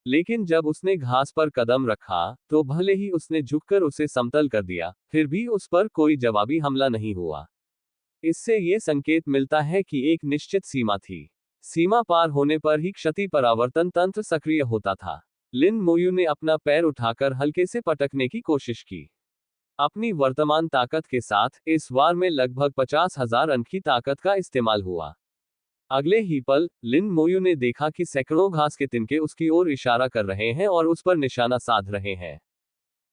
[SPEAKER 1] लेकिन जब उसने घास पर कदम रखा, तो भले ही उसने झुककर उसे समतल कर दिया, फिर भी उस पर कोई जवाबी हमला नहीं हुआ। इससे ये संकेत मिलता है कि एक निश्चित सीमा थी। सीमा पार होने पर ही क्षति परावर्तन तंत्र सक्रिय होता था। लिन मोयू ने अपना पैर उठाकर हल्के से पटकने की कोशिश की। अपनी वर्तमान ताकत के साथ इस वार में लगभग 50,000 रन की ताकत का इस्तेमाल हुआ। अगले ही पल लिन मोयू ने देखा कि सैकड़ों घास के तिनके उसकी ओर इशारा कर रहे हैं और उस पर निशाना साध रहे हैं।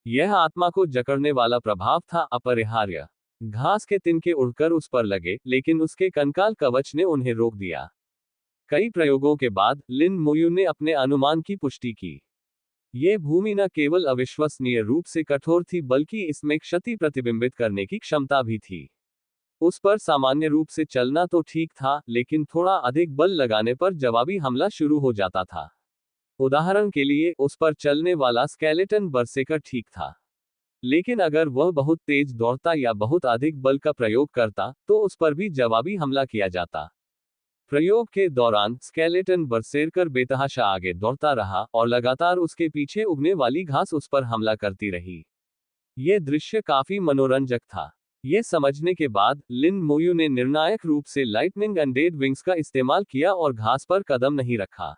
[SPEAKER 1] यह आत्मा को जकड़ने वाला प्रभाव था, अपरिहार्य। घास के तिनके उड़कर उस पर लगे, लेकिन उसके कंकाल कवच ने उन्हें रोक दिया। कई प्रयोगों के बाद लिन मोयू ने अपने अनुमान की पुष्टि की। ये भूमि न केवल अविश्वसनीय रूप से कठोर थी, बल्कि इसमें क्षति प्रतिबिंबित करने की क्षमता भी थी। उस पर सामान्य रूप से चलना तो ठीक था, लेकिन थोड़ा अधिक बल लगाने पर जवाबी हमला शुरू हो जाता था। उदाहरण के लिए, उस पर चलने वाला स्केलेटन बरसेकर ठीक था, लेकिन अगर वह बहुत तेज दौड़ता या बहुत अधिक बल का प्रयोग करता, तो उस पर भी जवाबी हमला किया जाता। प्रयोग के दौरान स्केलेटन बरसेरकर बेतहाशा आगे दौड़ता रहा और लगातार उसके पीछे उगने वाली घास उस पर हमला करती रही। यह दृश्य काफी मनोरंजक था। यह समझने के बाद लिन मोयू ने निर्णायक रूप से लाइटनिंग अनडेड विंग्स का इस्तेमाल किया और घास पर कदम नहीं रखा।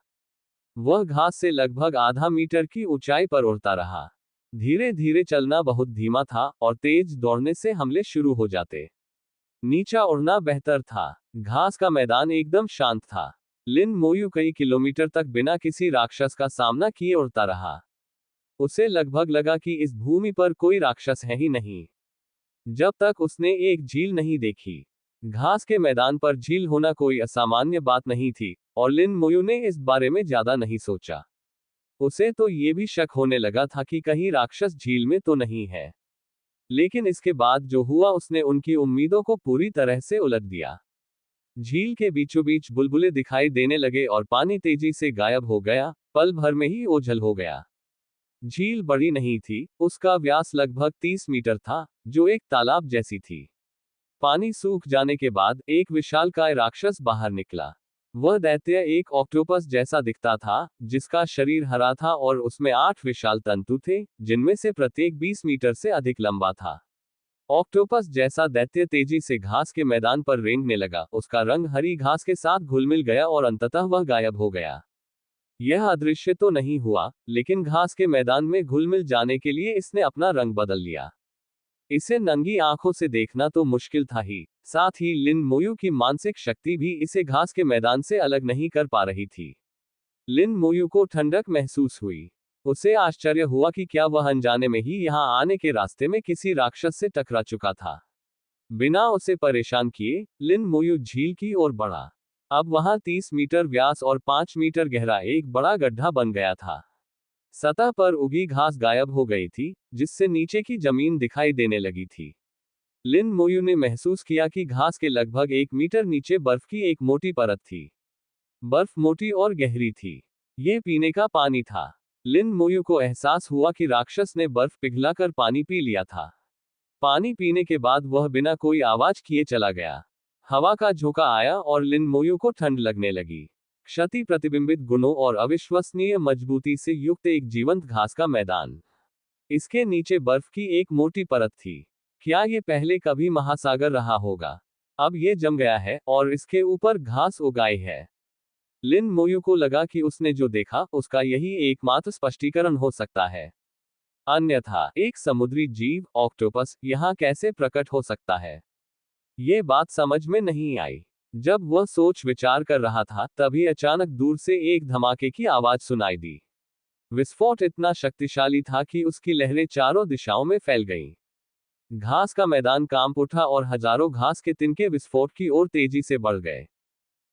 [SPEAKER 1] वह घास से लगभग आधा मीटर की ऊंचाई पर उड़ता रहा। धीरे धीरे चलना बहुत धीमा था और तेज दौड़ने से हमले शुरू हो जाते। नीचा उड़ना बेहतर था। घास का मैदान एकदम शांत था। लिन मोयू कई किलोमीटर तक बिना किसी राक्षस का सामना किए उड़ता रहा। उसे लगभग लगा कि इस भूमि पर कोई राक्षस है ही नहीं, जब तक उसने एक झील नहीं देखी। घास के मैदान पर झील होना कोई असामान्य बात नहीं थी, और लिन मोयू ने इस बारे में ज्यादा नहीं सोचा। उसे तो ये भी शक होने लगा था कि कहीं राक्षस झील में तो नहीं है। लेकिन इसके बाद जो हुआ, उसने उनकी उम्मीदों को पूरी तरह से उलट दिया। झील के बीचों बीच बुलबुले दिखाई देने लगे और पानी तेजी से गायब हो गया, पल भर में ही ओझल हो गया। झील बड़ी नहीं थी, उसका व्यास लगभग 30 मीटर था, जो एक तालाब जैसी थी। पानी सूख जाने के बाद एक विशालकाय राक्षस बाहर निकला। वह दैत्य एक ऑक्टोपस जैसा दिखता था, जिसका शरीर हरा था और उसमें 8 विशाल तंतु थे, जिनमें से प्रत्येक 20 मीटर से अधिक लंबा था। ऑक्टोपस जैसा दैत्य तेजी से घास के मैदान पर रेंगने लगा। उसका रंग हरी घास के साथ घुलमिल गया और अंततः वह गायब हो गया। यह अदृश्य तो नहीं हुआ, लेकिन घास के मैदान में घुलमिल जाने के लिए इसने अपना रंग बदल लिया। इसे नंगी आंखों से देखना तो मुश्किल था ही, साथ ही लिन मोयू की मानसिक शक्ति भी इसे घास के मैदान से अलग नहीं कर पा रही थी। लिन मोयू को ठंडक महसूस हुई। उसे आश्चर्य हुआ कि क्या वह अनजाने में ही यहां आने के रास्ते में किसी राक्षस से टकरा चुका था। बिना उसे परेशान किए लिन मोयू झील की ओर बढ़ा। अब वहां 30 मीटर व्यास और 5 मीटर गहरा एक बड़ा गड्ढा बन गया था। सतह पर उगी घास गायब हो गई थी, जिससे नीचे की जमीन दिखाई देने लगी थी। लिन मोयू ने महसूस किया कि घास के लगभग 1 मीटर नीचे बर्फ की एक मोटी परत थी। बर्फ मोटी और गहरी थी। ये पीने का पानी था। लिन मोयू को एहसास हुआ कि राक्षस ने बर्फ पिघलाकर पानी पी लिया था। पानी पीने के बाद वह बिना कोई आवाज किए चला गया। हवा का झोंका आया और लिन मोयू को ठंड लगने लगी। क्षति प्रतिबिंबित गुणों और अविश्वसनीय मजबूती से युक्त एक जीवंत घास का मैदान। इसके नीचे बर्फ की एक मोटी परत थी। क्या ये पहले कभी महासागर रहा होगा? अब ये जम गया है और इसके ऊपर घास उगाई है। लिन मोयू को लगा कि उसने जो देखा उसका यही एकमात्र स्पष्टीकरण हो सकता है। अन्यथा एक समुद्री जीव ऑक्टोपस यहाँ कैसे प्रकट हो सकता है? ये बात समझ में नहीं आई। जब वह सोच विचार कर रहा था, तभी अचानक दूर से एक धमाके की आवाज सुनाई दी। विस्फोट इतना शक्तिशाली था कि उसकी लहरें चारों दिशाओं में फैल गईं। घास का मैदान कांप उठा और हजारों घास के तिनके विस्फोट की ओर तेजी से बढ़ गए।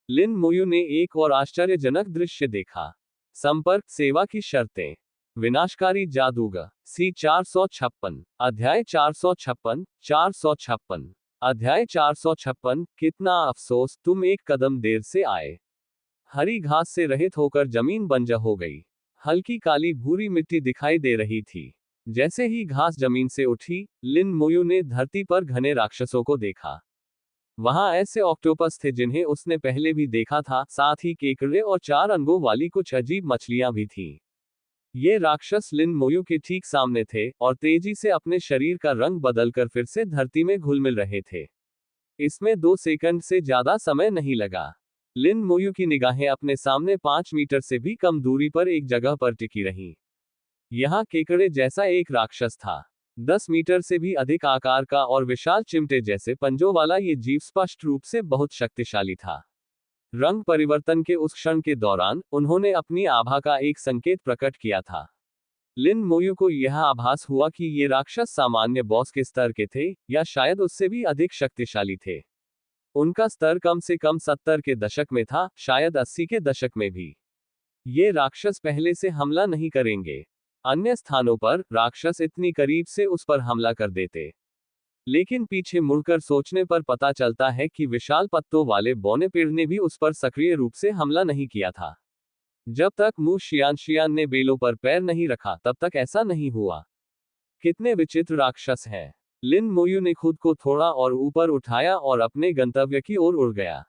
[SPEAKER 1] लिन मोयू ने एक और आश्चर्यजनक दृश्य देखा। संपर्क सेवा की शर्तें। विनाशकारी जादूगर। सी 456। अध्याय 456। 456। अध्याय 456। कितना अफसोस तुम एक कदम देर से आए। हरी घास से रहित होकर जमीन बंजर हो गई। हल्की काली भूरी मिट्टी दिखाई दे रही थी। जैसे ही घास जमीन से उठी, लिन मोयू ने धरती पर घने राक्षसों को देखा। वहां ऐसे ऑक्टोपस थे जिन्हें उसने पहले भी देखा था, साथ ही केकड़े और 4 अंगों वाली कुछ अजीब मछलियां भी थीं। ये राक्षस लिन मोयू के ठीक सामने थे और तेजी से अपने शरीर का रंग बदलकर फिर से धरती में घुल मिल रहे थे। इसमें 2 सेकंड से ज्यादा समय नहीं लगा। लिन मोयू की निगाहें अपने सामने 5 मीटर से भी कम दूरी पर एक जगह पर टिकी रहीं। यहाँ केकड़े जैसा एक राक्षस था। 10 मीटर से भी अधिक आकार का और विशाल चिमटे जैसे पंजों वाला ये जीव स्पष्ट रूप से बहुत शक्तिशाली था। रंग परिवर्तन के उस क्षण के दौरान उन्होंने अपनी आभा का एक संकेत प्रकट किया था। लिन मोयू को यह आभास हुआ कि ये राक्षस सामान्य बॉस के स्तर के थे, या शायद उससे भी अधिक शक्तिशाली थे। उनका स्तर कम से कम 70 के दशक में था, शायद 80 के दशक में भी। ये राक्षस पहले से हमला नहीं करेंगे। अन्य स्थानों पर राक्षस इतनी करीब से उस पर हमला कर देते। लेकिन पीछे मुड़कर सोचने पर पता चलता है कि विशाल पत्तों वाले बौने पेड़ ने भी उस पर सक्रिय रूप से हमला नहीं किया था। जब तक मू शियान ने बेलों पर पैर नहीं रखा, तब तक ऐसा नहीं हुआ। कितने विचित्र राक्षस हैं। लिन मोयू ने खुद को थोड़ा और ऊपर उठाया और अपने गंतव्य की ओर उड़ गया।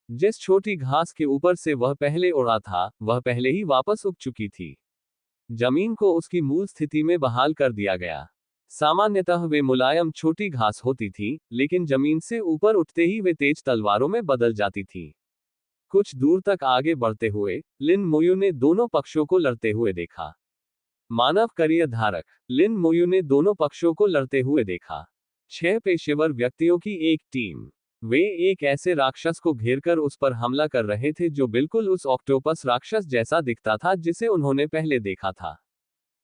[SPEAKER 1] जिस छोटी घास के ऊपर से वह पहले उड़ा था, वह पहले ही वापस उग चुकी थी। जमीन को उसकी मूल स्थिति में बहाल कर दिया गया। सामान्यतः वे मुलायम छोटी घास होती थी, लेकिन जमीन से ऊपर उठते ही वे तेज तलवारों में बदल जाती थी। कुछ दूर तक आगे बढ़ते हुए लिन मोयू ने दोनों पक्षों को लड़ते हुए देखा। मानव करियर धारक। लिन मोयू ने दोनों पक्षों को लड़ते हुए देखा। 6 पेशेवर व्यक्तियों की एक टीम। वे एक ऐसे राक्षस को घेरकर उस पर हमला कर रहे थे जो बिल्कुल उस ऑक्टोपस राक्षस जैसा दिखता था जिसे उन्होंने पहले देखा था।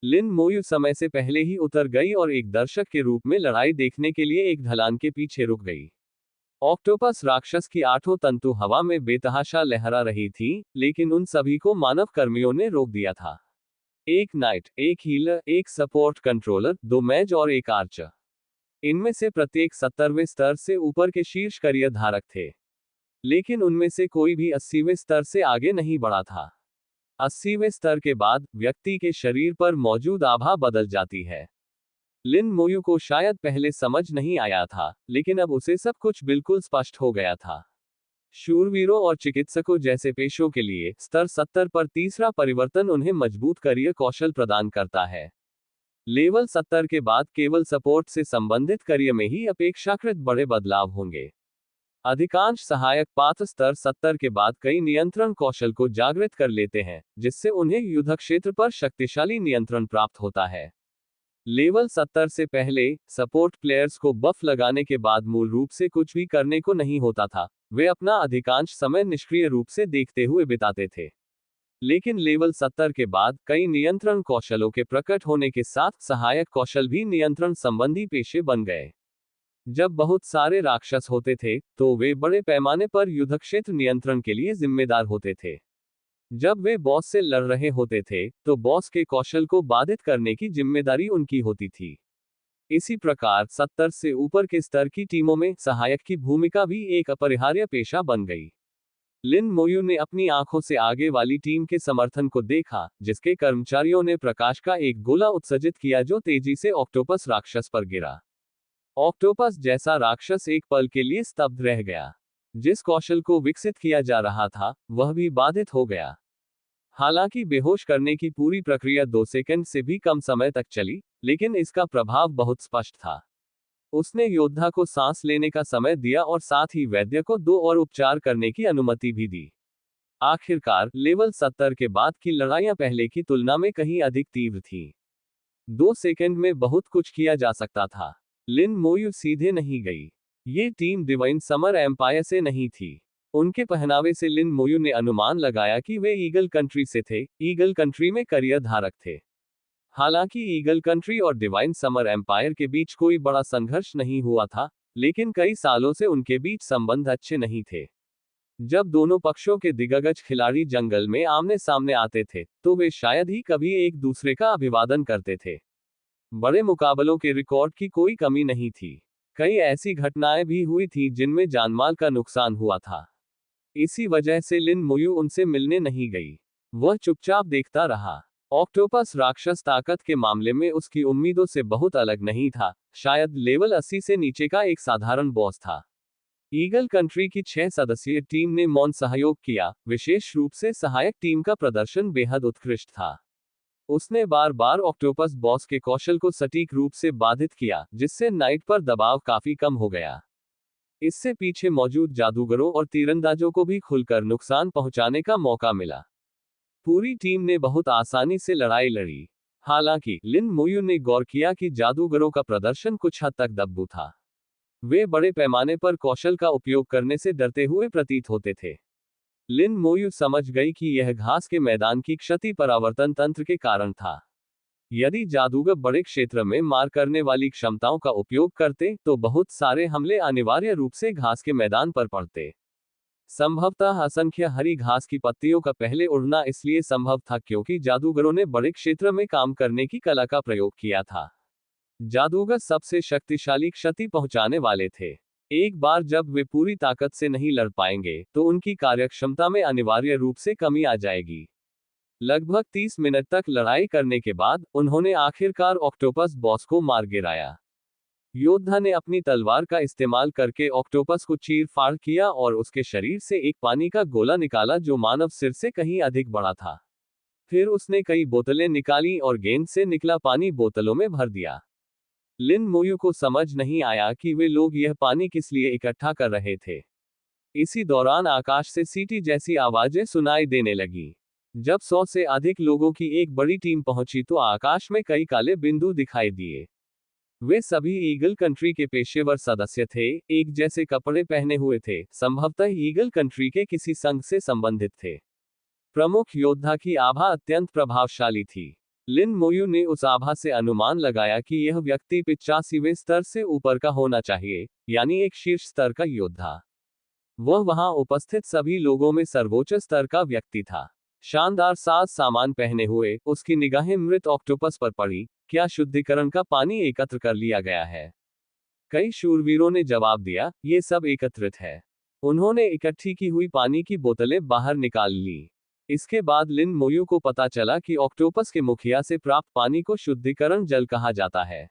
[SPEAKER 1] लिन मोयू समय से पहले ही उतर गई और एक दर्शक के रूप में लड़ाई देखने के लिए एक ढलान के पीछे रुक गई। ऑक्टोपस राक्षस की 8 तंतु हवा में बेतहाशा लहरा रही थी, लेकिन उन सभी को मानव कर्मियों ने रोक दिया था। एक नाइट, एक हीलर, एक सपोर्ट कंट्रोलर, 2 मैज और एक आर्चर। इनमें से प्रत्येक 70वें स्तर से ऊपर के शीर्ष करियर धारक थे। लेकिन उनमें से कोई भी 80वें स्तर से आगे नहीं बढ़ा था। 80वें स्तर के बाद व्यक्ति के शरीर पर मौजूद आभा बदल जाती है। लिन मोयू को शायद पहले समझ नहीं आया था, लेकिन अब उसे सब कुछ बिल्कुल स्पष्ट हो गया था। शूरवीरों और चिकित्सकों जैसे पेशों के लिए स्तर 70 पर तीसरा परिवर्तन उन्हें मजबूत करियर कौशल प्रदान करता है। लेवल 70 के बाद केवल सपोर्ट से संबंधित करियर में ही अपेक्षाकृत बड़े बदलाव होंगे। अधिकांश सहायक पात्र स्तर 70 के बाद कई नियंत्रण कौशल को जागृत कर लेते हैं, जिससे उन्हें युद्ध क्षेत्र पर शक्तिशाली नियंत्रण प्राप्त होता है। लेवल 70 से पहले सपोर्ट प्लेयर्स को बफ लगाने के बाद मूल रूप से कुछ भी करने को नहीं होता था। वे अपना अधिकांश समय निष्क्रिय रूप से देखते हुए बिताते थे। लेकिन लेवल 70 के बाद कई नियंत्रण कौशलों के प्रकट होने के साथ सहायक कौशल भी नियंत्रण संबंधी पेशे बन गए। जब बहुत सारे राक्षस होते थे, तो वे बड़े पैमाने पर युद्धक्षेत्र नियंत्रण के लिए जिम्मेदार होते थे। जब वे बॉस से लड़ रहे होते थे तो बॉस के कौशल को बाधित करने की जिम्मेदारी उनकी होती थी। इसी प्रकार 70 से ऊपर के स्तर की टीमों में सहायक की भूमिका भी एक अपरिहार्य पेशा बन गई। लिन मोयू ने अपनी आंखों से आगे वाली टीम के समर्थन को देखा, जिसके कर्मचारियों ने प्रकाश का एक गोला उत्सर्जित किया जो तेजी से ऑक्टोपस राक्षस पर गिरा। ऑक्टोपस जैसा राक्षस एक पल के लिए स्तब्ध रह गया। जिस कौशल को विकसित किया जा रहा था वह भी बाधित हो गया। हालांकि बेहोश करने की पूरी प्रक्रिया 2 सेकंड से भी कम समय तक चली, लेकिन इसका प्रभाव बहुत स्पष्ट था। उसने योद्धा को सांस लेने का समय दिया और साथ ही वैद्य को 2 और उपचार करने की अनुमति भी दी। आखिरकार लेवल 70 के बाद की लड़ाइयां पहले की तुलना में कहीं अधिक तीव्र थीं। 2 सेकंड में बहुत कुछ किया जा सकता था। लिन मोयू सीधे नहीं गई। ये टीम डिवाइन समर एम्पायर से नहीं थी। उनके पहनावे से लिन मोयू ने अनुमान लगाया कि वे ईगल कंट्री से थे, ईगल कंट्री में करियर धारक थे। हालांकि ईगल कंट्री और डिवाइन समर एम्पायर के बीच कोई बड़ा संघर्ष नहीं हुआ था, लेकिन कई सालों से उनके बीच संबंध अच्छे नहीं थे। जब दोनों पक्षों के दिग्गज खिलाड़ी जंगल में आमने सामने आते थे तो वे शायद ही कभी एक दूसरे का अभिवादन करते थे। बड़े मुकाबलों के रिकॉर्ड की कोई कमी नहीं थी। कई ऐसी घटनाएं भी हुई थी जिनमें जानमाल का नुकसान हुआ था। इसी वजह से लिन मोयू उनसे मिलने नहीं गई। वह चुपचाप देखता रहा। ऑक्टोपस राक्षस ताकत के मामले में उसकी उम्मीदों से बहुत अलग नहीं था, शायद लेवल 80 से नीचे का एक साधारण बॉस था। ईगल कंट्री की 6 सदस्यीय टीम ने मौन सहयोग किया, विशेष रूप से सहायक टीम का प्रदर्शन बेहद उत्कृष्ट था। उसने बार बार ऑक्टोपस बॉस के कौशल को सटीक रूप से बाधित किया, जिससे नाइट पर दबाव काफी कम हो गया। इससे पीछे मौजूद जादूगरों और तीरंदाजों को भी खुलकर नुकसान पहुंचाने का मौका मिला। पूरी टीम ने बहुत आसानी से लड़ाई लड़ी। हालांकि लिन मोयू ने गौर किया कि जादूगरों का प्रदर्शन कुछ हद तक दब्बू था। वे बड़े पैमाने पर कौशल का उपयोग करने से डरते हुए प्रतीत होते थे। लिन मोयू समझ गई कि यह घास के मैदान की क्षति परावर्तन तंत्र के कारण था। यदि जादूगर बड़े क्षेत्र में मार करने वाली क्षमताओं का उपयोग करते तो बहुत सारे हमले अनिवार्य रूप से घास के मैदान पर पड़ते। संभवतः असंख्य हरी घास की पत्तियों का पहले उड़ना इसलिए संभव था क्योंकि जादूगरों ने बड़े क्षेत्र में काम करने की कला का प्रयोग किया था। जादूगर सबसे शक्तिशाली क्षति पहुंचाने वाले थे। एक बार जब वे पूरी ताकत से नहीं लड़ पाएंगे तो उनकी कार्यक्षमता में अनिवार्य रूप से कमी आ जाएगी। लगभग 30 मिनट तक लड़ाई करने के बाद उन्होंने आखिरकार ऑक्टोपस बॉस को मार गिराया। योद्धा ने अपनी तलवार का इस्तेमाल करके ऑक्टोपस को चीर फाड़ किया और उसके शरीर से एक पानी का गोला निकाला जो मानव सिर से कहीं अधिक बड़ा था। फिर उसने कई बोतलें निकाली और गेंद से निकला पानी बोतलों में भर दिया। लिन मोयू को समझ नहीं आया कि वे लोग यह पानी किस लिए इकट्ठा कर रहे थे। इसी दौरान आकाश से सीटी जैसी आवाजें सुनाई देने लगी। जब 100 से अधिक लोगों की एक बड़ी टीम पहुंची तो आकाश में कई काले बिंदु दिखाई दिए। वे सभी ईगल कंट्री के पेशेवर सदस्य थे, एक जैसे कपड़े पहने हुए थे, संभवतः ईगल कंट्री के किसी संघ से संबंधित थे। प्रमुख योद्धा की आभा अत्यंत प्रभावशाली थी। लिन मोयू ने उस आभा से अनुमान लगाया कि यह व्यक्ति 85वें स्तर से ऊपर का होना चाहिए, यानी एक शीर्ष स्तर का योद्धा। वह वहां उपस्थित सभी लोगों में सर्वोच्च स्तर का व्यक्ति था। शानदार साज सामान पहने हुए उसकी निगाहें मृत ऑक्टोपस पर पड़ी। क्या शुद्धिकरण का पानी एकत्र कर लिया गया है? कई शूरवीरों ने जवाब दिया, ये सब एकत्रित है। उन्होंने इकट्ठी की हुई पानी की बोतलें बाहर निकाल ली। इसके बाद लिन मोयू को पता चला कि ऑक्टोपस के मुखिया से प्राप्त पानी को शुद्धिकरण जल कहा जाता है।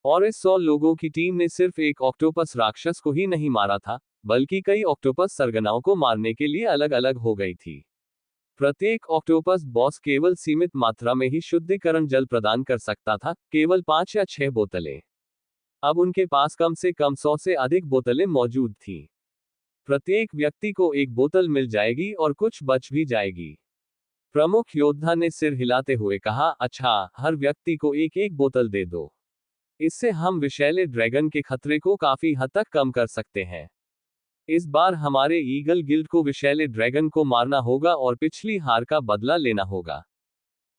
[SPEAKER 1] और इस 100 लोगों की टीम ने सिर्फ एक ऑक्टोपस राक्षस को ही नहीं मारा था, बल्कि कई ऑक्टोपस सरगनाओं को मारने के लिए अलग अलग हो गई थी। प्रत्येक ऑक्टोपस बॉस केवल सीमित मात्रा में ही शुद्धिकरण जल प्रदान कर सकता था, केवल 5 या 6 बोतलें। अब उनके पास कम से कम 100 से अधिक बोतलें मौजूद थीं। प्रत्येक व्यक्ति को एक बोतल मिल जाएगी और कुछ बच भी जाएगी। प्रमुख योद्धा ने सिर हिलाते हुए कहा, अच्छा, हर व्यक्ति को एक एक बोतल दे दो। इससे हम विषैले ड्रैगन के खतरे को काफी हद तक कम कर सकते हैं। इस बार हमारे ईगल गिल्ड को विषैले ड्रैगन को मारना होगा और पिछली हार का बदला लेना होगा।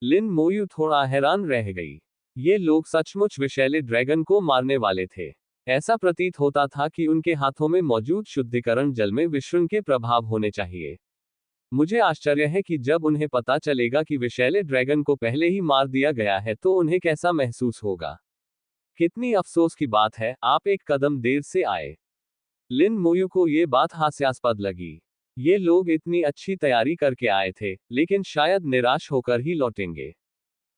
[SPEAKER 1] लिन मोयू थोड़ा हैरान रह गई। ये लोग सचमुच विषैले ड्रैगन को मारने वाले थे। ऐसा प्रतीत होता था कि उनके हाथों में मौजूद शुद्धिकरण जल में विषुण के प्रभाव होने चाहिए। मुझे आश्चर्य है कि जब उन्हें पता चलेगा कि विषैले ड्रैगन को पहले ही मार दिया गया है तो उन्हें कैसा महसूस होगा। कितनी अफसोस की बात है, आप एक कदम देर से आए। लिन मोयू को ये बात हास्यास्पद लगी। ये लोग इतनी अच्छी तैयारी करके आए थे, लेकिन शायद निराश होकर ही लौटेंगे।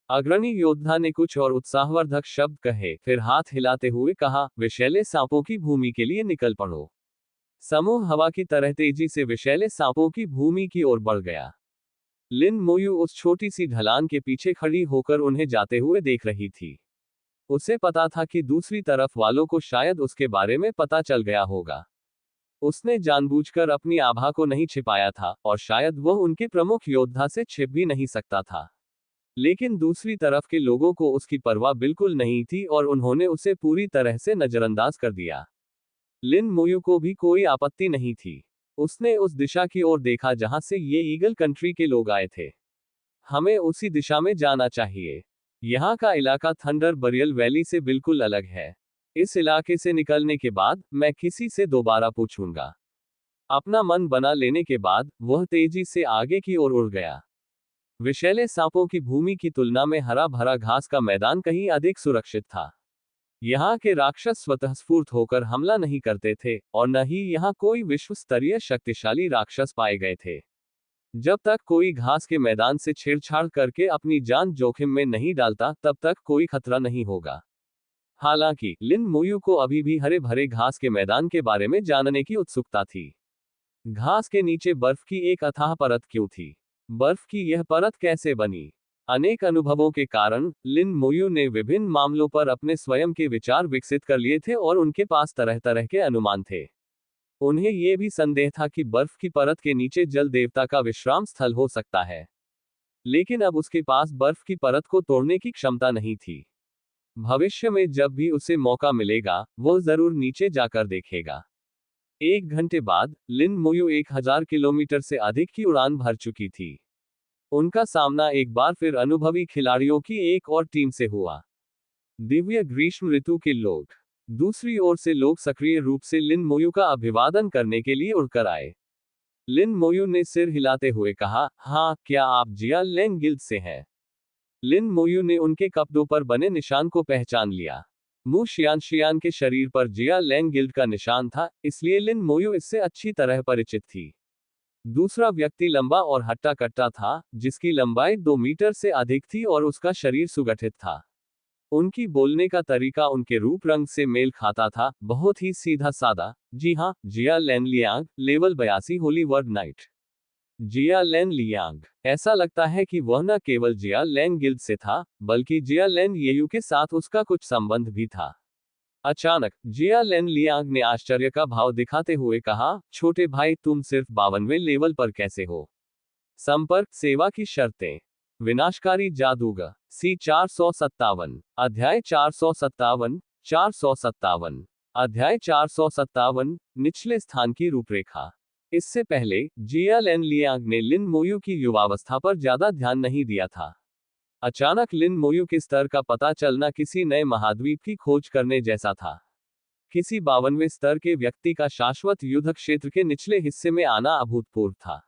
[SPEAKER 1] अग्रणी योद्धा ने कुछ और उत्साहवर्धक शब्द कहे, फिर हाथ हिलाते हुए कहा, विषैले सांपों की भूमि के लिए निकल पड़ो। समूह हवा की तरह तेजी से विषैले सांपों की भूमि की ओर बढ़ गया। लिन मोयू उस छोटी सी ढलान के पीछे खड़ी होकर उन्हें जाते हुए देख रही थी। उसे पता था कि दूसरी तरफ वालों को शायद उसके बारे में पता चल गया होगा। उसने जानबूझकर अपनी आभा को नहीं छिपाया था, और शायद वह उनके प्रमुख योद्धा से छिप भी नहीं सकता था। लेकिन दूसरी तरफ के लोगों को उसकी परवाह बिल्कुल नहीं थी और उन्होंने उसे पूरी तरह से नजरअंदाज कर दिया। लिन मोयू को भी कोई आपत्ति नहीं थी। उसने उस दिशा की ओर देखा जहां से ये ईगल कंट्री के लोग आए थे। हमें उसी दिशा में जाना चाहिए। यहाँ का इलाका थंडर बरियल वैली से बिल्कुल अलग है। इस इलाके से निकलने के बाद मैं किसी से दोबारा पूछूंगा। अपना मन बना लेने के बाद वह तेजी से आगे की ओर उड़ गया। विषैले सांपों की भूमि की तुलना में हरा भरा घास का मैदान कहीं अधिक सुरक्षित था। यहाँ के राक्षस स्वतःस्फूर्त होकर हमला नहीं करते थे, और न ही यहाँ कोई विश्व स्तरीय शक्तिशाली राक्षस पाए गए थे। जब तक कोई घास के मैदान से छेड़छाड़ करके अपनी जान जोखिम में नहीं डालता, तब तक कोई खतरा नहीं होगा। हालांकि लिन मोयू को अभी भी हरे भरे घास के मैदान के बारे में जानने की उत्सुकता थी। घास के नीचे बर्फ की एक अथाह परत क्यों थी? बर्फ की यह परत कैसे बनी? अनेक अनुभवों के कारण लिन मोयू ने विभिन्न मामलों पर अपने स्वयं के विचार विकसित कर लिए थे और उनके पास तरह तरह के अनुमान थे। उन्हें यह भी संदेह था कि बर्फ की परत के नीचे जल देवता का विश्राम स्थल हो सकता है। लेकिन अब उसके पास बर्फ की परत को तोड़ने की क्षमता नहीं थी। भविष्य में जब भी उसे मौका मिलेगा, वह जरूर नीचे जाकर देखेगा। 1 घंटे बाद लिन मोयू 1000 किलोमीटर से अधिक की उड़ान भर चुकी थी। उनका सामना एक बार फिर अनुभवी खिलाड़ियों की एक और टीम से हुआ। दिव्य ग्रीष्म ऋतु के लोग। दूसरी ओर से लोग सक्रिय रूप से लिन मोयू का अभिवादन करने के लिए उड़कर आए। लिन मोयू ने सिर हिलाते हुए कहा, हाँ, क्या आप जिया लैंग गिल्ड से हैं? लिन मोयू ने उनके कपड़ों पर बने निशान को पहचान लिया। मु शियान के शरीर पर जिया लैंग गिल्ड का निशान था, इसलिए लिन मोयू इससे अच्छी तरह परिचित थी। दूसरा व्यक्ति लंबा और हट्टा कट्टा था, जिसकी लंबाई 2 मीटर से अधिक थी और उसका शरीर सुगठित था। उनकी बोलने का तरीका उनके रूप रंग से मेल खाता था, बहुत ही सीधा सादा। जी हाँ, Jia Lan Liang, level 82 holy word knight. Jia Lan Liang. ऐसा लगता है कि वह न केवल जिया लैंग गिल्ड से था, बल्कि जिया लैन येयू के साथ उसका कुछ संबंध भी था। अचानक जिया लैन लियांग ने आश्चर्य का भाव दिखाते हुए कहा, छोटे भाई, तुम सिर्फ 52वें लेवल पर कैसे हो? संपर्क सेवा की शर्तें। विनाशकारी जादूगर। C457। अध्याय 457। 457। अध्याय 457। निचले स्थान की रूपरेखा। इससे पहले जिया लैन लियांग ने लिन मोयू की युवावस्था पर ज्यादा ध्यान नहीं दिया था। अचानक लिन मोयू के स्तर का पता चलना किसी नए महाद्वीप की खोज करने जैसा था। किसी 52वें स्तर के व्यक्ति का शाश्वत युद्ध क्षेत्र के निचले हिस्से में आना अभूतपूर्व था।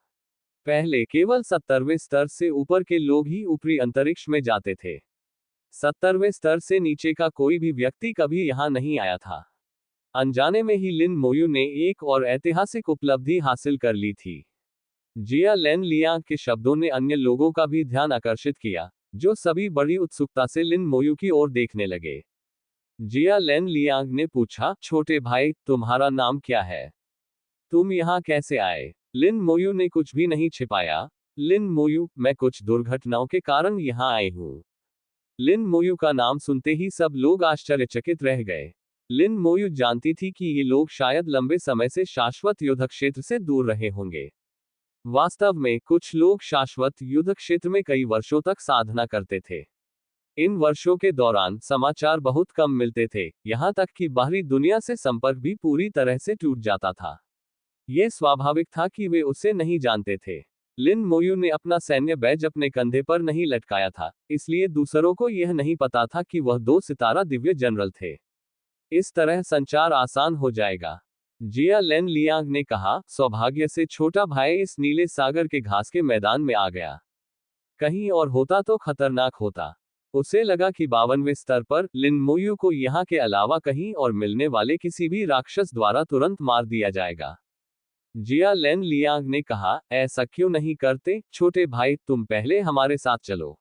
[SPEAKER 1] पहले केवल 70वें स्तर से ऊपर के लोग ही ऊपरी अंतरिक्ष में जाते थे। 70वें स्तर से नीचे का कोई भी व्यक्ति कभी यहां नहीं आया था। अनजाने में ही लिन मोयू ने एक और ऐतिहासिक उपलब्धि हासिल कर ली थी। जिया लैन लियांग के शब्दों ने अन्य लोगों का भी ध्यान आकर्षित किया, जो सभी बड़ी उत्सुकता से लिन मोयू की ओर देखने लगे। जिया लैन लियांग ने पूछा, छोटे भाई, तुम्हारा नाम क्या है? तुम यहाँ कैसे आए? लिन मोयू ने कुछ भी नहीं छिपाया। लिन मोयू, मैं कुछ दुर्घटनाओं के कारण यहाँ आई हूँ। लिन मोयू का नाम सुनते ही सब लोग आश्चर्यचकित रह गए। लिन मोयू जानती थी कि ये लोग शायद लंबे समय से शाश्वत युद्ध क्षेत्र से दूर रहे होंगे। वास्तव में कुछ लोग शाश्वत युद्ध क्षेत्र में कई वर्षों तक साधना करते थे। इन वर्षों के दौरान समाचार बहुत कम मिलते थे, यहाँ तक कि बाहरी दुनिया से संपर्क भी पूरी तरह से टूट जाता था। यह स्वाभाविक था कि वे उसे नहीं जानते थे। लिन मोयू ने अपना सैन्य बैज अपने कंधे पर नहीं लटकाया था, इसलिए दूसरों को यह नहीं पता था कि वह 2 सितारा दिव्य जनरल थे। इस तरह संचार आसान हो जाएगा। जिया लेन लियांग ने कहा, सौभाग्य से छोटा भाई इस नीले सागर के घास के मैदान में आ गया। कहीं और होता तो खतरनाक होता। उसे लगा कि 52वें स्तर पर लिन मोयू को यहाँ के अलावा कहीं और मिलने वाले किसी भी राक्षस द्वारा तुरंत मार दिया जाएगा। जिया लेन लियांग ने कहा, ऐसा क्यों नहीं करते छोटे भाई, तुम पहले हमारे साथ चलो।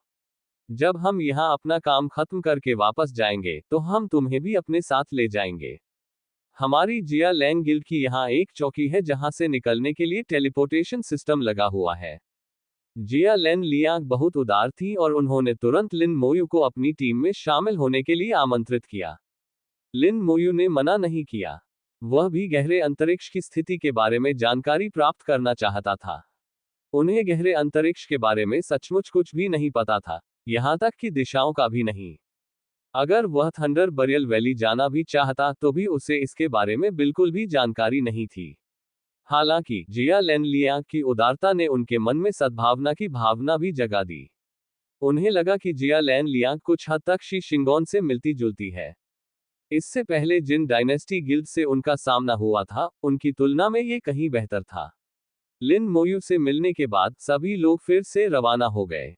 [SPEAKER 1] जब हम यहाँ अपना काम खत्म करके वापस जाएंगे तो हम तुम्हें भी अपने साथ ले जाएंगे। हमारी जिया लैंग गिल्ड की यहाँ एक चौकी है जहाँ से निकलने के लिए टेलीपोर्टेशन सिस्टम लगा हुआ है। जिया लेन लियांग बहुत उदार थी और उन्होंने तुरंत लिन मोयू को अपनी टीम में शामिल होने के लिए आमंत्रित किया। लिन मोयू ने मना नहीं किया। वह भी गहरे अंतरिक्ष की स्थिति के बारे में जानकारी प्राप्त करना चाहता था। उन्हें गहरे अंतरिक्ष के बारे में सचमुच कुछ भी नहीं पता था, यहाँ तक कि दिशाओं का भी नहीं। अगर वह थंडर बरियल वैली जाना भी चाहता तो भी उसे इसके बारे में बिल्कुल भी जानकारी नहीं थी। हालांकि जिया लेन लियांग की उदारता ने उनके मन में सद्भावना की भावना भी जगा दी। उन्हें लगा कि जिया लेन लियांग कुछ हद तक शी शिंगोन से मिलती जुलती है। इससे पहले जिन डायनेस्टी गिल्ड से उनका सामना हुआ था, उनकी तुलना में ये कहीं बेहतर था। लिन मोयू से मिलने के बाद सभी लोग फिर से रवाना हो गए।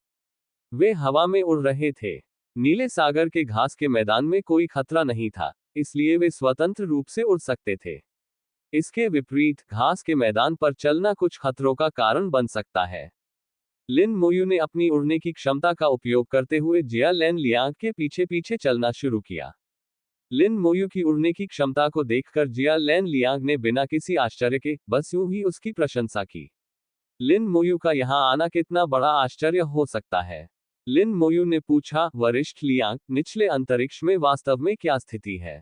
[SPEAKER 1] वे हवा में उड़ रहे थे। नीले सागर के घास के मैदान में कोई खतरा नहीं था, इसलिए वे स्वतंत्र रूप से उड़ सकते थे। इसके विपरीत घास के मैदान पर चलना कुछ खतरों का कारण बन सकता है। लिन मोयू ने अपनी उड़ने की क्षमता का उपयोग करते हुए जिया लेन लियांग के पीछे पीछे चलना शुरू किया। लिन मोयू की उड़ने की क्षमता को देखकर जिया लेन लियांग ने बिना किसी आश्चर्य के बस यूं ही उसकी प्रशंसा की। लिन मोयू का यहाँ आना कितना बड़ा आश्चर्य हो सकता है? लिन मोयू ने पूछा, वरिष्ठ लियांग, निचले अंतरिक्ष में वास्तव में क्या स्थिति है?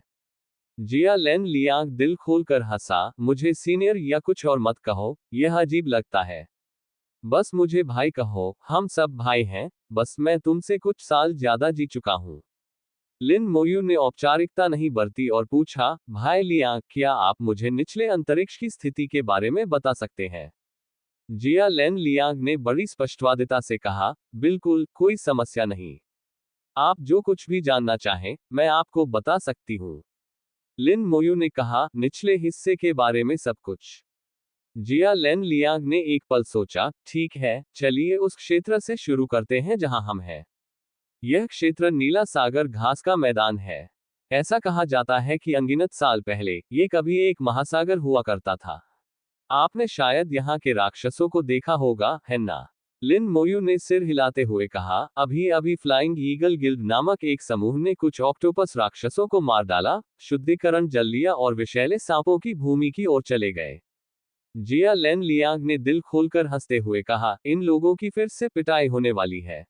[SPEAKER 1] जिया लेन लियांग दिल खोलकर हंसा, मुझे सीनियर या कुछ और मत कहो, यह अजीब लगता है। बस मुझे भाई कहो, हम सब भाई हैं, बस मैं तुमसे कुछ साल ज्यादा जी चुका हूँ। लिन मोयू ने औपचारिकता नहीं बरती और पूछा, भाई लियांग, क्या आप मुझे निचले अंतरिक्ष की स्थिति के बारे में बता सकते हैं? जिया लेन लियांग ने बड़ी स्पष्टवादिता से कहा, बिल्कुल, कोई समस्या नहीं। आप जो कुछ भी जानना चाहें, मैं आपको बता सकती हूँ। लिन मोयू ने कहा, निचले हिस्से के बारे में सब कुछ। जिया लेन लियांग ने एक पल सोचा, ठीक है, चलिए उस क्षेत्र से शुरू करते हैं जहां हम हैं। यह क्षेत्र नीला सागर घास का मैदान है। ऐसा कहा जाता है कि अनगिनत साल पहले ये कभी एक महासागर हुआ करता था। आपने शायद यहाँ के राक्षसों को देखा होगा, है ना? लिन मोयू ने सिर हिलाते हुए कहा, अभी अभी फ्लाइंग ईगल गिल्ड नामक एक समूह ने कुछ ऑक्टोपस राक्षसों को मार डाला, शुद्धिकरण जल लिया और विषैले सांपों की भूमि की ओर चले गए। जिया लेन लियांग ने दिल खोलकर हंसते हुए कहा, इन लोगों की फिर से पिटाई होने वाली है।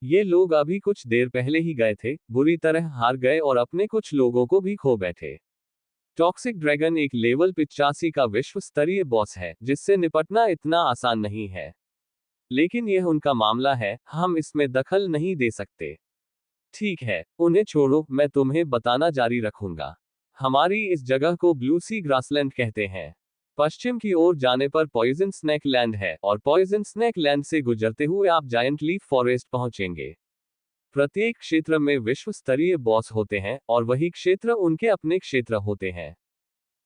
[SPEAKER 1] ये लोग अभी कुछ देर पहले ही गए थे, बुरी तरह हार गए और अपने कुछ लोगों को भी खो बैठे। टॉक्सिक ड्रैगन एक लेवल 85 का विश्व स्तरीय बॉस है, जिससे निपटना इतना आसान नहीं है। लेकिन यह उनका मामला है, हम इसमें दखल नहीं दे सकते। ठीक है, उन्हें छोड़ो, मैं तुम्हें बताना जारी रखूंगा। हमारी इस जगह को ब्लू सी ग्रासलैंड कहते हैं। पश्चिम की ओर जाने पर पॉइजन स्नैक लैंड है और पॉइजन स्नैक लैंड से गुजरते हुए आप जायंट लीफ फॉरेस्ट पहुंचेंगे। प्रत्येक क्षेत्र में विश्व स्तरीय बॉस होते हैं और वही क्षेत्र उनके अपने क्षेत्र होते हैं।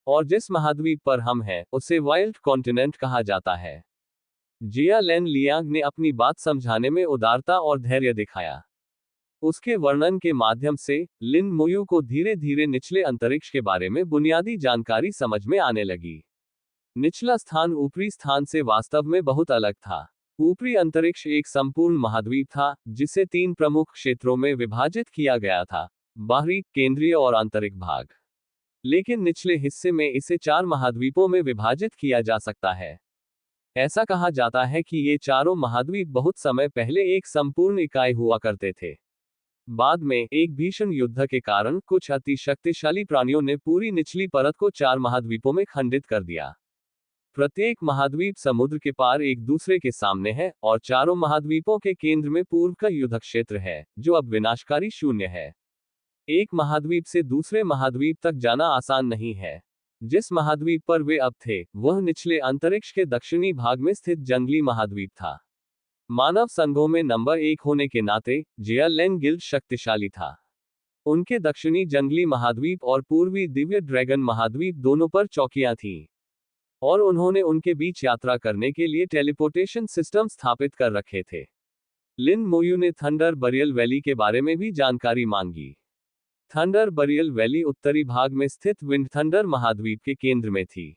[SPEAKER 1] और जिस महाद्वीप पर हम हैं, उसे वाइल्ड कॉन्टिनेंट कहा जाता है। जिया लेन लियांग ने अपनी बात समझाने में उदारता और धैर्य दिखाया। उसके वर्णन के माध्यम से लिन मोयू को धीरे धीरे निचले अंतरिक्ष के बारे में बुनियादी जानकारी समझ में आने लगी। निचला स्थान ऊपरी स्थान से वास्तव में बहुत अलग था। ऊपरी अंतरिक्ष एक संपूर्ण महाद्वीप था, जिसे 3 प्रमुख क्षेत्रों में विभाजित किया गया था, बाहरी, केंद्रीय और आंतरिक भाग। लेकिन निचले हिस्से में इसे 4 महाद्वीपों में विभाजित किया जा सकता है। ऐसा कहा जाता है कि ये चारों महाद्वीप बहुत समय पहले एक संपूर्ण इकाई हुआ करते थे। बाद में एक भीषण युद्ध के कारण कुछ अति शक्तिशाली प्राणियों ने पूरी निचली परत को 4 महाद्वीपों में खंडित कर दिया। प्रत्येक महाद्वीप समुद्र के पार एक दूसरे के सामने है और चारों महाद्वीपों के केंद्र में पूर्व का युद्ध क्षेत्र है, जो अब विनाशकारी शून्य है। एक महाद्वीप से दूसरे महाद्वीप तक जाना आसान नहीं है। जिस महाद्वीप पर वे अब थे, वह निचले अंतरिक्ष के दक्षिणी भाग में स्थित जंगली महाद्वीप था। मानव संघों में नंबर 1 होने के नाते जिया लेन गिल्ड शक्तिशाली था। उनके दक्षिणी जंगली महाद्वीप और पूर्वी दिव्य ड्रैगन महाद्वीप दोनों पर चौकियां थीं, और उन्होंने उनके बीच यात्रा करने के लिए टेलीपोर्टेशन सिस्टम स्थापित कर रखे थे। लिन मोयू ने थंडर बरियल वैली के बारे में भी जानकारी मांगी। थंडर बरियल वैली उत्तरी भाग में स्थित विंड थंडर महाद्वीप के केंद्र में थी।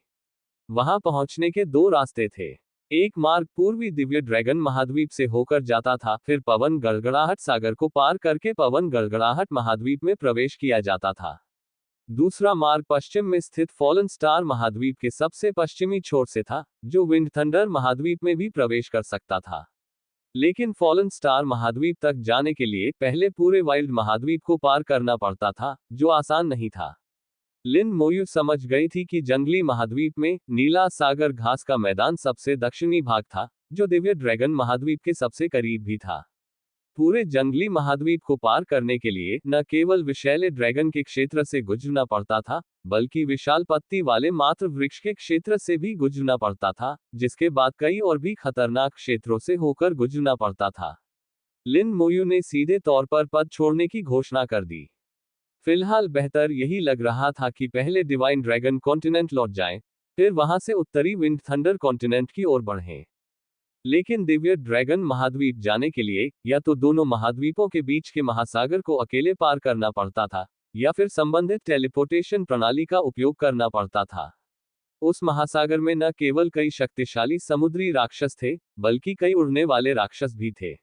[SPEAKER 1] वहां पहुंचने के दो रास्ते थे। एक मार्ग पूर्वी दिव्य ड्रैगन महाद्वीप से होकर जाता था, फिर पवन गड़गड़ाहट सागर को पार करके पवन गड़गड़ाहट महाद्वीप में प्रवेश किया जाता था। दूसरा मार्ग पश्चिम में स्थित फॉलन स्टार महाद्वीप के सबसे पश्चिमी छोर से था, जो विंड थंडर महाद्वीप में भी प्रवेश कर सकता था। लेकिन फॉलन स्टार महाद्वीप तक जाने के लिए पहले पूरे वाइल्ड महाद्वीप को पार करना पड़ता था, जो आसान नहीं था। लिन मोयू समझ गई थी कि जंगली महाद्वीप में नीला सागर घास का मैदान सबसे दक्षिणी भाग था, जो दिव्य ड्रैगन महाद्वीप के सबसे करीब भी था। पूरे जंगली महाद्वीप को पार करने के लिए न केवल विषैले ड्रैगन के क्षेत्र से गुजरना पड़ता था, बल्कि विशाल पत्ती वाले मात्र वृक्ष के क्षेत्र से भी गुजरना पड़ता था, जिसके बाद कई और भी खतरनाक क्षेत्रों से होकर गुजरना पड़ता था। लिन मोयू ने सीधे तौर पर पद छोड़ने की घोषणा कर दी। फिलहाल बेहतर यही लग रहा था कि पहले डिवाइन ड्रैगन कॉन्टिनेंट लौट जाएं, फिर वहां से उत्तरी विंड थंडर कॉन्टिनेंट की ओर बढ़ें। लेकिन दिव्य ड्रैगन महाद्वीप जाने के लिए या तो दोनों महाद्वीपों के बीच के महासागर को अकेले पार करना पड़ता था, या फिर संबंधित टेलीपोर्टेशन प्रणाली का उपयोग करना पड़ता था। उस महासागर में न केवल कई शक्तिशाली समुद्री राक्षस थे, बल्कि कई उड़ने वाले राक्षस भी थे।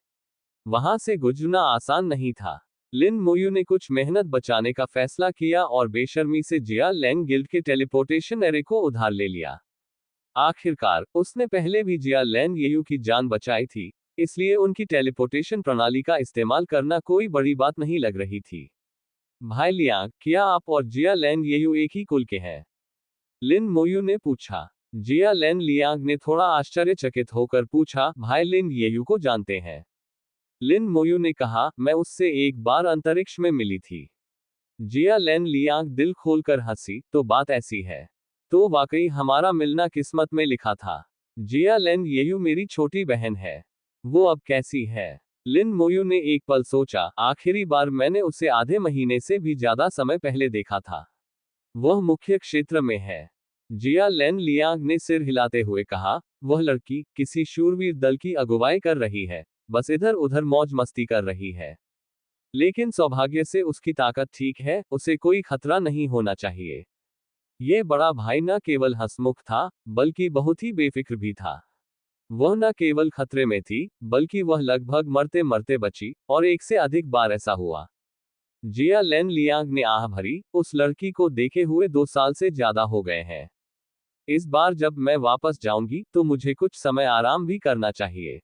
[SPEAKER 1] वहां से गुजरना आसान नहीं था। लिन मोयू ने कुछ मेहनत बचाने का फैसला किया और बेशर्मी से जिया लैंग गिल्ड के टेलीपोर्टेशन एरे को उधार ले लिया। आखिरकार उसने पहले भी जिया लैन येयू की जान बचाई थी, इसलिए उनकी टेलीपोर्टेशन प्रणाली का इस्तेमाल करना कोई बड़ी बात नहीं लग रही थी। भाई लियांग, क्या आप और जिया लैन येयू एक ही कुल के हैं? लिन मोयू ने पूछा। जिया लैन लियांग ने थोड़ा आश्चर्यचकित होकर पूछा, भाई लिन येयू को जानते हैं? लिन मोयू ने कहा, मैं उससे एक बार अंतरिक्ष में मिली थी। जिया लैन लियांग दिल खोलकर हंसी, तो बात ऐसी है। तो वाकई हमारा मिलना किस्मत में लिखा था। जिया लैन येयू मेरी छोटी बहन है। वो अब कैसी है? लिन मोयू ने एक पल सोचा, आखिरी बार मैंने उसे आधे महीने से भी ज्यादा समय पहले देखा था। वह मुख्य क्षेत्र में है। जिया लैन लियांग ने सिर हिलाते हुए कहा, वह लड़की किसी शूरवीर दल की अगुवाई कर रही है, बस इधर उधर मौज मस्ती कर रही है। लेकिन सौभाग्य से उसकी ताकत ठीक है, उसे कोई खतरा नहीं होना चाहिए। ये बड़ा भाई न केवल हंसमुख था, बल्कि बहुत ही बेफिक्र भी था। वह न केवल खतरे में थी, बल्कि वह लगभग मरते मरते बची, और एक से अधिक बार ऐसा हुआ। जिया लैन लियांग ने आह भरी, उस लड़की को देखे हुए 2 साल से ज्यादा हो गए हैं। इस बार जब मैं वापस जाऊंगी तो मुझे कुछ समय आराम भी करना चाहिए।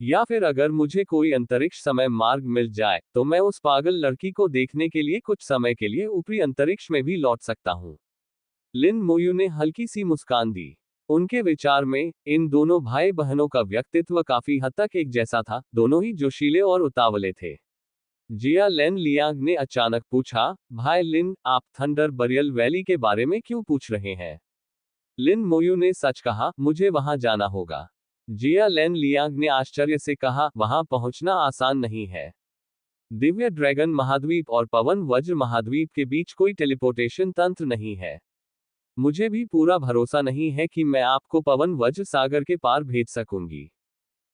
[SPEAKER 1] या फिर अगर मुझे कोई अंतरिक्ष समय मार्ग मिल जाए तो मैं उस पागल लड़की को देखने के लिए कुछ समय के लिए ऊपरी अंतरिक्ष में भी लौट सकता हूँ। लिन मोयू ने हल्की सी मुस्कान दी। उनके विचार में इन दोनों भाई बहनों का व्यक्तित्व काफी हद तक एक जैसा था, दोनों ही जोशीले और उतावले थे। जिया लैन लियांग ने अचानक पूछा, भाई लिन, आप थंडर बरियल वैली के बारे में क्यों पूछ रहे हैं? लिन मोयू ने सच कहा, मुझे वहां जाना होगा। जिया लैन लियांग ने आश्चर्य से कहा, वहां पहुंचना आसान नहीं है। दिव्य ड्रैगन महाद्वीप और पवन वज्र महाद्वीप के बीच कोई टेलीपोर्टेशन तंत्र नहीं है। मुझे भी पूरा भरोसा नहीं है कि मैं आपको पवन वज्र सागर के पार भेज सकूंगी।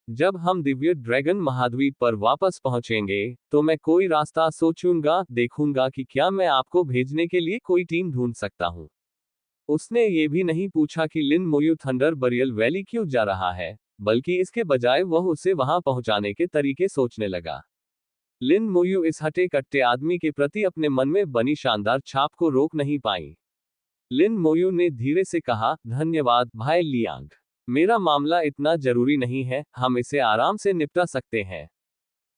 [SPEAKER 1] जब हम दिव्य ड्रैगन महाद्वीप पर वापस पहुंचेंगे तो मैं कोई रास्ता सोचूंगा, देखूंगा कि क्या मैं आपको भेजने के लिए कोई टीम ढूंढ सकता हूं। उसने ये भी नहीं पूछा कि लिन मोयू थंडर बरियल वैली क्यों जा रहा है, बल्कि इसके बजाय वह उसे वहां पहुंचाने के तरीके सोचने लगा। लिन मोयू इस हटे कट्टे आदमी के प्रति अपने मन में बनी शानदार छाप को रोक नहीं पाई। लिन मोयू ने धीरे से कहा, धन्यवाद भाई लियांग। मेरा मामला इतना जरूरी नहीं है, हम इसे आराम से निपटा सकते हैं।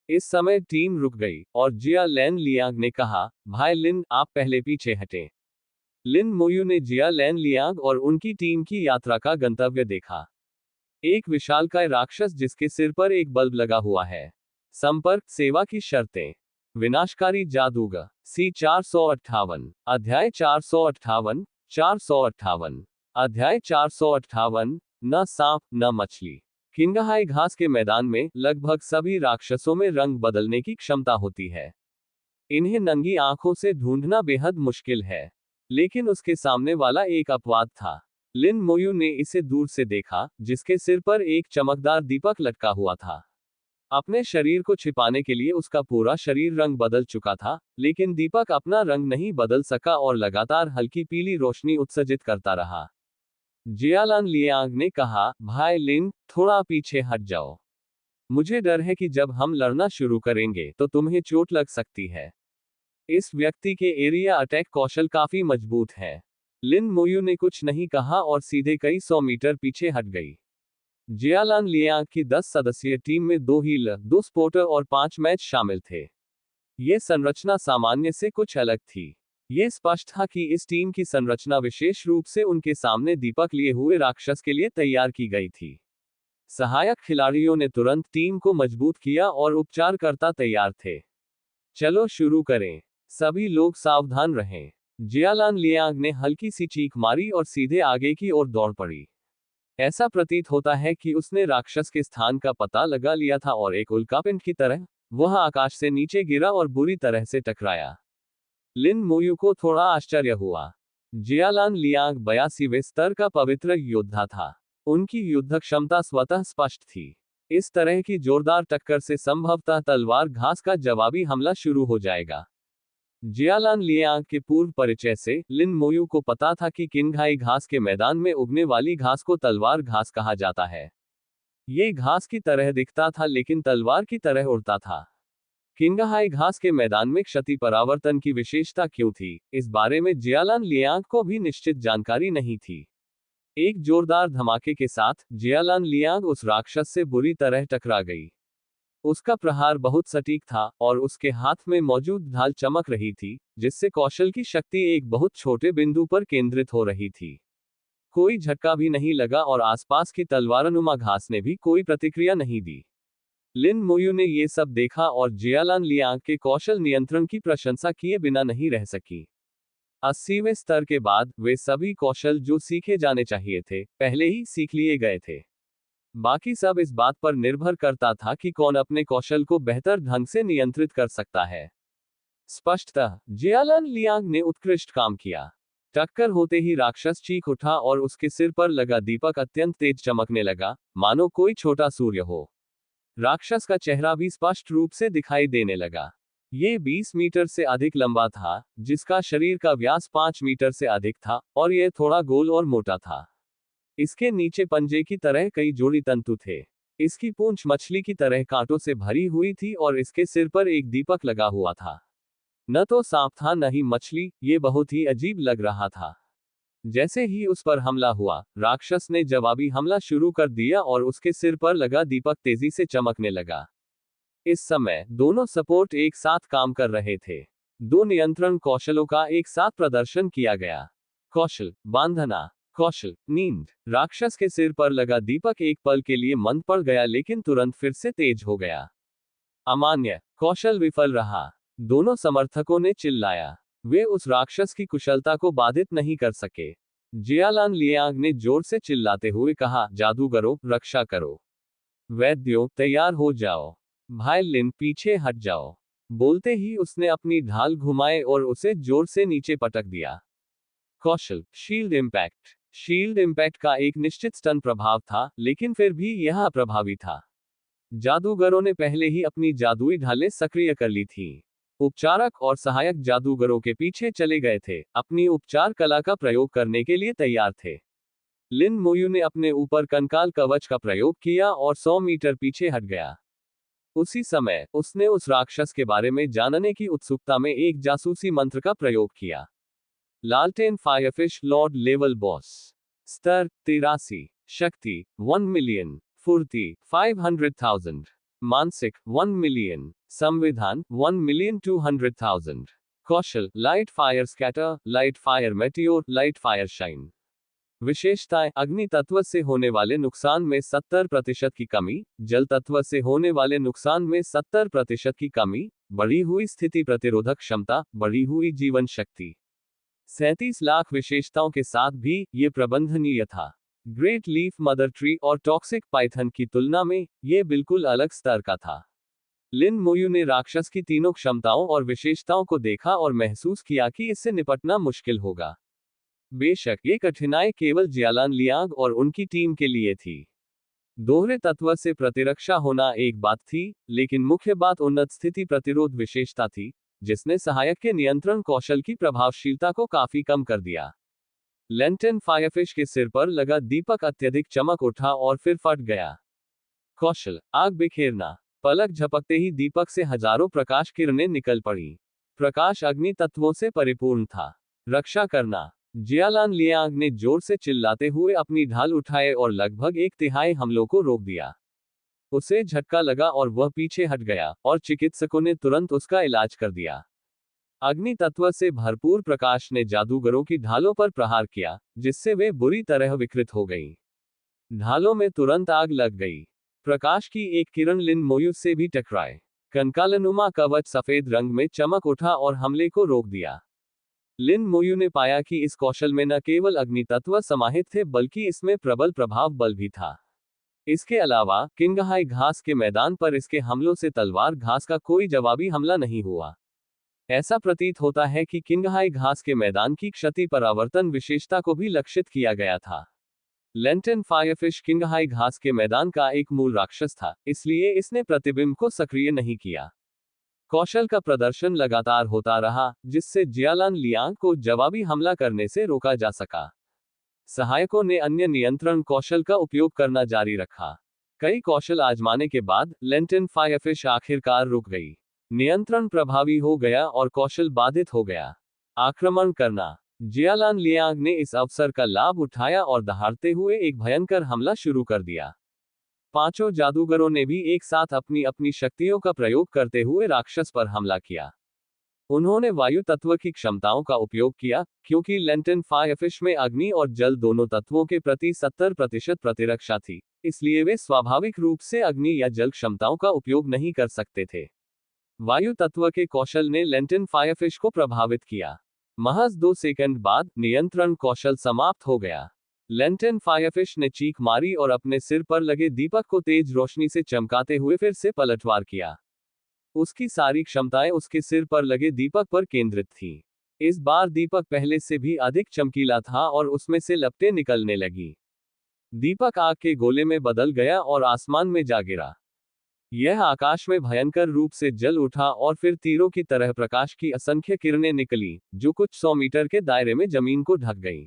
[SPEAKER 1] इस समय टीम रुक गई और जिया लैन लियांग ने कहा, भाई लिन, आप पहले पीछे हटें। लिन मोयू ने जिया लैन लियांग और उनकी टीम की यात्रा का गंतव्य देखा। एक विशालकाय राक्षस जिसके सिर पर एक बल्ब लगा हुआ है। संपर्क सेवा की शर्तें। विनाशकारी जादूगर। सी 458। अध्याय 458। 458। अध्याय 458। न सांप न मछली। किंगहाई घास के मैदान में लगभग सभी राक्षसों में रंग बदलने की क्षमता होती है। इन्हें नंगी आंखों से ढूंढना बेहद मुश्किल है, लेकिन उसके सामने वाला एक अपवाद था। लिन मोयू ने इसे दूर से देखा, जिसके सिर पर एक चमकदार दीपक लटका हुआ था। अपने शरीर को छिपाने के लिए उसका पूरा शरीर रंग बदल चुका था, लेकिन दीपक अपना रंग नहीं बदल सका और लगातार हल्की पीली रोशनी उत्सर्जित करता रहा। जियालान लियांग ने कहा, भाई लिन, थोड़ा पीछे हट जाओ। मुझे डर है कि जब हम लड़ना शुरू करेंगे तो तुम्हें चोट लग सकती है। इस व्यक्ति के एरिया अटैक कौशल काफी मजबूत है। लिन मोयू ने कुछ नहीं कहा और सीधे कई 100 मीटर पीछे हट गई। जियालान लियांग की 10 सदस्यीय टीम में 2 हीलर, 2 स्पोर्टर और 5 मैच शामिल थे। ये संरचना सामान्य से कुछ अलग थी। ये स्पष्ट था कि इस टीम की संरचना विशेष रूप से उनके सामने दीपक लिए हुए राक्षस के लिए तैयार की गई थी। सहायक खिलाड़ियों ने तुरंत टीम को मजबूत किया और उपचारकर्ता तैयार थे। चलो शुरू करें। सभी लोग सावधान रहें। जियालान लियांग ने हल्की सी चीख मारी और सीधे आगे की ओर दौड़ पड़ी। ऐसा प्रतीत होता है कि उसने राक्षस के स्थान का पता लगा लिया था और एक उल्कापिंड की तरह वह आकाश से नीचे गिरा और बुरी तरह से टकराया। लिन मोयू को थोड़ा आश्चर्य हुआ। जियालान लियांग 82वें स्तर का पवित्र योद्धा था। उनकी युद्ध क्षमता स्वतः स्पष्ट थी। इस तरह की जोरदार टक्कर से संभवतः तलवार घास का जवाबी हमला शुरू हो जाएगा। जियालान लियांग के पूर्व परिचय से लिन मोयू को पता था कि किंगहाई घास के मैदान में उगने वाली घास को तलवार घास कहा जाता है। ये घास की तरह दिखता था लेकिन तलवार की तरह उड़ता था। किंगहाई घास के मैदान में क्षति परावर्तन की विशेषता क्यों थी, इस बारे में जियालान लियांग को भी निश्चित जानकारी नहीं थी। एक जोरदार धमाके के साथ जियालान लियांग उस राक्षस से बुरी तरह टकरा गई। उसका प्रहार बहुत सटीक था और उसके हाथ में मौजूद ढाल चमक रही थी, जिससे कौशल की शक्ति एक बहुत छोटे बिंदु पर केंद्रित हो रही थी। कोई झटका भी नहीं लगा और आसपास की तलवारनुमा घास ने भी कोई प्रतिक्रिया नहीं दी। लिन मोयू ने ये सब देखा और जियालान लियांग के कौशल नियंत्रण की प्रशंसा किए बिना नहीं रह सकी। 80वें स्तर के बाद वे सभी कौशल जो सीखे जाने चाहिए थे, पहले ही सीख लिए गए थे। बाकी सब इस बात पर निर्भर करता था कि कौन अपने कौशल को बेहतर ढंग से नियंत्रित कर सकता है। स्पष्टतः जियालान लियांग ने उत्कृष्ट काम किया। टक्कर होते ही राक्षस चीख उठा और उसके सिर पर लगा दीपक अत्यंत तेज चमकने लगा, मानो कोई छोटा सूर्य हो। राक्षस का चेहरा भी स्पष्ट रूप से दिखाई देने लगा। ये 20 मीटर से अधिक लंबा था, जिसका शरीर का व्यास 5 मीटर से अधिक था, और यह थोड़ा गोल और मोटा था। इसके नीचे पंजे की तरह कई जोड़ी तंतु थे। इसकी पूंछ मछली की तरह कांटों से भरी हुई थी और इसके सिर पर एक दीपक लगा हुआ था। न तो सांप था न ही मछली, ये बहुत ही अजीब लग रहा था। जैसे ही उस पर हमला हुआ, राक्षस ने जवाबी हमला शुरू कर दिया और उसके सिर पर लगा दीपक तेजी से चमकने लगा। इस समय दोनों सपोर्ट एक साथ काम कर रहे थे। 2 नियंत्रण कौशलों का एक साथ प्रदर्शन किया गया। कौशल बांधना, कौशल नींद। राक्षस के सिर पर लगा दीपक एक पल के लिए मंद पड़ गया लेकिन तुरंत फिर से तेज हो गया। अमान्य कौशल विफल रहा। दोनों समर्थकों ने चिल्लाया। वे उस राक्षस की कुशलता को बाधित नहीं कर सके। जियालान लियांग ने जोर से चिल्लाते हुए कहा, जादूगरों, रक्षा करो। वैद्यों, तैयार हो जाओ। भाई लिन, पीछे हट जाओ। बोलते ही उसने अपनी ढाल घुमाए और उसे जोर से नीचे पटक दिया। कौशल शील्ड इम्पैक्ट। शील्ड इम्पैक्ट का एक निश्चित स्टन प्रभाव था, लेकिन फिर भी यह अप्रभावी था। जादूगरों ने पहले ही अपनी जादुई ढालें सक्रिय कर ली थीं। उपचारक और सहायक जादूगरों के पीछे चले गए थे, अपनी उपचार कला का प्रयोग करने के लिए तैयार थे। लिन मोयू ने अपने ऊपर कंकाल कवच का प्रयोग किया और 100 मीटर पीछे हट गया। उसी समय उसने उस राक्षस के बारे में जानने की उत्सुकता में एक जासूसी मंत्र का प्रयोग किया। लालटेन फायरफिश लॉर्ड लेवल बॉस। स्तर 83। शक्ति 1 मिलियन। फुर्ती 500,000। मानसिक 1 मिलियन। संविधान 1,200,000। कौशल light fire scatter, light fire meteor, light fire shine. विशेषताएं, अग्नि तत्व से होने वाले नुकसान में 70% की कमी, जल तत्व से होने वाले नुकसान में 70% की कमी, बढ़ी हुई स्थिति प्रतिरोधक क्षमता, बढ़ी हुई जीवन शक्ति। 37 लाख विशेषताओं के साथ भी ये प्रबंधनीय था। ग्रेट लीफ मदर ट्री और टॉक्सिक पाइथन की तुलना में ये बिल्कुल अलग स्तर का था। लिन मोयू ने राक्षस की तीनों क्षमताओं और विशेषताओं को देखा और महसूस किया कि इससे निपटना मुश्किल होगा। बेशक ये कठिनाई केवल जियालान लियांग और उनकी टीम के लिए थी। दोहरे तत्व से प्रतिरक्षा होना एक बात थी, लेकिन मुख्य बात उन्नत स्थिति प्रतिरोध विशेषता थी, जिसने सहायक के नियंत्रण कौशल की प्रभावशीलता को काफी कम कर दिया। लेंटेन फायरफिश के सिर पर लगा दीपक अत्यधिक चमक उठा और फिर फट गया। कौशल, आग बिखेरना। पलक झपकते ही दीपक से हजारों प्रकाश किरणें निकल पड़ी। प्रकाश अग्नि तत्वों से परिपूर्ण था। रक्षा करना। जियालान लियांग ने जोर से चिल्लाते हुए अपनी ढाल उठाए और लगभग 1/3 हमलों को रोक दिया। उसे झटका लगा और वह पीछे हट गया, और चिकित्सकों ने तुरंत उसका इलाज कर दिया। अग्नि तत्व से भरपूर प्रकाश ने जादूगरों की ढालों पर प्रहार किया, जिससे वे बुरी तरह विकृत हो गईं। ढालों में तुरंत आग लग गई। प्रकाश की एक किरण लिन मोयू से भी टकराए। कंकालनुमा कवच सफेद रंग में चमक उठा और हमले को रोक दिया। लिन मोयू ने पाया कि इस कौशल में न केवल अग्नि तत्व समाहित थे, बल्कि इसमें प्रबल प्रभाव बल भी था। इसके अलावा किंगहाई घास के मैदान पर इसके हमलों से तलवार घास का कोई जवाबी हमला नहीं हुआ। ऐसा प्रतीत होता है कि किंगहाई घास के मैदान की क्षति परावर्तन विशेषता को भी लक्षित किया गया था। लेंटेन फायरफिश किंगहाई घास के मैदान का एक मूल राक्षस था, इसलिए इसने प्रतिबिंब को सक्रिय नहीं किया। कौशल का प्रदर्शन लगातार होता रहा, जिससे जियालान लियांग को जवाबी हमला करने से रोका जा सका। सहायकों ने अन्य नियंत्रण कौशल का उपयोग करना जारी रखा। कई कौशल आजमाने के बाद लेंटेन फायरफिश आखिरकार रुक गई। नियंत्रण प्रभावी हो गया और कौशल बाधित हो गया। आक्रमण करना। जियालान लियांग ने इस अवसर का लाभ उठाया और दहाड़ते हुए एक भयंकर हमला शुरू कर दिया। पांचों जादूगरों ने भी एक साथ अपनी अपनी शक्तियों का प्रयोग करते हुए राक्षस पर हमला किया। उन्होंने वायु तत्व की क्षमताओं का उपयोग किया, क्योंकि लेंटेन फायरफिश में अग्नि और जल दोनों तत्वों के प्रति 70% प्रतिरक्षा थी, इसलिए वे स्वाभाविक रूप से अग्नि या जल क्षमताओं का उपयोग नहीं कर सकते थे। वायु तत्व के कौशल ने लेंटेन फायरफिश को प्रभावित किया। महज 2 सेकंड बाद नियंत्रण कौशल समाप्त हो गया। लेंटेन फायरफिश ने चीख मारी और अपने सिर पर लगे दीपक को तेज रोशनी से चमकाते हुए फिर से पलटवार किया। उसकी सारी क्षमताएं उसके सिर पर लगे दीपक पर केंद्रित थीं। इस बार दीपक पहले से भी अधिक चमकीला था और उसमें से लपटें निकलने लगी। दीपक आग के गोले में बदल गया और आसमान में जा गिरा। यह आकाश में भयंकर रूप से जल उठा और फिर तीरों की तरह प्रकाश की असंख्य किरणें निकली, जो कुछ 100 मीटर के दायरे में जमीन को ढक गईं।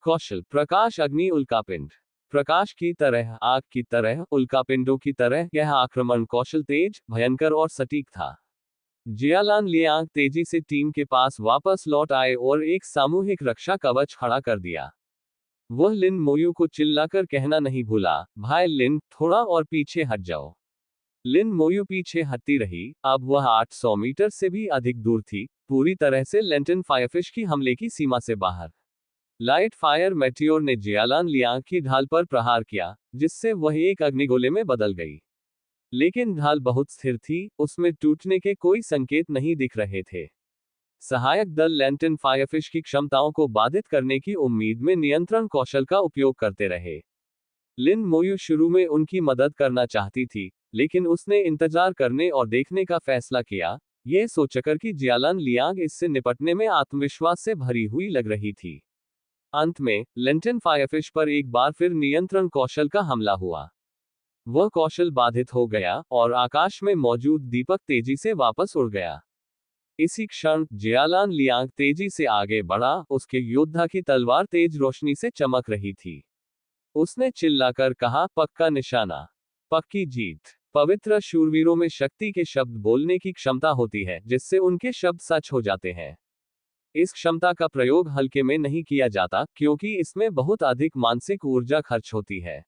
[SPEAKER 1] कौशल, प्रकाश अग्नि उल्कापिंड। प्रकाश की तरह, आग की तरह, उल्कापिंडों की तरह यह आक्रमण कौशल तेज, भयंकर और सटीक था। जियालान लियांग तेजी से टीम के पास वापस लौट आए और एक सामूहिक रक्षा कवच खड़ा कर दिया। वह लिन मोयू को चिल्लाकर कहना नहीं भूला, भाई लिन, थोड़ा और पीछे हट जाओ। लिन मोयू पीछे हटती रही। अब वह 800 मीटर से भी अधिक दूर थी, पूरी तरह से लेंटेन फायरफिश की हमले की सीमा से बाहर। लाइट फायर मेटियोर ने जियालान लियांग की ढाल पर प्रहार किया, जिससे वह एक अग्निगोले में बदल गई। लेकिन ढाल बहुत स्थिर थी, उसमें टूटने के कोई संकेत नहीं दिख रहे थे। सहायक दल लेंटेन फायरफिश की क्षमताओं को बाधित करने की उम्मीद में नियंत्रण कौशल का उपयोग करते रहे। लिन मोयू शुरू में उनकी मदद करना चाहती थी, लेकिन उसने इंतजार करने और देखने का फैसला किया, यह सोचकर कि जियालान लियांग इससे निपटने में आत्मविश्वास से भरी हुई लग रही थी। अंत में लेंटेन फायरफिश पर एक बार फिर नियंत्रण कौशल का हमला हुआ। वह कौशल बाधित हो गया और आकाश में मौजूद दीपक तेजी से वापस उड़ गया। इसी क्षण जियालान लियांग तेजी से आगे बढ़ा, उसके योद्धा की तलवार तेज रोशनी से चमक रही थी। उसने चिल्लाकर कहा, पक्का निशाना, पक्की जीत। पवित्र शूरवीरों में शक्ति के शब्द बोलने की क्षमता होती है, जिससे उनके शब्द सच हो जाते हैं। इस क्षमता का प्रयोग हल्के में नहीं किया जाता, क्योंकि इसमें बहुत अधिक मानसिक ऊर्जा खर्च होती है।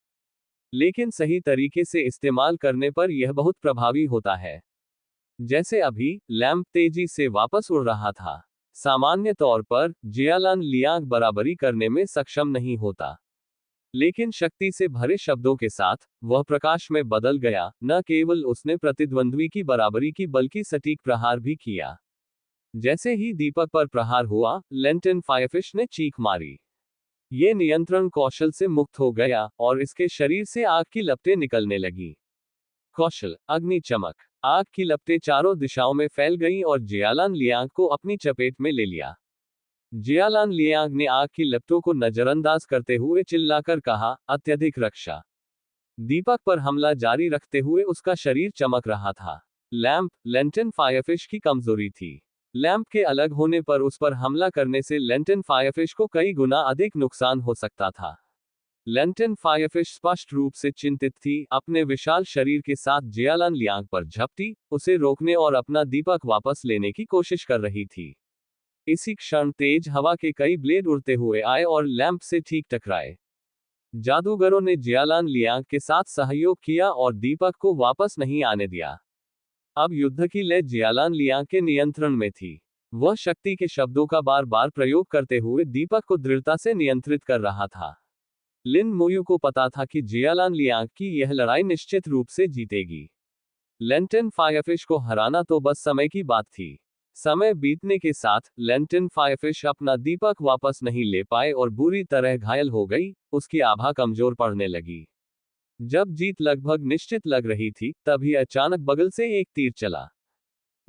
[SPEAKER 1] लेकिन सही तरीके से इस्तेमाल करने पर यह बहुत प्रभावी होता है। जैसे अभी, लैंप तेजी से वापस उड़ रहा था। सामान्य तौर पर, जियालान लियांग बराबरी करने में सक्षम नहीं होता। लेकिन शक्ति से भरे शब्दों के साथ, वह प्रकाश में बदल गया। न केवल उसने प्रतिद्वंद्वी की बराबरी की, बल्कि सटीक प्रहार भी किया। जैसे ही दीपक पर प्रहार हुआ, लेंटेन फायरफिश ने चीख मारी। ये नियंत्रण कौशल से मुक्त हो गया और इसके शरीर से आग की लपटें निकलने लगी। कौशल, अग्नि चमक। आग की लपटें चारों दिशाओं में फैल गईं और जियालान लियांग को अपनी चपेट में ले लिया। जियालान लियांग ने आग की लपटों को नजरअंदाज करते हुए चिल्लाकर कहा, अत्यधिक रक्षा। दीपक पर हमला जारी रखते हुए उसका शरीर चमक रहा था। लैंप लेंटन फायरफिश की कमजोरी थी। लैंप के अलग होने पर उस पर हमला करने से लेंटन फायरफिश को कई गुना अधिक नुकसान हो सकता था। लेंटन फायरफिश स्पष्ट रूप से चिंतित थी, अपने विशाल शरीर के साथ जियालान लियांग पर झपटी, उसे रोकने और अपना दीपक वापस लेने की कोशिश कर रही थी। इसी क्षण तेज हवा के कई ब्लेड उड़ते हुए आए और लैंप से ठीक टकराए। जादूगरों ने जियालान लियांग के साथ सहयोग किया और दीपक को वापस नहीं आने दिया। अब युद्ध की लय जियालान लियांग के नियंत्रण में थी। वह शक्ति के शब्दों का बार बार प्रयोग करते हुए दीपक को दृढ़ता से नियंत्रित कर रहा था। लिन मोयू को पता था कि जियालान लियांग की यह लड़ाई निश्चित रूप से जीतेगी। लेंटन फायरफिश को हराना तो बस समय की बात थी। समय बीतने के साथ लेंटन फायरफिश अपना दीपक वापस नहीं ले पाए और बुरी तरह घायल हो गई, उसकी आभा कमजोर पड़ने लगी। जब जीत लगभग निश्चित लग रही थी, तभी अचानक बगल से एक तीर चला।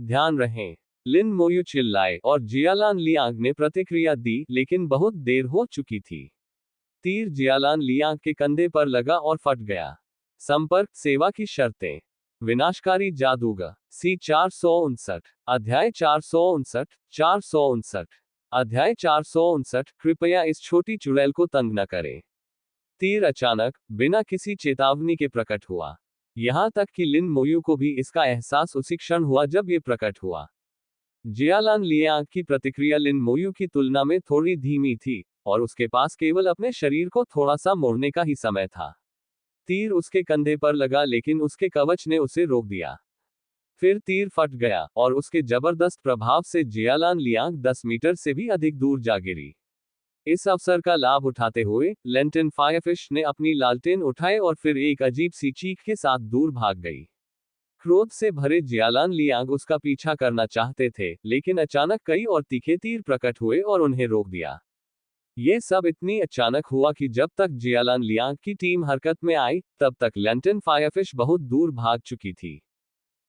[SPEAKER 1] ध्यान रहे, लिन मोयू चिल्लाए और जियालान लियांग ने प्रतिक्रिया दी, लेकिन बहुत देर हो चुकी थी। तीर जियालान लियांग के कंधे पर लगा और फट गया। संपर्क सेवा की शर्तें। विनाशकारी जादूगर सी 459 अध्याय 459 अध्याय 459 कृपया इस छोटी चुड़ैल को तंग न करें। तीर अचानक बिना किसी चेतावनी के प्रकट हुआ। यहां तक कि लिन मोयू को भी इसका एहसास उसी क्षण हुआ जब ये प्रकट हुआ। जियालान लियांग की प्रतिक्रिया लिन मोयू की तुलना में थोड़ी धीमी थी और उसके पास केवल अपने शरीर को थोड़ा सा मोड़ने का ही समय था। तीर उसके कंधे पर लगा लेकिन उसके कवच ने उसे रोक दिया। फिर तीर फट गया और उसके जबरदस्त प्रभाव से जियालान लियांग 10 मीटर से भी अधिक दूर जा गिरी। इस अवसर का लाभ उठाते हुए लेंटन फायरफिश ने अपनी लालटेन उठाए और फिर एक अजीब सी चीख के साथ दूर भाग गई। क्रोध से भरे जियालान लियांग उसका पीछा करना चाहते थे, लेकिन अचानक कई और तीखे तीर प्रकट हुए और उन्हें रोक दिया। ये सब इतनी अचानक हुआ कि जब तक जियालान लियांग की टीम हरकत में आई, तब तक लेंटन फायरफिश बहुत दूर भाग चुकी थी।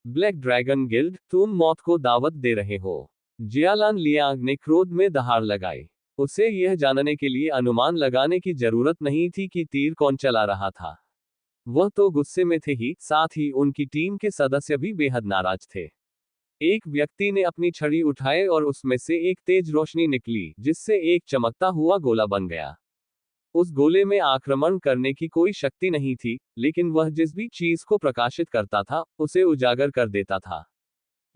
[SPEAKER 1] ब्लैक ड्रैगन गिल्ड, तुम मौत को दावत दे रहे हो। जियालान लियांग ने क्रोध में दहाड़ लगाई। उसे यह जानने के लिए अनुमान लगाने की जरूरत नहीं थी कि तीर कौन चला रहा था। वह तो गुस्से में थे ही, साथ ही उनकी टीम के सदस्य भी बेहद नाराज थे। एक व्यक्ति ने अपनी छड़ी उठाई और उसमें से एक तेज रोशनी निकली, जिससे एक चमकता हुआ गोला बन गया। उस गोले में आक्रमण करने की कोई शक्ति नहीं थी, लेकिन वह जिस भी चीज को प्रकाशित करता था, उसे उजागर कर देता था।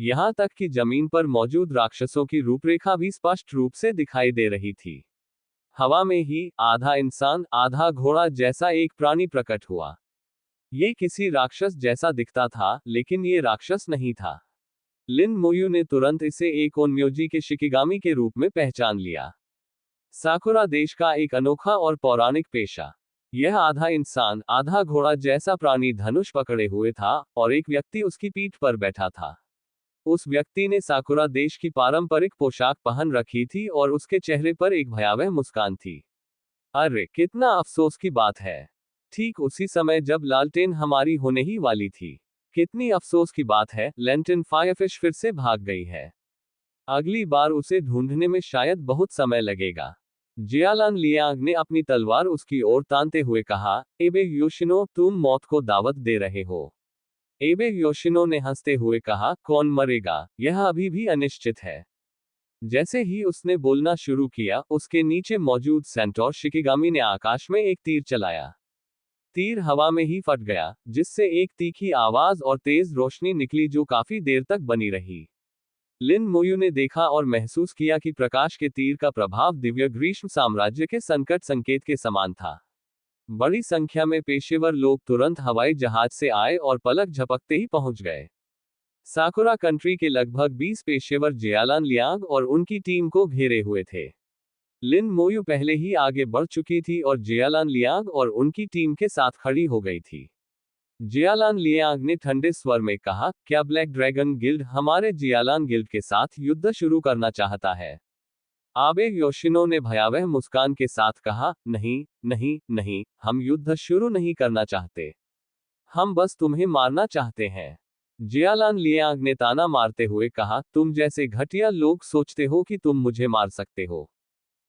[SPEAKER 1] यहां तक कि जमीन पर मौजूद राक्षसों की रूपरेखा भी स्पष्ट रूप से दिखाई दे रही थी। हवा में ही आधा इंसान आधा घोड़ा जैसा एक प्राणी प्रकट हुआ। ये किसी राक्षस जैसा दिखता था, लेकिन ये राक्षस नहीं था। लिन मोयू ने तुरंत इसे एक ओन्म्योजी के शिकिगामी के रूप में पहचान लिया। साकुरा देश का एक अनोखा और पौराणिक पेशा। यह आधा इंसान आधा घोड़ा जैसा प्राणी धनुष पकड़े हुए था और एक व्यक्ति उसकी पीठ पर बैठा था। उस व्यक्ति ने साकुरा देश की पारंपरिक पोशाक पहन रखी थी और उसके चेहरे पर एक भयावह मुस्कान थी। अरे कितना अफसोस की बात है। ठीक उसी समय जब लालटेन हमारी होने ही वाली थी। कितनी अफसोस की बात है, लेंटन फायरफिश फिर से भाग गई है। अगली बार उसे ढूंढने में शायद बहुत समय लगेगा। जियालान लियांग ने अपनी तलवार उसकी ओर तानते हुए कहा, एबे योशिनो, तुम मौत को दावत दे रहे हो। एबे योशिनो ने हंसते हुए कहा, कौन मरेगा, यह अभी भी अनिश्चित है। जैसे ही उसने बोलना शुरू किया, उसके नीचे मौजूद सेंटोर शिकिगामी ने आकाश में एक तीर चलाया। तीर हवा में ही फट गया, जिससे एक तीखी आवाज और तेज रोशनी निकली जो काफी देर तक बनी रही। लिन मोयू ने देखा और महसूस किया कि प्रकाश के तीर का प्रभाव दिव्य ग्रीष्म साम्राज्य के संकट संकेत के समान था। बड़ी संख्या में पेशेवर लोग तुरंत हवाई जहाज से आए और पलक झपकते ही पहुंच गए। साकुरा कंट्री के लगभग 20 पेशेवर जियालान लियांग और उनकी टीम को घेरे हुए थे। लिन मोयू पहले ही आगे बढ़ चुकी थी और जियालान लियांग और उनकी टीम के साथ खड़ी हो गई थी। जियालान लियांग ने ठंडे स्वर में कहा, क्या ब्लैक ड्रैगन गिल्ड हमारे जियालान गिल्ड के साथ युद्ध शुरू करना चाहता है? आबे योशिनो ने भयावह मुस्कान के साथ कहा, नहीं नहीं नहीं, हम युद्ध शुरू नहीं करना चाहते। हम बस तुम्हें मारना चाहते हैं। जियालान लियांग ने ताना मारते हुए कहा, तुम जैसे घटिया लोग सोचते हो कि तुम मुझे मार सकते हो।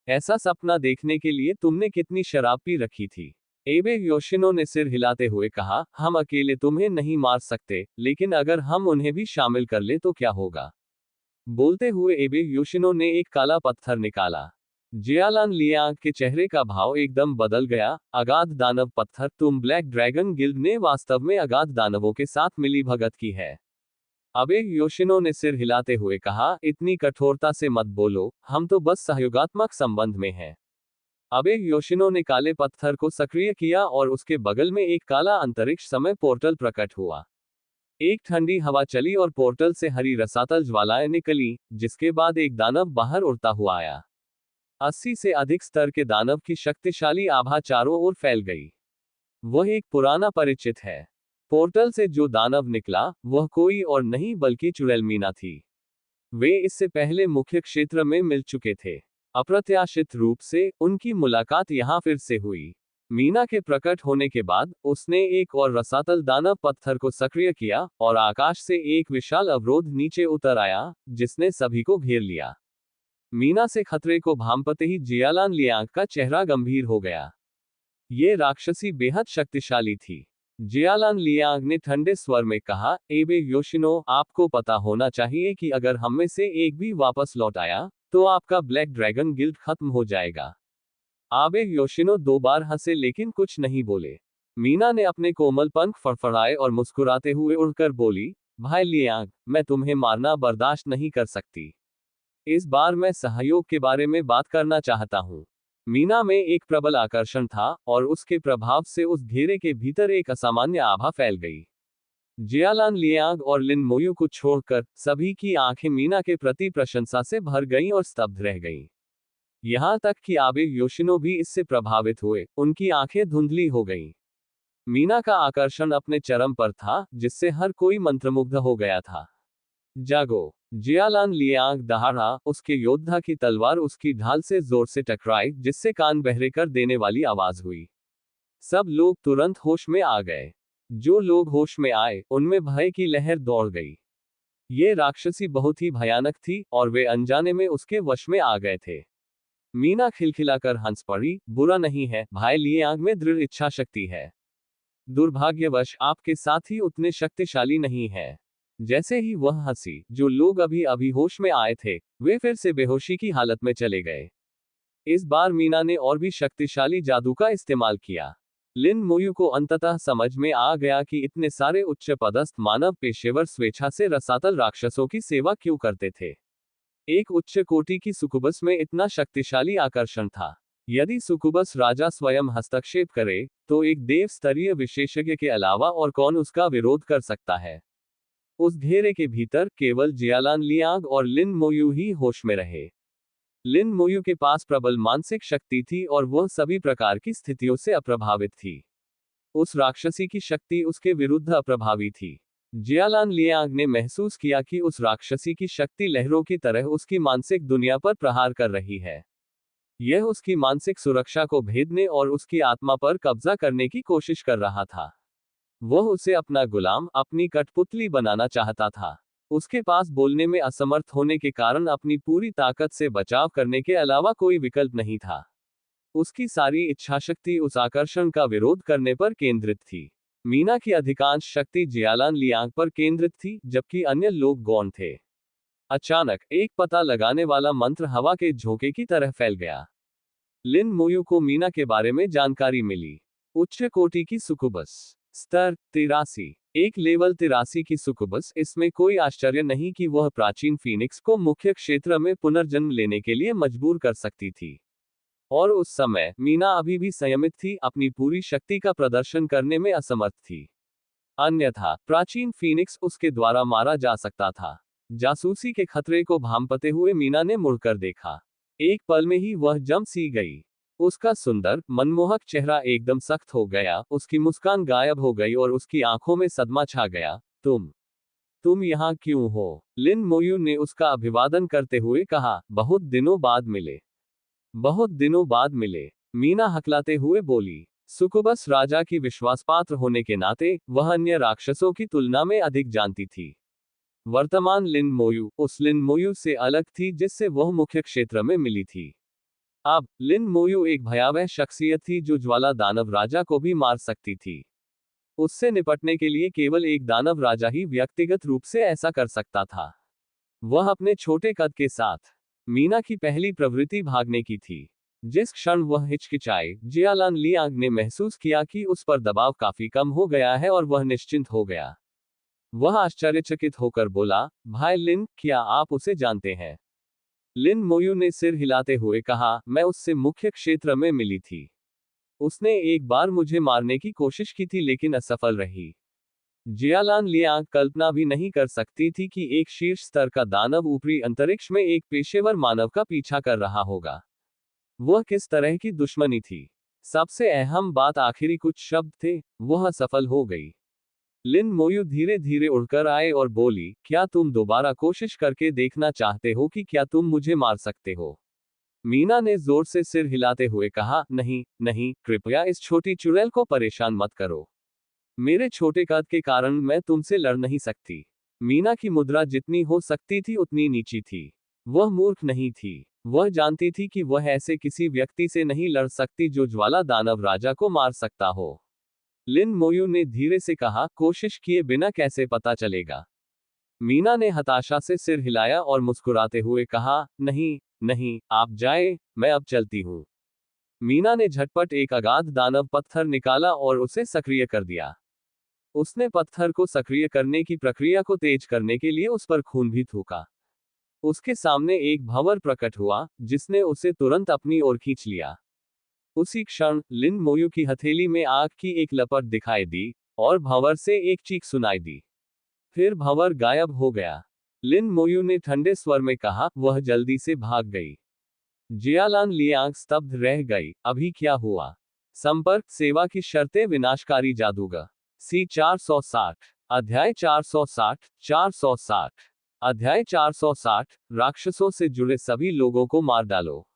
[SPEAKER 1] ऐसा सपना देखने के लिए तुमने कितनी शराब पी रखी थी। एबे योशिनो ने सिर हिलाते हुए कहा, हम अकेले तुम्हें नहीं मार सकते, लेकिन अगर हम उन्हें भी शामिल कर ले तो क्या होगा। बोलते हुए एबे योशिनो ने एक काला पत्थर निकाला। जियालान लियांग के चेहरे का भाव एकदम बदल गया। अगाध दानव पत्थर, तुम ब्लैक ड्रैगन गिल्ड ने वास्तव में अगाध दानवों के साथ मिली भगत की है। अबे योशिनो ने सिर हिलाते हुए कहा, इतनी कठोरता से मत बोलो, हम तो बस सहयोगात्मक संबंध में हैं। अबे योशिनो ने काले पत्थर को सक्रिय किया और उसके बगल में एक काला अंतरिक्ष समय पोर्टल प्रकट हुआ। एक ठंडी हवा चली और पोर्टल से हरी रसातल ज्वालाएं निकली, जिसके बाद एक दानव बाहर उड़ता हुआ आया। 80 से अधिक स्तर के दानव की शक्तिशाली आभा चारों ओर फैल गई। वह एक पुराना परिचित है। पोर्टल से जो दानव निकला, वह कोई और नहीं बल्कि चुड़ैल मीना थी। वे इससे पहले मुख्य क्षेत्र में मिल चुके थे। अप्रत्याशित रूप से उनकी मुलाकात यहां फिर से हुई। मीना के प्रकट होने के बाद उसने एक और रसातल दानव पत्थर को सक्रिय किया और आकाश से एक विशाल अवरोध नीचे उतर आया, जिसने सभी को घेर लिया। मीना से खतरे को भांपते ही जियालान लियांग का चेहरा गंभीर हो गया। ये राक्षसी बेहद शक्तिशाली थी। जियालान लियांग ने ठंडे स्वर में कहा, एबे योशिनो, आपको पता होना चाहिए कि अगर हम में से एक भी वापस लौट आया, तो आपका ब्लैक ड्रैगन गिल्ड खत्म हो जाएगा। आबे योशिनो 2 बार हंसे लेकिन कुछ नहीं बोले। मीना ने अपने कोमल पंख फड़फड़ाए और मुस्कुराते हुए उड़कर बोली, भाई लियांग, मैं तुम्हें मारना बर्दाश्त नहीं कर सकती। इस बार मैं सहयोग के बारे में बात करना चाहता हूँ। मीना में एक प्रबल आकर्षण था और उसके प्रभाव से उस घेरे के भीतर एक असामान्य आभा फैल गई। जियालान लियांग और लिन मोयू को छोड़कर सभी की आंखें मीना के प्रति प्रशंसा से भर गईं और स्तब्ध रह गईं। यहां तक कि आबे योशिनो भी इससे प्रभावित हुए, उनकी आंखें धुंधली हो गईं। मीना का आकर्षण अपने चरम पर था, जिससे हर कोई मंत्रमुग्ध हो गया था। जागो! जियालान लियांग दहाड़ा, उसके योद्धा की तलवार उसकी ढाल से जोर से टकराई, जिससे कान बहरे कर देने वाली आवाज हुई। सब लोग तुरंत होश में आ गए। जो लोग होश में आए, उनमें भय की लहर दौड़ गई। ये राक्षसी बहुत ही भयानक थी और वे अनजाने में उसके वश में आ गए थे। मीना खिलखिलाकर हंस पड़ी, बुरा नहीं है, भाई लियांग में दृढ़ इच्छा शक्ति है। दुर्भाग्यवश आपके साथी उतने शक्तिशाली नहीं है। जैसे ही वह हंसी, जो लोग अभी अभी होश में आए थे, वे फिर से बेहोशी की हालत में चले गए। इस बार मीना ने और भी शक्तिशाली जादू का इस्तेमाल किया। लिन मोयू को अंततः समझ में आ गया कि इतने सारे उच्च पदस्थ मानव पेशेवर स्वेच्छा से रसातल राक्षसों की सेवा क्यों करते थे। एक उच्च कोटि की सुकुबस में इतना शक्तिशाली आकर्षण था। यदि सुकुबस राजा स्वयं हस्तक्षेप करे, तो एक देव स्तरीय विशेषज्ञ के अलावा और कौन उसका विरोध कर सकता है। उस घेरे के भीतर केवल जियालान लियांग और लिन मोयू ही होश में रहे। लिन मोयू के पास प्रबल मानसिक शक्ति थी और वह सभी प्रकार की स्थितियों से अप्रभावित थी। उस राक्षसी की शक्ति उसके विरुद्ध अप्रभावी थी। जियालान लियांग ने महसूस किया कि उस राक्षसी की शक्ति लहरों की तरह उसकी मानसिक दुनिया पर प्रहार कर रही है। यह उसकी मानसिक सुरक्षा को भेदने और उसकी आत्मा पर कब्जा करने की कोशिश कर रहा था। वह उसे अपना गुलाम, अपनी कठपुतली बनाना चाहता था। उसके पास बोलने में असमर्थ होने के कारण अपनी पूरी ताकत से बचाव करने के अलावा कोई विकल्प नहीं था। उसकी सारी इच्छाशक्ति उस आकर्षण का विरोध करने पर केंद्रित थी। मीना की अधिकांश शक्ति जियालान लियांग पर केंद्रित थी, जबकि अन्य लोग गौण थे। अचानक एक पता लगाने वाला मंत्र हवा के झोंके की तरह फैल गया। लिन मोयू को मीना के बारे में जानकारी मिली। उच्च कोटि की सुकुबस, स्तर 83, एक लेवल 83 की सुकुबस। इसमें कोई आश्चर्य नहीं कि वह प्राचीन फीनिक्स को मुख्य क्षेत्र में पुनर्जन्म लेने के लिए मजबूर कर सकती थी। और उस समय मीना अभी भी संयमित थी, अपनी पूरी शक्ति का प्रदर्शन करने में असमर्थ थी। अन्यथा प्राचीन फीनिक्स उसके द्वारा मारा जा सकता था। जासूसी के खतरे को भांपते हुए मीना ने मुड़कर देखा। एक पल में ही वह जम सी गई। उसका सुंदर, मनमोहक चेहरा एकदम सख्त हो गया, उसकी मुस्कान गायब हो गई और उसकी आंखों में सदमा छा गया। तुम यहाँ क्यों हो? लिन मोयू ने उसका अभिवादन करते हुए कहा, बहुत दिनों बाद मिले। बहुत दिनों बाद मिले, मीना हकलाते हुए बोली। सुकुबस राजा की विश्वासपात्र होने के नाते वह अन्य राक्षसों की तुलना में अधिक जानती थी। वर्तमान लिन मोयू उस लिन मोयू से अलग थी जिससे वह मुख्य क्षेत्र में मिली थी। अब लिन मोयू एक भयावह शख्सियत थी जो ज्वाला दानव राजा को भी मार सकती थी। उससे निपटने के लिए केवल एक दानव राजा ही व्यक्तिगत रूप से ऐसा कर सकता था। वह अपने छोटे कद के साथ मीना की पहली प्रवृत्ति भागने की थी। जिस क्षण वह हिचकिचाई, जियालान लियांग ने महसूस किया कि उस पर दबाव काफी कम हो गया है और वह निश्चिंत हो गया। वह आश्चर्यचकित होकर बोला, भाई लिन, क्या आप उसे जानते हैं? लिन मोयू ने सिर हिलाते हुए कहा, मैं उससे मुख्य क्षेत्र में मिली थी। उसने एक बार मुझे मारने की कोशिश की थी लेकिन असफल रही। जियालान लियांग कल्पना भी नहीं कर सकती थी कि एक शीर्ष स्तर का दानव ऊपरी अंतरिक्ष में एक पेशेवर मानव का पीछा कर रहा होगा। वह किस तरह की दुश्मनी थी। सबसे अहम बात आखिरी कुछ शब्द थे, वह असफल हो गई। लिन मोयू धीरे धीरे उड़कर आए और बोली, क्या तुम दोबारा कोशिश करके देखना चाहते हो कि क्या तुम मुझे मार सकते हो? मीना ने जोर से सिर हिलाते हुए कहा, नहीं नहीं, कृपया इस छोटी चुड़ैल को परेशान मत करो। मेरे छोटे कद के कारण मैं तुमसे लड़ नहीं सकती। मीना की मुद्रा जितनी हो सकती थी उतनी नीची थी। वह मूर्ख नहीं थी। वह जानती थी कि वह ऐसे किसी व्यक्ति से नहीं लड़ सकती जो ज्वाला दानव राजा को मार सकता हो। लिन मोयू ने धीरे से कहा, कोशिश किए बिना कैसे पता चलेगा? मीना ने हताशा से सिर हिलाया और मुस्कुराते हुए कहा, नहीं नहीं, आप जाए, मैं अब चलती हूँ। मीना ने झटपट एक अगाध दानव पत्थर निकाला और उसे सक्रिय कर दिया। उसने पत्थर को सक्रिय करने की प्रक्रिया को तेज करने के लिए उस पर खून भी थूका। उसके सामने एक भंवर प्रकट हुआ, जिसने उसे तुरंत अपनी ओर खींच लिया। उसी क्षण लिन मोयू की हथेली में आग की एक लपट दिखाई दी और भंवर से एक चीख सुनाई दी। फिर भंवर गायब हो गया। लिन मोयू ने ठंडे स्वर में कहा, वह जल्दी से भाग गई। जियालान लियांग स्तब्ध रह गई। अभी क्या हुआ? संपर्क सेवा की शर्तें विनाशकारी जादूगर। सी 460 अध्याय 460 460 अध्याय 460 राक्षसों से जुड़े सभी लोगों को मार डालो।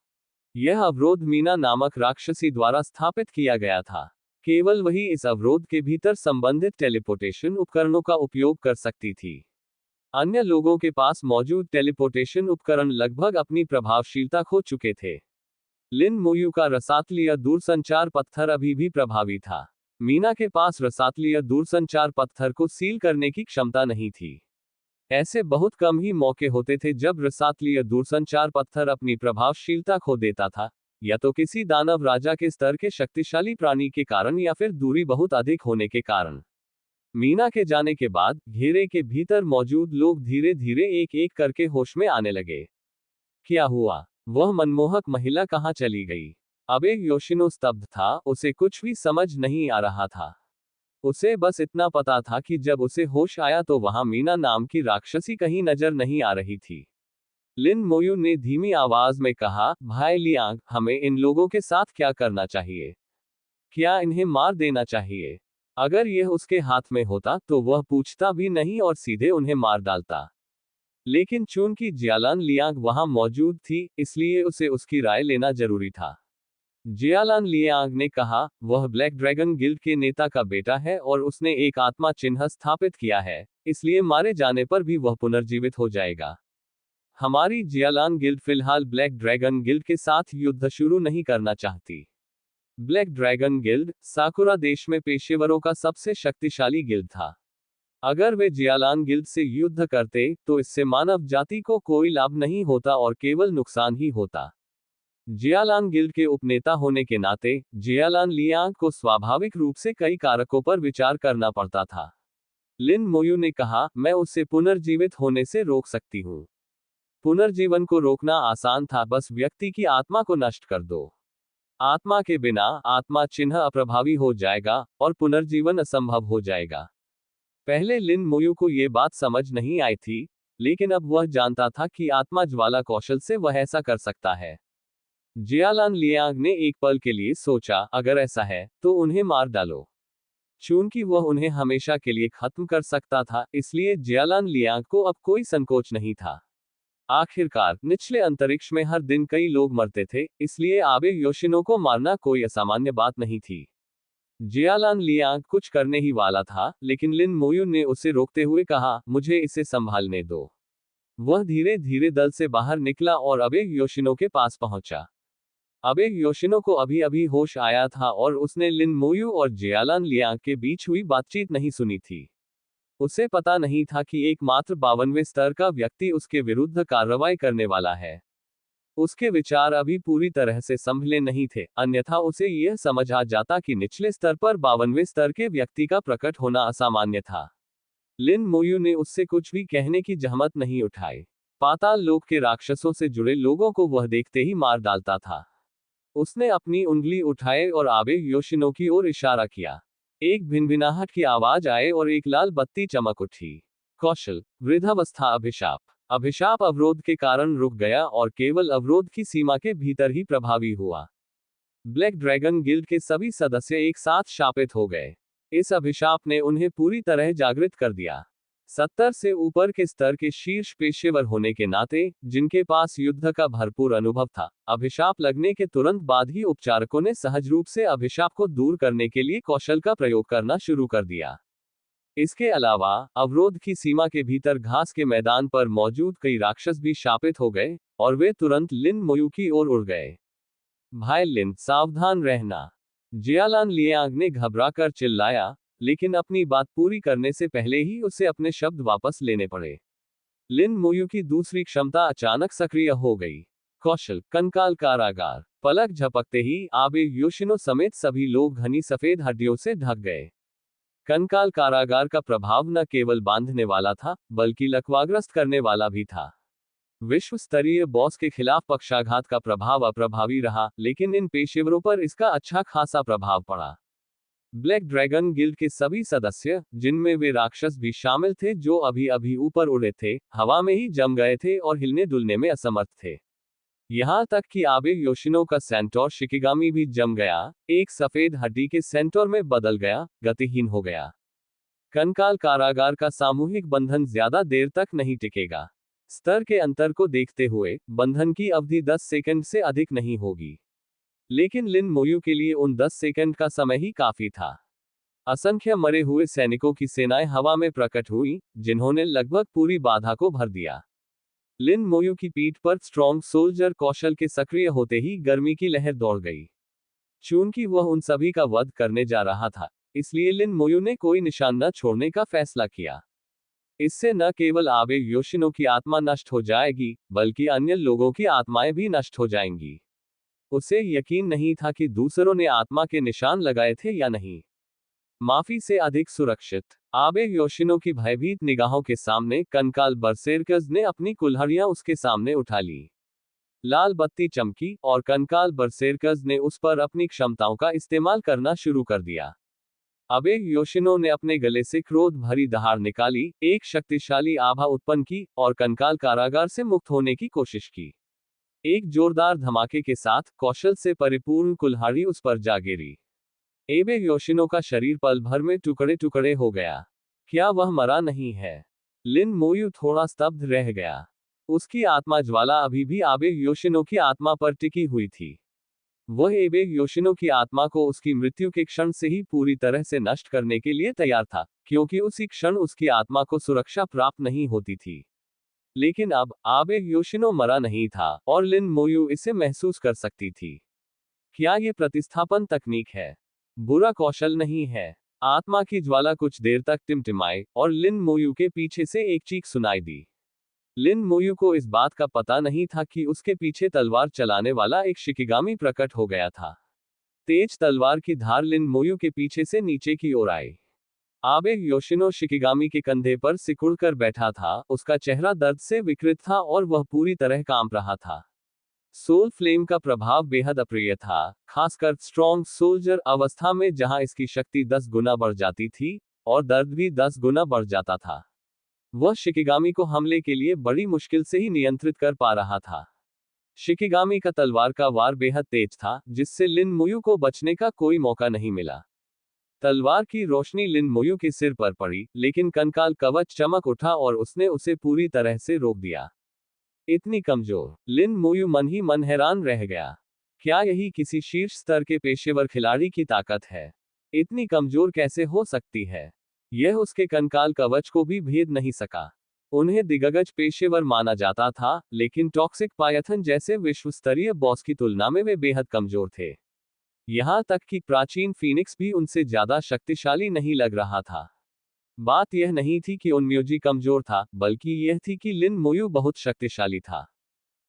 [SPEAKER 1] यह अवरोध मीना नामक राक्षसी द्वारा स्थापित किया गया था। केवल वही इस अवरोध के भीतर संबंधित टेलीपोर्टेशन उपकरणों का उपयोग कर सकती थी। अन्य लोगों के पास मौजूद टेलीपोर्टेशन उपकरण लगभग अपनी प्रभावशीलता खो चुके थे। लिन मोयू का रसातलीय दूरसंचार पत्थर अभी भी प्रभावी था। मीना के पास रसातलीय दूरसंचार पत्थर को सील करने की क्षमता नहीं थी। ऐसे बहुत कम ही मौके होते थे जब रसातलीय दूरसंचार पत्थर अपनी प्रभावशीलता खो देता था, या तो किसी दानव राजा के स्तर के शक्तिशाली प्राणी के कारण या फिर दूरी बहुत अधिक होने के कारण। मीना के जाने के बाद घेरे के भीतर मौजूद लोग धीरे धीरे एक एक करके होश में आने लगे। क्या हुआ? वह मनमोहक महिला कहाँ चली गई? अबे योशिनो स्तब्ध था, उसे कुछ भी समझ नहीं आ रहा था। उसे बस इतना पता था कि जब उसे होश आया तो वहां मीना नाम की राक्षसी कहीं नजर नहीं आ रही थी। लिन मोयू ने धीमी आवाज में कहा, भाई लियांग, हमें इन लोगों के साथ क्या करना चाहिए? क्या इन्हें मार देना चाहिए? अगर यह उसके हाथ में होता तो वह पूछता भी नहीं और सीधे उन्हें मार डालता। लेकिन चूंकि जियालान लियांग वहां मौजूद थी, इसलिए उसे उसकी राय लेना जरूरी था। जियालान लियांग ने कहा, वह ब्लैक ड्रैगन गिल्ड के नेता का बेटा है और उसने एक आत्मा चिन्ह स्थापित किया है, इसलिए मारे जाने पर भी वह पुनर्जीवित हो जाएगा। हमारी जियालान गिल्ड फिलहाल ब्लैक ड्रैगन गिल्ड के साथ युद्ध शुरू नहीं करना चाहती। ब्लैक ड्रैगन गिल्ड साकुरा देश में पेशेवरों का सबसे शक्तिशाली गिल्ड था। अगर वे जियालान गिल्ड से युद्ध करते तो इससे मानव जाति को कोई लाभ नहीं होता और केवल नुकसान ही होता। जियालान गिल्ड के उपनेता होने के नाते जियालान लियांग को स्वाभाविक रूप से कई कारकों पर विचार करना पड़ता था। लिन मोयू ने कहा, मैं उसे पुनर्जीवित होने से रोक सकती हूँ। पुनर्जीवन को रोकना आसान था, बस व्यक्ति की आत्मा को नष्ट कर दो। आत्मा के बिना आत्मा चिन्ह अप्रभावी हो जाएगा और पुनर्जीवन असंभव हो जाएगा। पहले लिन मोयू को यह बात समझ नहीं आई थी, लेकिन अब वह जानता था कि आत्मा ज्वाला कौशल से वह ऐसा कर सकता है। जियालान लियांग ने एक पल के लिए सोचा, अगर ऐसा है तो उन्हें मार डालो। चूंकि वह उन्हें हमेशा के लिए खत्म कर सकता था, इसलिए जियालान लियांग को अब कोई संकोच नहीं था। आखिरकार निचले अंतरिक्ष में हर दिन कई लोग मरते थे, इसलिए आबे योशिनो को मारना कोई असामान्य बात नहीं थी। जियालान लियांग कुछ करने ही वाला था, लेकिन लिन मोयू ने उसे रोकते हुए कहा, मुझे इसे संभालने दो। वह धीरे धीरे दल से बाहर निकला और अबे योशिनो के पास पहुंचा। अबे योशिनो को अभी अभी होश आया था और उसने लिन मोयू और जियालान लियांग के बीच हुई बातचीत नहीं सुनी थी। उसे पता नहीं था कि एकमात्र 52वें स्तर का व्यक्ति उसके विरुद्ध कार्रवाई करने वाला है। उसके विचार अभी पूरी तरह से संभले नहीं थे, अन्यथा उसे यह समझ आ जाता कि निचले स्तर पर 52वें स्तर के व्यक्ति का प्रकट होना असामान्य था। लिन मोयू ने उससे कुछ भी कहने की जहमत नहीं उठाई। पाताल लोक के राक्षसों से जुड़े लोगों को वह देखते ही मार डालता था। उसने अपनी उंगली उठाए और आबे योशिनो की ओर इशारा किया। एक भिनभिनाहट की आवाज आए और एक लाल बत्ती चमक उठी। कौशल, वृद्धावस्था अभिशाप। अभिशाप अवरोध के कारण रुक गया और केवल अवरोध की सीमा के भीतर ही प्रभावी हुआ। ब्लैक ड्रैगन गिल्ड के सभी सदस्य एक साथ शापित हो गए। इस अभिशाप ने उन्हें पूरी तरह जागृत कर दिया। 70 से ऊपर के स्तर के शीर्ष पेशेवर होने के नाते, जिनके पास युद्ध का भरपूर अनुभव था, अभिशाप लगने के तुरंत बाद ही उपचारकों ने सहज रूप से अभिशाप को दूर करने के लिए कौशल का प्रयोग करना शुरू कर दिया। इसके अलावा, अवरोध की सीमा के भीतर घास के मैदान पर मौजूद कई राक्षस भी शापित हो गए, और वे तुरंत लिन मोयू की ओर उड़ गए। भाई लिन, सावधान रहना, जियालान लियांग ने घबराकर चिल्लाया, लेकिन अपनी बात पूरी करने से पहले ही उसे अपने शब्द वापस लेने पड़े। लिन मोयू की दूसरी क्षमता अचानक सक्रिय हो गई। कौशल, कंकाल कारागार। पलक झपकते ही आबे योशिनो समेत सभी लोग घनी सफेद हड्डियों से ढक गए। कंकाल कारागार का प्रभाव न केवल बांधने वाला था, बल्कि लकवाग्रस्त करने वाला भी था। विश्व स्तरीय बॉस के खिलाफ पक्षाघात का प्रभाव अप्रभावी रहा, लेकिन इन पेशेवरों पर इसका अच्छा खासा प्रभाव पड़ा। ब्लैक ड्रैगन गिल्ड के सभी सदस्य, जिनमें वे राक्षस भी शामिल थे जो अभी अभी ऊपर उड़े थे, हवा में ही जम गए थे और हिलने डुलने में असमर्थ थे। यहां तक कि आबे योशिनो का सेंटोर शिकिगामी भी जम गया, एक सफेद हड्डी के सेंटोर में बदल गया, गतिहीन हो गया। कंकाल कारागार का सामूहिक बंधन ज्यादा देर तक नहीं टिकेगा। स्तर के अंतर को देखते हुए, बंधन की अवधि 10 सेकंड से अधिक नहीं होगी। लेकिन लिन मोयू के लिए उन 10 सेकंड का समय ही काफी था। असंख्य मरे हुए सैनिकों की सेनाएं हवा में प्रकट हुई, जिन्होंने लगभग पूरी बाधा को भर दिया। लिन मोयू की पीठ पर स्ट्रॉन्ग सोल्जर कौशल के सक्रिय होते ही गर्मी की लहर दौड़ गई। चूंकि वह उन सभी का वध करने जा रहा था, इसलिए लिन मोयू ने कोई निशान न छोड़ने का फैसला किया। इससे न केवल आबे योशिनो की आत्मा नष्ट हो जाएगी, बल्कि अन्य लोगों की आत्माएं भी नष्ट हो जाएंगी। उसे यकीन नहीं था कि दूसरों ने आत्मा के निशान लगाए थे या नहीं। माफी से अधिक सुरक्षित। आबे योशिनो की भयभीत निगाहों के सामने कंकाल बरसेरकर्स ने अपनी कुल्हाड़ियां उसके सामने उठा ली। लाल बत्ती चमकी और कंकाल बरसेरकर्स ने उस पर अपनी क्षमताओं का इस्तेमाल करना शुरू कर दिया। अबे योशिनो ने अपने गले से क्रोध भरी दहाड़ निकाली, एक शक्तिशाली आभा उत्पन्न की और कंकाल कारागार से मुक्त होने की कोशिश की। एक जोरदार धमाके के साथ कौशल से परिपूर्ण कुल्हाड़ी उस पर जा गिरी। एबे योशिनो का शरीर पल भर में टुकड़े टुकड़े हो गया। क्या वह मरा नहीं है? लिन मोयू थोड़ा स्तब्ध रह गया। उसकी आत्मा ज्वाला अभी भी आबे योशिनो की आत्मा पर टिकी हुई थी। वह एबे योशिनो की आत्मा को उसकी मृत्यु के क्षण से ही पूरी तरह से नष्ट करने के लिए तैयार था, क्योंकि उसी क्षण उसकी आत्मा को सुरक्षा प्राप्त नहीं होती थी। लेकिन अब आबे योशिनो मरा नहीं था, और लिन मोयू इसे महसूस कर सकती थी। क्या ये प्रतिस्थापन तकनीक है? बुरा कौशल नहीं है। आत्मा की ज्वाला कुछ देर तक टिमटिमाई, और लिन मोयू के पीछे से एक चीख सुनाई दी। लिन मोयू को इस बात का पता नहीं था कि उसके पीछे तलवार चलाने वाला एक शिकिगामी प्रकट हो गया था। तेज तलवार की धार लिन मोयू के पीछे से नीचे की ओर आई। आबे योशिनो शिकिगामी के कंधे पर सिकुड़कर बैठा था, उसका चेहरा दर्द से विकृत था और वह पूरी तरह कांप रहा था। सोल फ्लेम का प्रभाव बेहद अप्रिय था, खासकर स्ट्रॉन्ग सोल्जर अवस्था में जहां इसकी शक्ति 10 गुना बढ़ जाती थी, और दर्द भी 10 गुना बढ़ जाता था। वह शिकिगामी को हमले के लिए बड़ी मुश्किल से ही नियंत्रित कर पा रहा था। शिकिगामी का तलवार का वार बेहद तेज था, जिससे लिन मोयू को बचने का कोई मौका नहीं मिला। तलवार की रोशनी लिन मोयू के सिर पर पड़ी, लेकिन कंकाल कवच चमक उठा और उसने उसे पूरी तरह से रोक दिया। इतनी कमजोर। लिन मोयू मन ही मन हैरान रह गया। क्या यही किसी शीर्ष स्तर के पेशेवर खिलाड़ी की ताकत है? इतनी कमजोर कैसे हो सकती है? यह उसके कंकाल कवच को भी भेद नहीं सका। उन्हें दिग्गज पेशेवर माना जाता था, लेकिन टॉक्सिक पायथन जैसे विश्व स्तरीय बॉस की तुलना में वे बेहद कमजोर थे। यहां तक कि प्राचीन फीनिक्स भी उनसे ज्यादा शक्तिशाली नहीं लग रहा था। बात यह नहीं थी कि उन्म्योजी कमजोर था, बल्कि यह थी कि लिन मोयू बहुत शक्तिशाली था।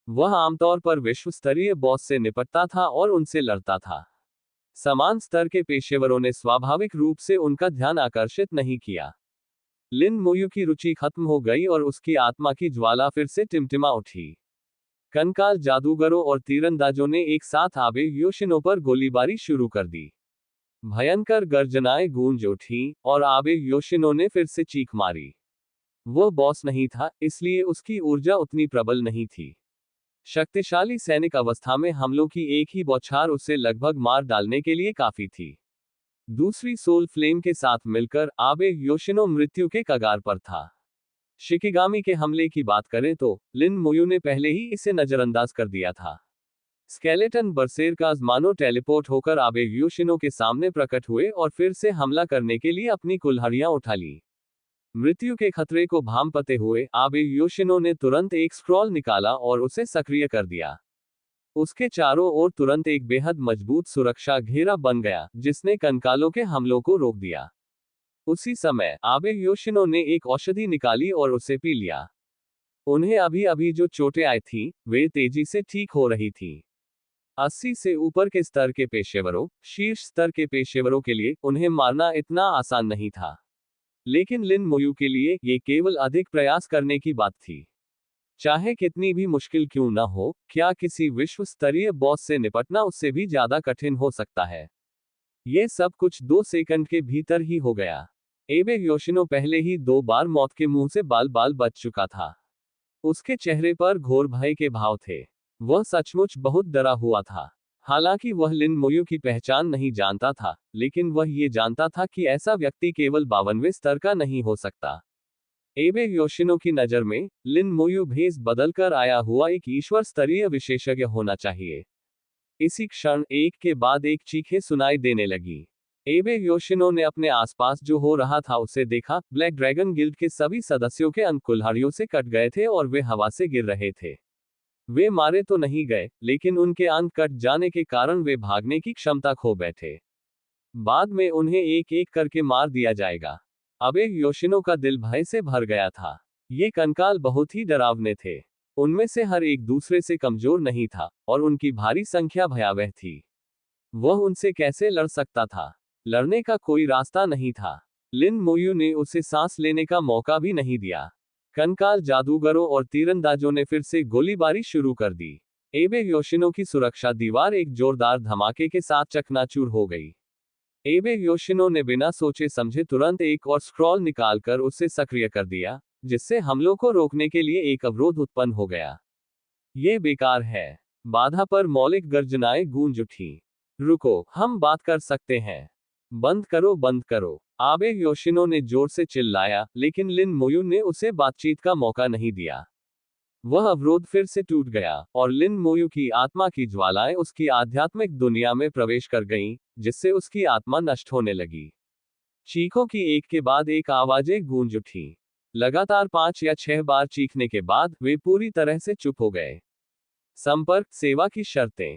[SPEAKER 1] वह आमतौर पर विश्व स्तरीय बॉस से निपटता था और उनसे लड़ता था। समान स्तर के पेशेवरों ने स्वाभाविक रूप से उनका ध्यान आकर्षित नहीं किया। लिन मोयू की रुचि खत्म हो गई और उसकी आत्मा की ज्वाला फिर से टिमटिमा उठी। कंकाल जादूगरों और तीरंदाजों ने एक साथ आबे योशिनो पर गोलीबारी शुरू कर दी। भयंकर गर्जनाएं गूंज उठी और आबे योशिनो ने फिर से चीख मारी। वह बॉस नहीं था, इसलिए उसकी ऊर्जा उतनी प्रबल नहीं थी। शक्तिशाली सैनिक अवस्था में हमलों की एक ही बौछार उसे लगभग मार डालने के लिए काफी थी। दूसरी सोल फ्लेम के साथ मिलकर आबे योशिनो मृत्यु के कगार पर था। शिकिगामी के हमले की बात करें तो लिन मोयू ने पहले ही इसे नजरअंदाज कर दिया था। स्केलेटन बरसेरकाज मानो टेलीपोर्ट होकर आबे योशिनो के सामने प्रकट हुए और फिर से हमला करने के लिए अपनी कुल्हाड़ियां उठा ली। मृत्यु के खतरे को भांपते हुए आबे योशिनो ने तुरंत एक स्क्रॉल निकाला और उसे सक्रिय कर दिया। उसके चारों ओर तुरंत एक बेहद मजबूत सुरक्षा घेरा बन गया, जिसने कंकालों के हमलों को रोक दिया। उसी समय आबे योशिनो ने एक औषधि निकाली और उसे पी लिया। उन्हें अभी अभी जो चोटें आई थीं, वे तेजी से ठीक हो रही थीं। 80 से ऊपर के स्तर के पेशेवरों, शीर्ष स्तर के पेशेवरों के लिए उन्हें मारना इतना आसान नहीं था। लेकिन लिन मोयू के लिए ये केवल अधिक प्रयास करने की बात थी। चाहे कितनी भी मुश्किल क्यों न हो, क्या किसी विश्व स्तरीय बॉस से निपटना उससे भी ज्यादा कठिन हो सकता है? ये सब कुछ 2 सेकंड के भीतर ही हो गया। एबे योशिनो पहले ही 2 बार मौत के मुंह से बाल बाल बच चुका था। उसके चेहरे पर घोर भय के भाव थे। वह सचमुच बहुत डरा हुआ था। हालांकि वह लिन मोयू की पहचान नहीं जानता था, लेकिन वह ये जानता था कि ऐसा व्यक्ति केवल 52वें स्तर का नहीं हो सकता। एबे योशिनो की नजर में लिन मोयू भेष बदलकर आया हुआ एक ईश्वर स्तरीय विशेषज्ञ होना चाहिए। इसी क्षण एक के बाद एक चीखें सुनाई देने लगी। एबे योशिनो ने अपने आसपास जो हो रहा था उसे देखा। ब्लैक ड्रैगन गिल्ड के सभी सदस्यों के अंक कुल्हाड़ियों से कट गए थे और वे हवा से गिर रहे थे। वे मारे तो नहीं गए, लेकिन उनके अंक कट जाने के कारण वे भागने की क्षमता खो बैठे। बाद में उन्हें एक एक करके मार दिया जाएगा। अबे योशिनो का दिल भय से भर गया था। ये कंकाल बहुत ही डरावने थे। उनमें से हर एक दूसरे से कमजोर नहीं था, और उनकी भारी संख्या भयावह थी। वह उनसे कैसे लड़ सकता था? लड़ने का कोई रास्ता नहीं था। लिन मोयू ने उसे सांस लेने का मौका भी नहीं दिया। कंकाल जादूगरों और तीरंदाजों ने फिर से गोलीबारी शुरू कर दी। एबे योशिनो की सुरक्षा दीवार एक जोरदार धमाके के साथ चकनाचूर हो गई। एबे योशिनो ने बिना सोचे समझे तुरंत एक और स्क्रॉल निकालकर उसे सक्रिय कर दिया, जिससे हमलों को रोकने के लिए एक अवरोध उत्पन्न हो गया। ये बेकार है। बाधा पर मौलिक गर्जनाएं गूंज उठी। रुको, हम बात कर सकते हैं। बंद करो, बंद करो। आबे योशिनो ने जोर से चिल्लाया, लेकिन लिन मोयू ने उसे बातचीत का मौका नहीं दिया। वह अवरोध फिर से टूट गया, और लिन मोयू की आत्मा की ज्वालाएं उसकी आध्यात्मिक दुनिया में प्रवेश कर गईं, जिससे उसकी आत्मा नष्ट होने लगी। चीखों की एक के बाद एक आवाजें गूंज उठी। लगातार 5 या 6 बार चीखने के बाद वे पूरी तरह से चुप हो गए। संपर्क सेवा की शर्तें।